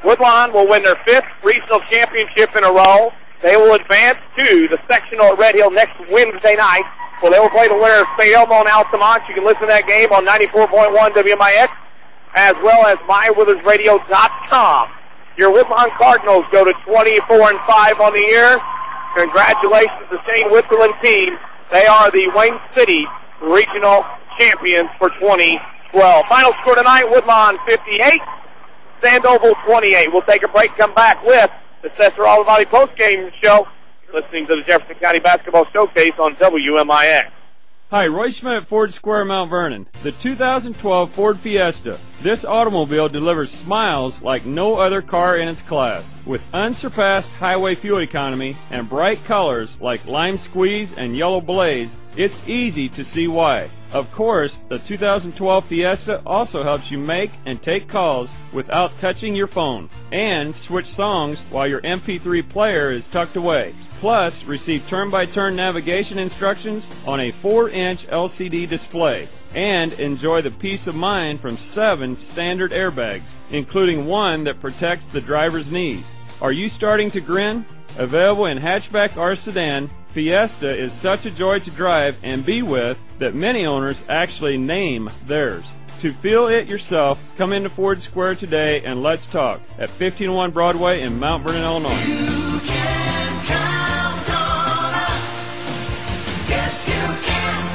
Woodlawn will win their 5th regional championship in a row. They will advance to the sectional at Red Hill next Wednesday night. Well, they will play the winner of St. Elmo and Altamont. You can listen to that game on 94.1 WMIX as well as MyWithersRadio.com. Your Woodlawn Cardinals go to 24-5 on the year. Congratulations to Shane Witzel and team. They are the Wayne City Regional Champions for 2012. Final score tonight, Woodlawn 58, Sandoval 28. We'll take a break, come back with the Cesar Olivati postgame show. You're listening to the Jefferson County Basketball Showcase on WMIX. Hi, Roy Schmidt at Ford Square, Mount Vernon. The 2012 Ford Fiesta. This automobile delivers smiles like no other car in its class. With unsurpassed highway fuel economy and bright colors like lime squeeze and yellow blaze, it's easy to see why. Of course, the 2012 Fiesta also helps you make and take calls without touching your phone, and switch songs while your MP3 player is tucked away. Plus, receive turn-by-turn navigation instructions on a 4-inch LCD display. And enjoy the peace of mind from 7 standard airbags, including one that protects the driver's knees. Are you starting to grin? Available in hatchback or sedan, Fiesta is such a joy to drive and be with that many owners actually name theirs. To feel it yourself, come into Ford Square today and let's talk at 1501 Broadway in Mount Vernon, Illinois.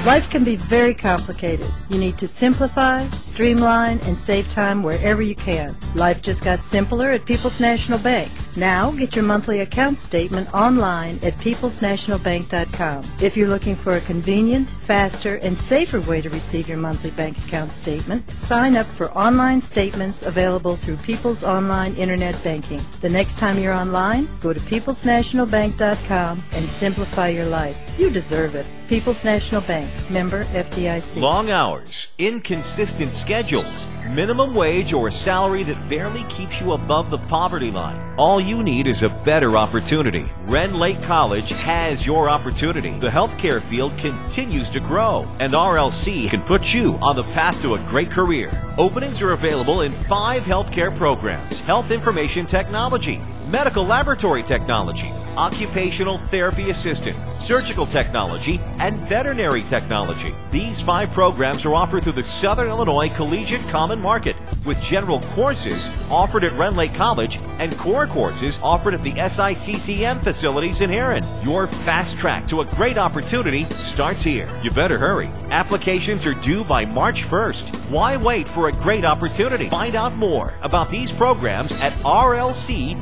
Life can be very complicated. You need to simplify, streamline, and save time wherever you can. Life just got simpler at People's National Bank. Now, get your monthly account statement online at peoplesnationalbank.com. If you're looking for a convenient, faster, and safer way to receive your monthly bank account statement, sign up for online statements available through People's Online Internet Banking. The next time you're online, go to peoplesnationalbank.com and simplify your life. You deserve it. People's National Bank, member FDIC. Long hours, inconsistent schedules, minimum wage, or a salary that barely keeps you above the poverty line. All you need is a better opportunity. Ren Lake College has your opportunity. The healthcare field continues to grow, and RLC can put you on the path to a great career. Openings are available in 5 healthcare programs: health information technology, medical laboratory technology, occupational therapy assistant, surgical technology, and veterinary technology. These 5 programs are offered through the Southern Illinois Collegiate Common Market, with general courses offered at Ren Lake College and core courses offered at the SICCM facilities in Heron. Your fast track to a great opportunity starts here. You better hurry. Applications are due by March 1st. Why wait for a great opportunity? Find out more about these programs at rlc.edu.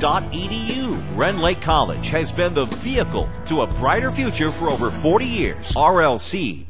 Ren Lake College has been the vehicle to a brighter future for over 40 years. rlc.edu.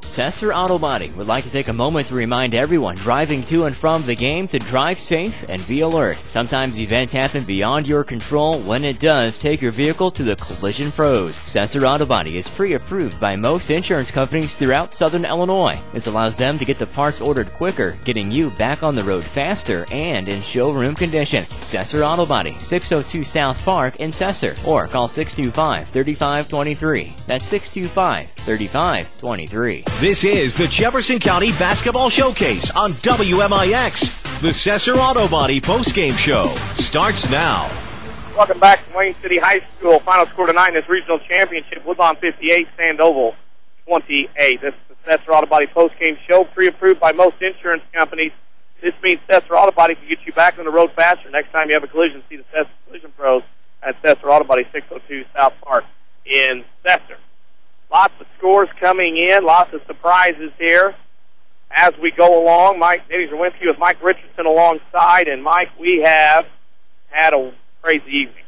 Cesar Auto Body would like to take a moment to remind everyone driving to to and from the game to drive safe and be alert. Sometimes events happen beyond your control. When it does, take your vehicle to the Collision Pros. Sesser Auto Body is pre-approved by most insurance companies throughout Southern Illinois. This allows them to get the parts ordered quicker, getting you back on the road faster and in showroom condition. Sesser Auto Body, 602 South Park in Sesser, or call 625-3523. That's 625-3523. This is the Jefferson County Basketball Showcase on WMIX. The Sesser Auto Body postgame show starts now. Welcome back to Wayne City High School. Final score tonight in this regional championship, Woodlawn 58, Sandoval 28. This is the Sesser Auto Body postgame show, pre-approved by most insurance companies. This means Sesser Auto Body can get you back on the road faster. Next time you have a collision, see the Sesser Collision Pros at Sesser Auto Body, 602 South Park in Sesser. Lots of scores coming in, lots of surprises here as we go along. Denny Czerwinski with Mike Richardson alongside. And, Mike, we have had a crazy evening.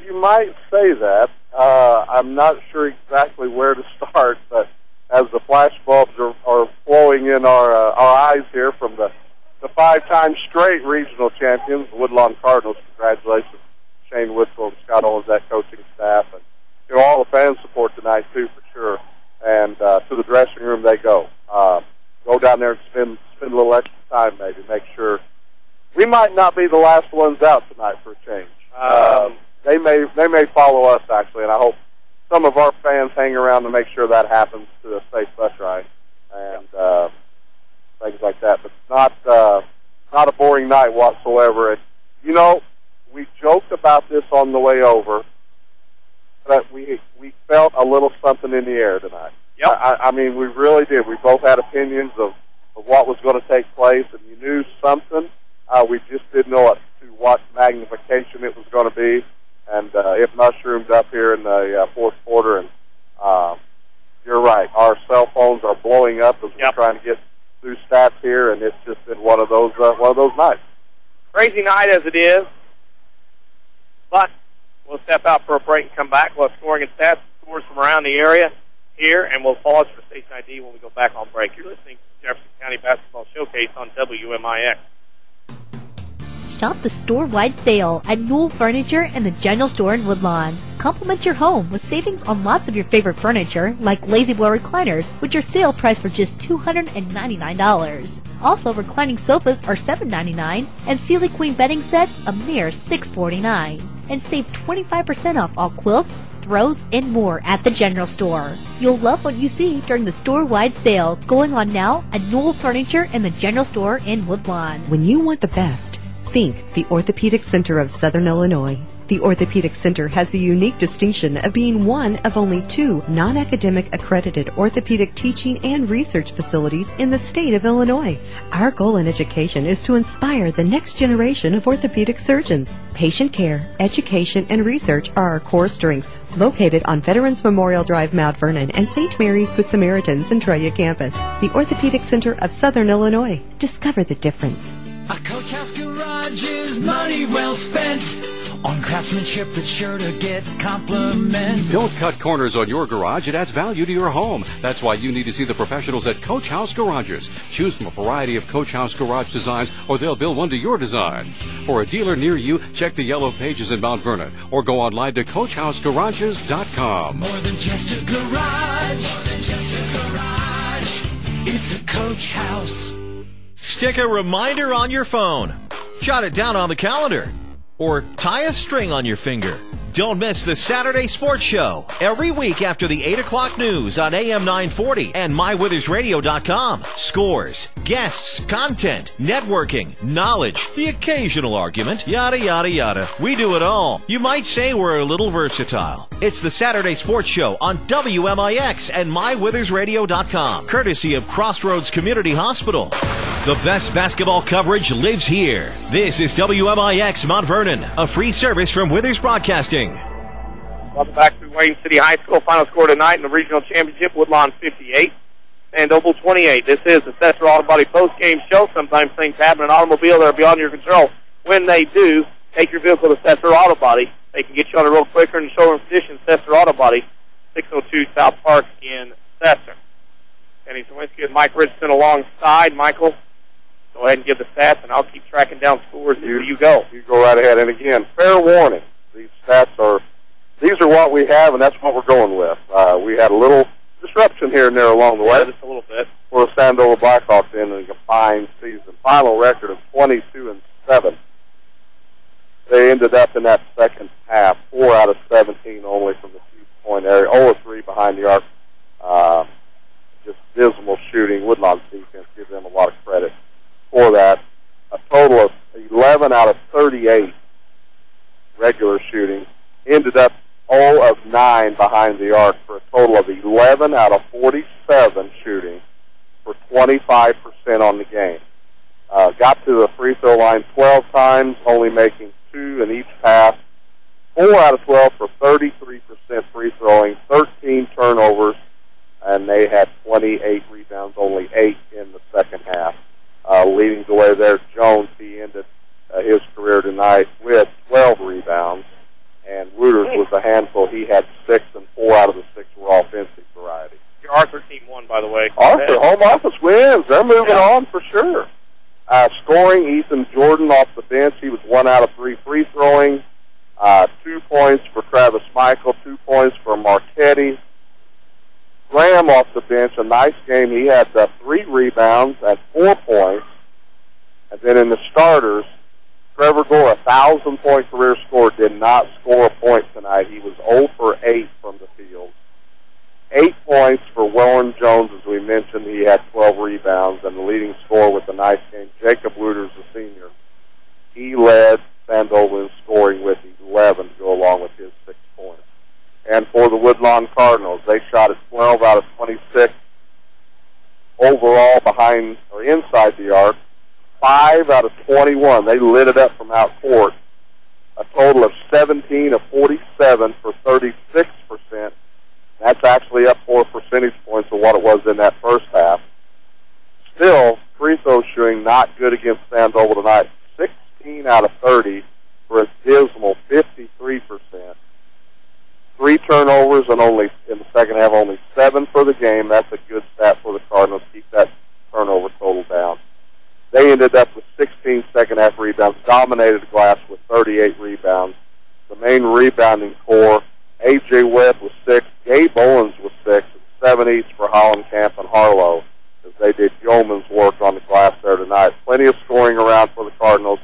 You might say that. I'm not sure exactly where to start, but as the flash bulbs are flowing in our eyes here from the 5-time straight regional champions, the Woodlawn Cardinals. Congratulations, Shane Witzel and Scott Owens, that coaching staff, and all the fan support tonight too, for sure. And to the dressing room they go. Go down there and spend a little extra time, maybe make sure. We might not be the last ones out tonight for a change. They may follow us actually, and I hope some of our fans hang around to make sure that happens to a safe bus ride and things like that. But not a boring night whatsoever. And, we joked about this on the way over, but we felt a little something in the air tonight. Yep. I mean, we really did. We both had opinions of what was going to take place, and you knew something. We just didn't know to what magnification it was going to be. And it mushroomed up here in the fourth quarter. And you're right. Our cell phones are blowing up as we're trying to get through stats here, and it's just been one of those nights. Crazy night as it is. But we'll step out for a break and come back. We'll have scoring and stats, scores from around the area here, and we'll pause for station ID when we go back on break. You're listening to the Jefferson County Basketball Showcase on WMIX. Shop the store-wide sale at Newell Furniture and the General Store in Woodlawn. Complement your home with savings on lots of your favorite furniture, like La-Z-Boy recliners, which are sale priced for just $299. Also, reclining sofas are $799, and Sealy Queen bedding sets a mere $649. And save 25% off all quilts, throws, and more at the General Store. You'll love what you see during the store-wide sale going on now at Newell Furniture and the General Store in Woodlawn. When you want the best, think the Orthopedic Center of Southern Illinois. The Orthopedic Center has the unique distinction of being one of only 2 non-academic accredited orthopedic teaching and research facilities in the state of Illinois. Our goal in education is to inspire the next generation of orthopedic surgeons. Patient care, education, and research are our core strengths. Located on Veterans Memorial Drive, Mount Vernon, and St. Mary's Good Samaritans Centralia campus. The Orthopedic Center of Southern Illinois. Discover the difference. A Coach House Garage is money well spent on craftsmanship that's sure to get compliments. Don't cut corners on your garage. It adds value to your home. That's why you need to see the professionals at Coach House Garages. Choose from a variety of Coach House Garage designs, or they'll build one to your design. For a dealer near you, check the yellow pages in Mount Vernon, or go online to CoachHouseGarages.com. More than just a garage. It's a Coach House. Stick a reminder on your phone. Jot it down on the calendar. Or tie a string on your finger. Don't miss the Saturday Sports Show every week after the 8 o'clock news on AM 940 and MyWithersRadio.com. Scores, guests, content, networking, knowledge, the occasional argument, yada, yada, yada. We do it all. You might say we're a little versatile. It's the Saturday Sports Show on WMIX and MyWithersRadio.com, courtesy of Crossroads Community Hospital. The best basketball coverage lives here. This is WMIX Mount Vernon, a free service from Withers Broadcasting. Welcome back to Wayne City High School. Final score tonight in the regional championship, Woodlawn 58, Sandoval 28. This is the Sesser Auto Body post-game show. Sometimes things happen in an automobile that are beyond your control. When they do, take your vehicle to Sesser Auto Body. They can get you on the road quicker in showroom condition. Sesser Auto Body, 602 South Park in Sesser. Denny Czerwinski with Mike Richardson alongside. Michael, go ahead and give the stats, and I'll keep tracking down scores as you go. You go right ahead. And again, fair warning, these are what we have, and that's what we're going with. We had a little disruption here and there along the way. Just a little bit. For the Sandoval Blackhawks in a combined season. Final record of 22-7. They ended up in that second half, 4 out of 17 only from the 2-point area, 0-3 behind the arc. Just dismal shooting. Woodlawn's defense gives them a lot of credit for that. A total of 11 out of 38 regular shooting. Ended up 0 of 9 behind the arc for a total of 11 out of 47 shooting for 25% on the game. Got to the free throw line 12 times, only making 2 in each pass. 4 out of 12 for 33% free throwing, 13 turnovers, and they had 28 rebounds, only 8 in the second half. Leading the way there, Jones, he ended his career tonight with 12 rebounds, and Wooters was a handful. He had 6, and 4 out of the 6 were offensive variety. Your Arthur team won, by the way. Arthur, home office wins. They're moving on for sure. Scoring, Ethan Jordan off the bench. He was 1 out of 3 free throwing. 2 points for Travis Michael, 2 points for Marchetti. Graham off the bench, a nice game. He had 3 rebounds and 4 points. And then in the starters, Trevor Gore, 1,000-point career scorer, did not score a point tonight. He was 0 for 8 from the field. 8 points for Warren Jones, as we mentioned. He had 12 rebounds, and the leading scorer with a nice game, Jacob Wooters, the senior. He led Sandoval in scoring with 11 to go along with his 6 points. And for the Woodlawn Cardinals, they shot at 12 out of 26 overall behind or inside the arc. 5 out of 21. They lit it up from out court. A total of 17 of 47 for 36%. That's actually up 4 percentage points of what it was in that first half. Still, free throw shooting not good against Sandoval tonight. 16 out of 30 for a dismal 53%. 3 turnovers and only in the second half, only 7 for the game. That's a good stat for the Cardinals. Keep that turnover total down. They ended up with 16 second-half rebounds, dominated the glass with 38 rebounds. The main rebounding core, A.J. Webb with 6, Gabe Owens with 6, and 7 each for Hollenkamp and Harlow, as they did yeoman's work on the glass there tonight. Plenty of scoring around for the Cardinals.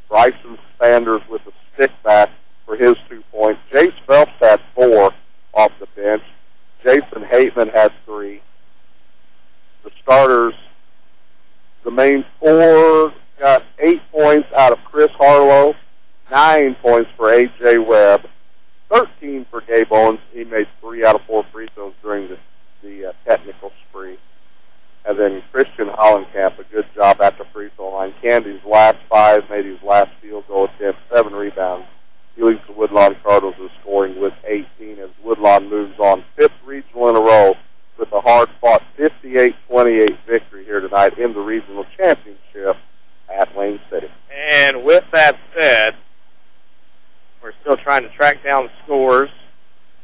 Bryson Sanders with a stick back for his 2 points. Jace Phelps had 4 off the bench. Jason Hateman had 3. The starters, the main 4 got 8 points out of Chris Harlow, 9 points for A.J. Webb, 13 for Gabe Owens. He made 3 out of 4 free throws during the technical spree. And then Christian Hollenkamp, a good job at the free throw line. Candy's last 5, made his last field goal attempt, 7 rebounds. He leads the Woodlawn Cardinals in scoring with 18 as Woodlawn moves on 5th regional in a row with a hard-fought 58-28 victory here tonight in the regional championship at Wayne City. And with that said, we're still trying to track down the scores.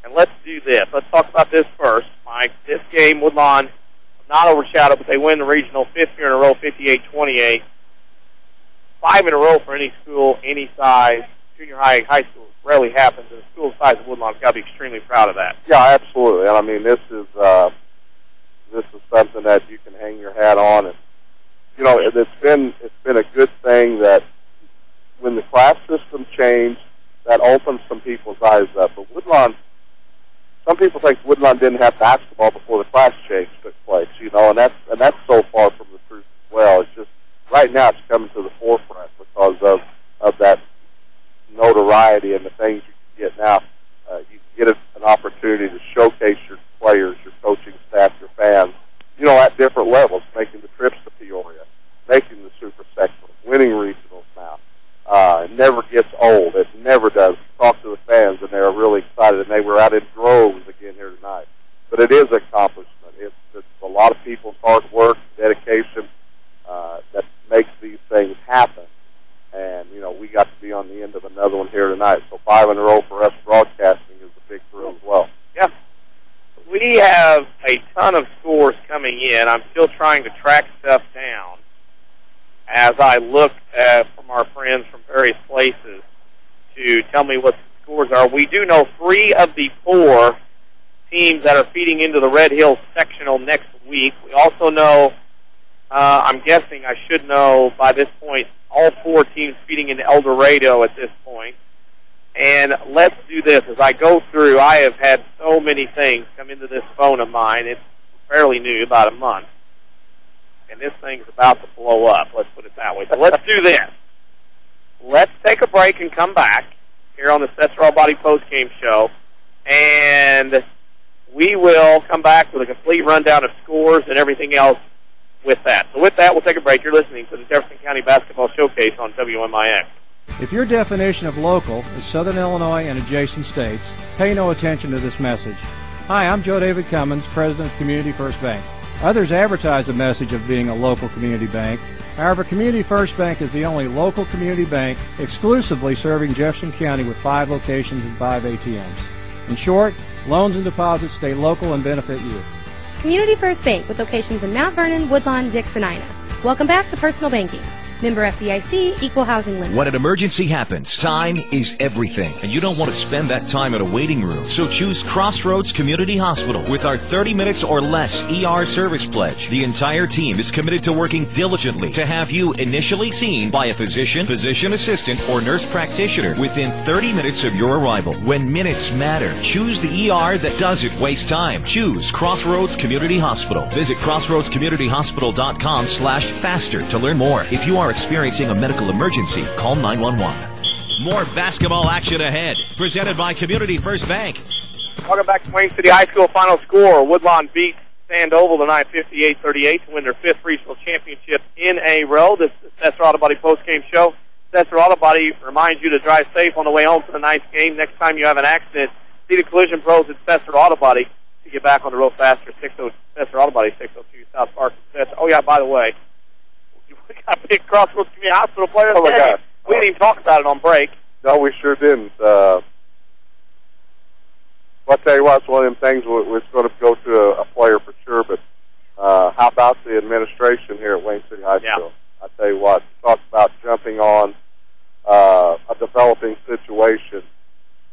And let's do this. Let's talk about this first, Mike. This game, Woodlawn, not overshadowed, but they win the regional 5th year in a row, 58-28. 5 in a row for any school, any size. Junior high, high school rarely happens, and a school the size of Woodlawn's got to be extremely proud of that. Yeah, absolutely. And I mean, this is something that you can hang your hat on, and you know, it's been a good thing that when the class system changed, that opened some people's eyes up. But Woodlawn, some people think Woodlawn didn't have basketball before the class change took place, you know, and that's so far from the truth as well. It's just right now it's coming to the forefront because of that notoriety and the things you can get now. You can get an opportunity to showcase your players, your coaching staff, your fans, you know, at different levels, making the trips to Peoria, making the super sectionals, winning regionals now. It never gets old. It never does. Talk to the fans, and they're really excited, and they were out in droves again here tonight. But it is an accomplishment. It's a lot of people's hard work, dedication that makes these things happen. And, you know, we got to be on the end of another one here tonight. So 5 in a row for us broadcasting is a big thrill as well. Yeah. We have a ton of scores coming in. I'm still trying to track stuff down as I look from our friends from various places to tell me what the scores are. We do know 3 of the 4 teams that are feeding into the Red Hills sectional next week. We also know, I'm guessing I should know by this point, all 4 teams feeding into El Dorado at this point. And let's do this. As I go through, I have had so many things come into this phone of mine. It's fairly new, about a month. And this thing's about to blow up, let's put it that way. So let's do this. Let's take a break and come back here on the Setzer All Body Postgame Show. And we will come back with a complete rundown of scores and everything else with that. So with that, we'll take a break. You're listening to the Jefferson County Basketball Showcase on WMIX. If your definition of local is Southern Illinois and adjacent states, pay no attention to this message. Hi, I'm Joe David Cummins, President of Community First Bank. Others advertise a message of being a local community bank. However, Community First Bank is the only local community bank exclusively serving Jefferson County with 5 locations and 5 ATMs. In short, loans and deposits stay local and benefit you. Community First Bank with locations in Mount Vernon, Woodlawn, Dix, and Ina. Welcome back to Personal Banking. Member FDIC, Equal Housing Lender. When an emergency happens, time is everything, and you don't want to spend that time in a waiting room. So choose Crossroads Community Hospital with our 30 minutes or less ER service pledge. The entire team is committed to working diligently to have you initially seen by a physician, physician assistant, or nurse practitioner within 30 minutes of your arrival. When minutes matter, choose the ER that doesn't waste time. Choose Crossroads Community Hospital. Visit crossroadscommunityhospital.com/faster to learn more. If you are experiencing a medical emergency, call 911. More basketball action ahead. Presented by Community First Bank. Welcome back to Wayne City High School. Final score, Woodlawn beats Sandoval tonight 58-38 to win their 5th regional championship in a row. This is the Setzer Auto Body postgame show. Setzer Auto Body reminds you to drive safe on the way home for the night's game. Next time you have an accident, see the collision pros at Setzer Auto Body to get back on the road faster. Setzer Auto Body, 602 South Park. Oh, yeah, by the way, we got a big Crossroads Community Hospital player. Oh, my God. We didn't even talk about it on break. No, we sure didn't. I'll tell you what, it's one of them things we're going to go to a player for sure, but how about the administration here at Wayne City High School? Yeah. I tell you what, talk about jumping on a developing situation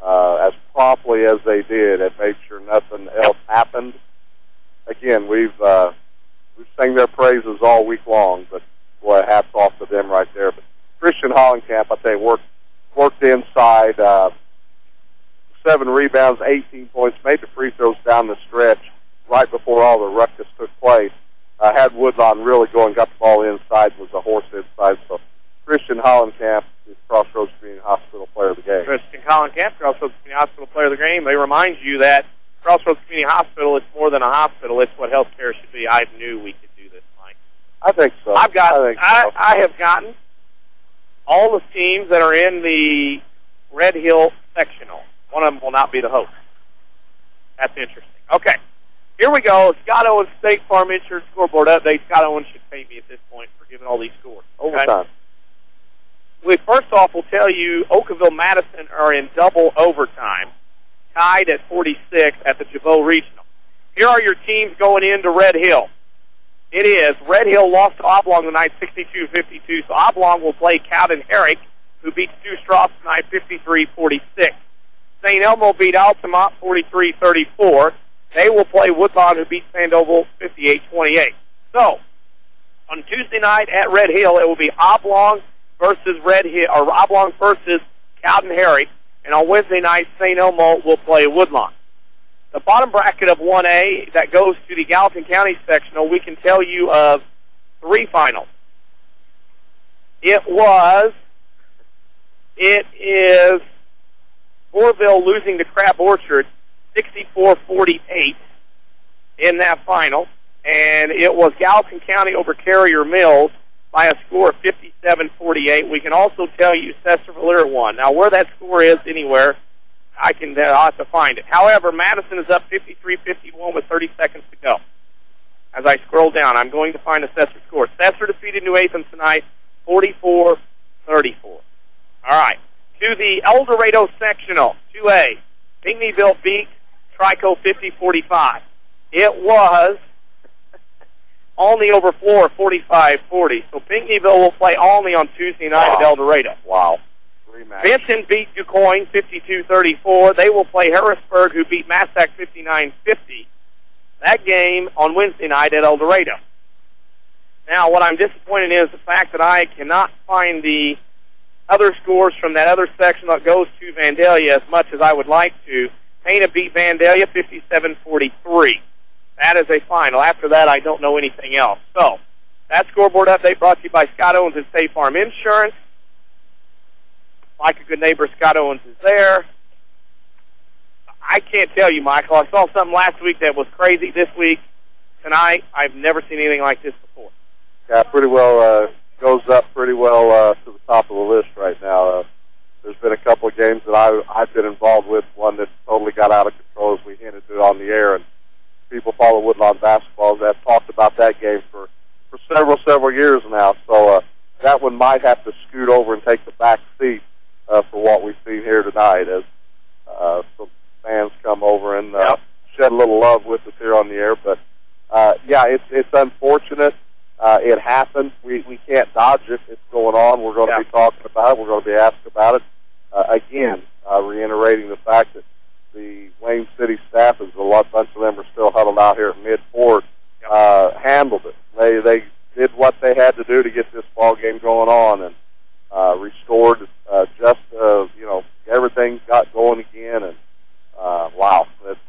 as promptly as they did and made sure nothing else happened. Again, we've sang their praises all week long, but boy, hats off to them right there. But Christian Hollenkamp, I think, worked inside, 7 rebounds, 18 points, made the free throws down the stretch right before all the ruckus took place. Had Woodlawn really going, got the ball inside, was a horse inside. So Christian Hollenkamp is Crossroads Community Hospital player of the game. Christian Hollenkamp, Crossroads Community Hospital player of the game. They remind you that Crossroads Community Hospital is more than a hospital. It's what healthcare should be. I knew we could do this, Mike. I think so. I have gotten all the teams that are in the Red Hill sectional. One of them will not be the host. That's interesting. Okay, here we go. Scott Owens State Farm Insurance scoreboard update. Scott Owens should pay me at this point for giving all these scores. Overtime. First off, we'll tell you Oakville-Madison are in double overtime, tied at 46 at the Jabot Regional. Here are your teams going into Red Hill. It is Red Hill lost to Oblong tonight 62-52, so Oblong will play Cowden Herrick, who beats Stu Strauss tonight 53-46. St. Elmo beat Altamont 43-34. They will play Woodlawn, who beat Sandoval 58-28. So, on Tuesday night at Red Hill, it will be Oblong versus Red Hill, or Oblong versus Cowden Herrick, and on Wednesday night, St. Elmo will play Woodlawn. The bottom bracket of 1A that goes to the Gallatin County sectional, we can tell you of 3 finals. It is Orville losing to Crab Orchard 64-48 in that final, and it was Gallatin County over Carrier Mills by a score of 57-48. We can also tell you Cesar-Valera won. Now, where that score is anywhere, I'll have to find it. However, Madison is up 53-51 with 30 seconds to go. As I scroll down, I'm going to find a Cesar score. Cesar defeated New Athens tonight 44-34. All right. To the El Dorado sectional, 2A. Pinckneyville beat Trico 50-45. It was Olney over Flora, 45-40. So Pinckneyville will play Olney on Tuesday night at El Dorado. Wow. Rematch. Benton beat DuQuoin 52-34. They will play Harrisburg, who beat Massac 59-50. That game on Wednesday night at El Dorado. Now, what I'm disappointed in is the fact that I cannot find the other scores from that other section that goes to Vandalia as much as I would like to. Pana beat Vandalia 57-43. That is a final. After that, I don't know anything else. So, that scoreboard update brought to you by Scott Owens and State Farm Insurance. Like a good neighbor, Scott Owens is there. I can't tell you, Michael. I saw something last week that was crazy. This week, tonight, I've never seen anything like this before. Yeah, pretty well goes up pretty well to the top of the list right now. There's been a couple of games that I've been involved with, one that totally got out of control as we hinted to on the air, and people follow Woodlawn basketball have talked about that game for several years now. So that one might have to scoot over and take the back seat for what we've seen here tonight as some fans come over and shed a little love with us here on the air. But, yeah, it's unfortunate. It happened. We can't dodge it. It's going on. We're going to be talking about it. We're going to be asked about it. Again, reiterating the fact that the Wayne City staff, as a bunch of them are still huddled out here at mid-court, handled it. They did what they had to do to get this ball game going on and restored everything got going again. And wow, it's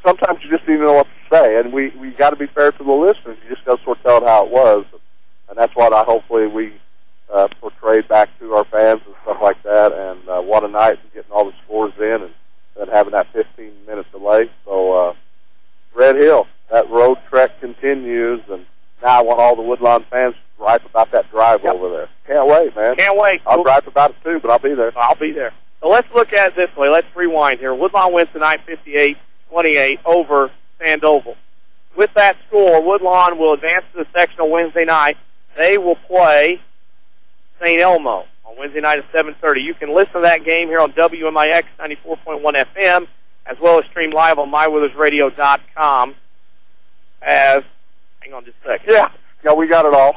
sometimes you just don't even know what to say. And we got to be fair to the listeners. You just got to sort of tell it how it was, and that's what hopefully we portrayed back to our fans and stuff like that. And what a night and getting all the scores in and having that 15-minute delay. So Red Hill, that road trek continues, and now I want all the Woodlawn fans to gripe about that drive over there. Can't wait, man. Can't wait. I'll gripe about it too, but I'll be there. I'll be there. So let's look at it this way. Let's rewind here. Woodlawn wins tonight 58-28 over Sandoval. With that score, Woodlawn will advance to the sectional Wednesday night. They will play St. Elmo on Wednesday night at 7:30. You can listen to that game here on WMIX 94.1 FM, as well as stream live on MyWithersRadio.com. Hang on just a second. Yeah, we got it all.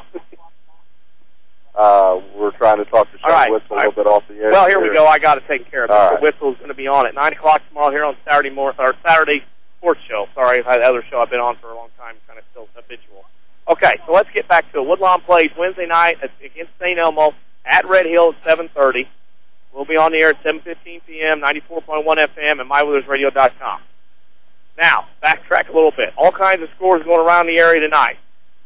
We're trying to talk to Sean Whistle a little bit off the air. Well, here we go. I got it taken care of. All right. Whistle is going to be on at 9 o'clock tomorrow here on Saturday Sports Show. Sorry, I've had the other show I've been on for a long time, kind of still habitual. Okay, so let's get back to it. Woodlawn plays Wednesday night against St. Elmo at Red Hill at 7:30. We'll be on the air at 7:15 p.m., 94.1 FM, and MyWithersRadio.com. Now, backtrack a little bit. All kinds of scores going around the area tonight.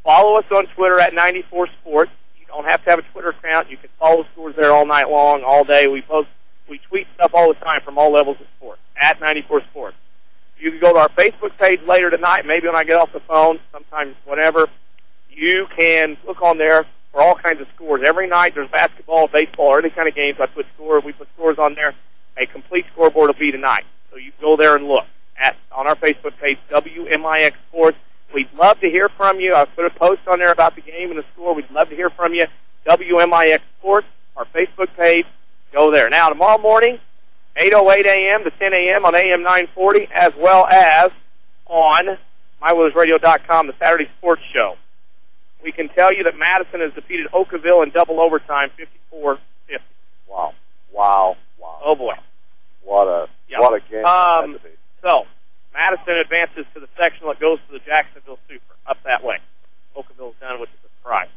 Follow us on Twitter at 94 Sports. You don't have to have a Twitter account. You can follow scores there all night long, all day. We tweet stuff all the time from all levels of sports at 94 Sports. You can go to our Facebook page later tonight, maybe when I get off the phone, sometimes whenever. You can look on there for all kinds of scores. Every night there's basketball, baseball, or any kind of games. We put scores on there. A complete scoreboard will be tonight. So you can go there and look on our Facebook page, WMIX Sports. We'd love to hear from you. I put a post on there about the game and the score. We'd love to hear from you. WMIX Sports, our Facebook page. Go there. Now, tomorrow morning, 8:08 a.m. to 10 a.m. on AM 940, as well as on MyWithersRadio.com, the Saturday Sports Show. We can tell you that Madison has defeated Oakville in double overtime, 54-50. Wow. Oh, boy. What a game. So, Madison advances to the sectional. It goes to the Jacksonville Super, up that way. Oakville's done, which is a surprise.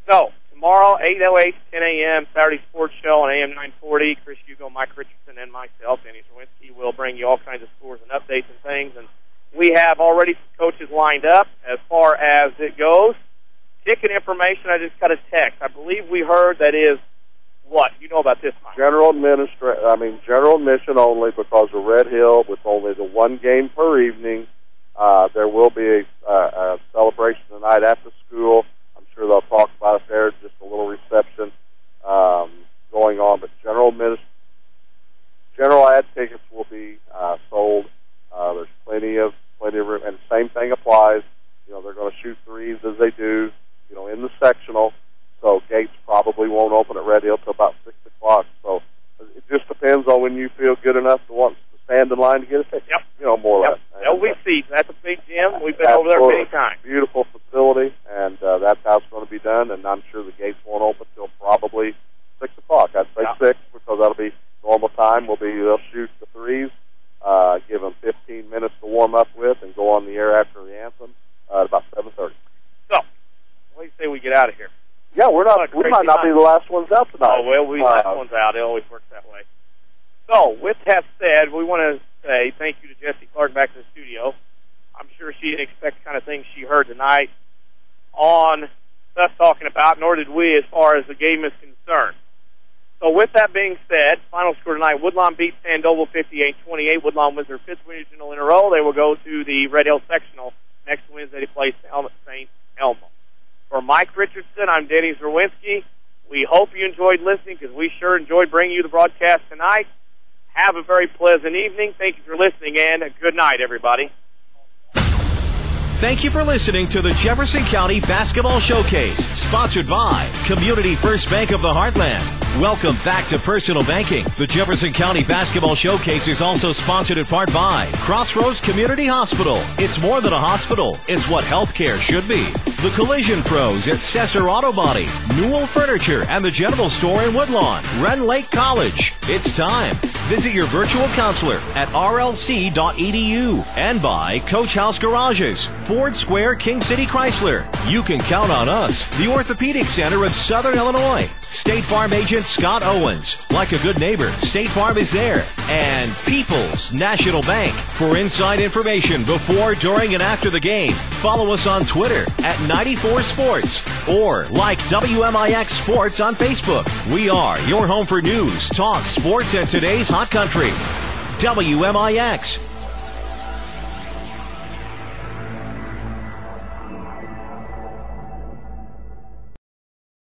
So, tomorrow, 8:08 to 10 a.m., Saturday Sports Show on AM 940. Chris Hugo, Mike Richardson, and myself, Danny Czerwinski, will bring you all kinds of scores and updates and things. And we have already some coaches lined up as far as it goes. Ticket information, I just got a text. I believe we heard that is what? You know about this, Mike? General admission only because of Red Hill with only the one game per evening. There will be a celebration tonight after school. I'm sure they'll talk about it there, just a little reception going on. But general ad tickets will be sold. There's plenty of room, and the same thing applies. They're going to shoot threes as they do, in the sectional. So gates probably won't open at Red Hill till about 6 o'clock. So it just depends on when you feel good enough to want to stand in line to get a ticket. Yep. You know, more or less. There'll be seats. That's a big gym. We've been over there many times. Beautiful facility, and that's how it's going to be done. And I'm sure the gates won't open till probably 6 o'clock. I'd say 6 because that'll be normal time. They'll shoot the threes, give them 15 minutes to warm up with, and go on the air after the anthem at about 7:30. So, what do you say we get out of here? Yeah, we might not be the last ones out tonight. Oh, well, we last ones out. It always works that way. So, with that said, we want to say thank you to Jessie Clark back to the studio. I'm sure she didn't expect the kind of things she heard tonight on us talking about, nor did we as far as the game is concerned. So with that being said, final score tonight, Woodlawn beats Sandoval 58-28. Woodlawn wins their 5th regional in a row. They will go to the Red Hill Sectional next Wednesday to play St. Elmo. For Mike Richardson, I'm Denny Czerwinski. We hope you enjoyed listening because we sure enjoyed bringing you the broadcast tonight. Have a very pleasant evening. Thank you for listening, and good night, everybody. Thank you for listening to the Jefferson County Basketball Showcase, sponsored by Community First Bank of the Heartland. Welcome back to Personal Banking. The Jefferson County Basketball Showcase is also sponsored in part by Crossroads Community Hospital. It's more than a hospital. It's what healthcare should be. The Collision Pros at Cesar Auto Body, Newell Furniture, and the General Store in Woodlawn, Ren Lake College. It's time. Visit your virtual counselor at rlc.edu. And by Coach House Garages, Ford Square, King City Chrysler. You can count on us, the Orthopedic Center of Southern Illinois. State Farm agent Scott Owens. Like a good neighbor, State Farm is there. And People's National Bank. For inside information before, during, and after the game, follow us on Twitter at 94 Sports or like WMIX Sports on Facebook. We are your home for news, talk, sports, and today's hot country. WMIX.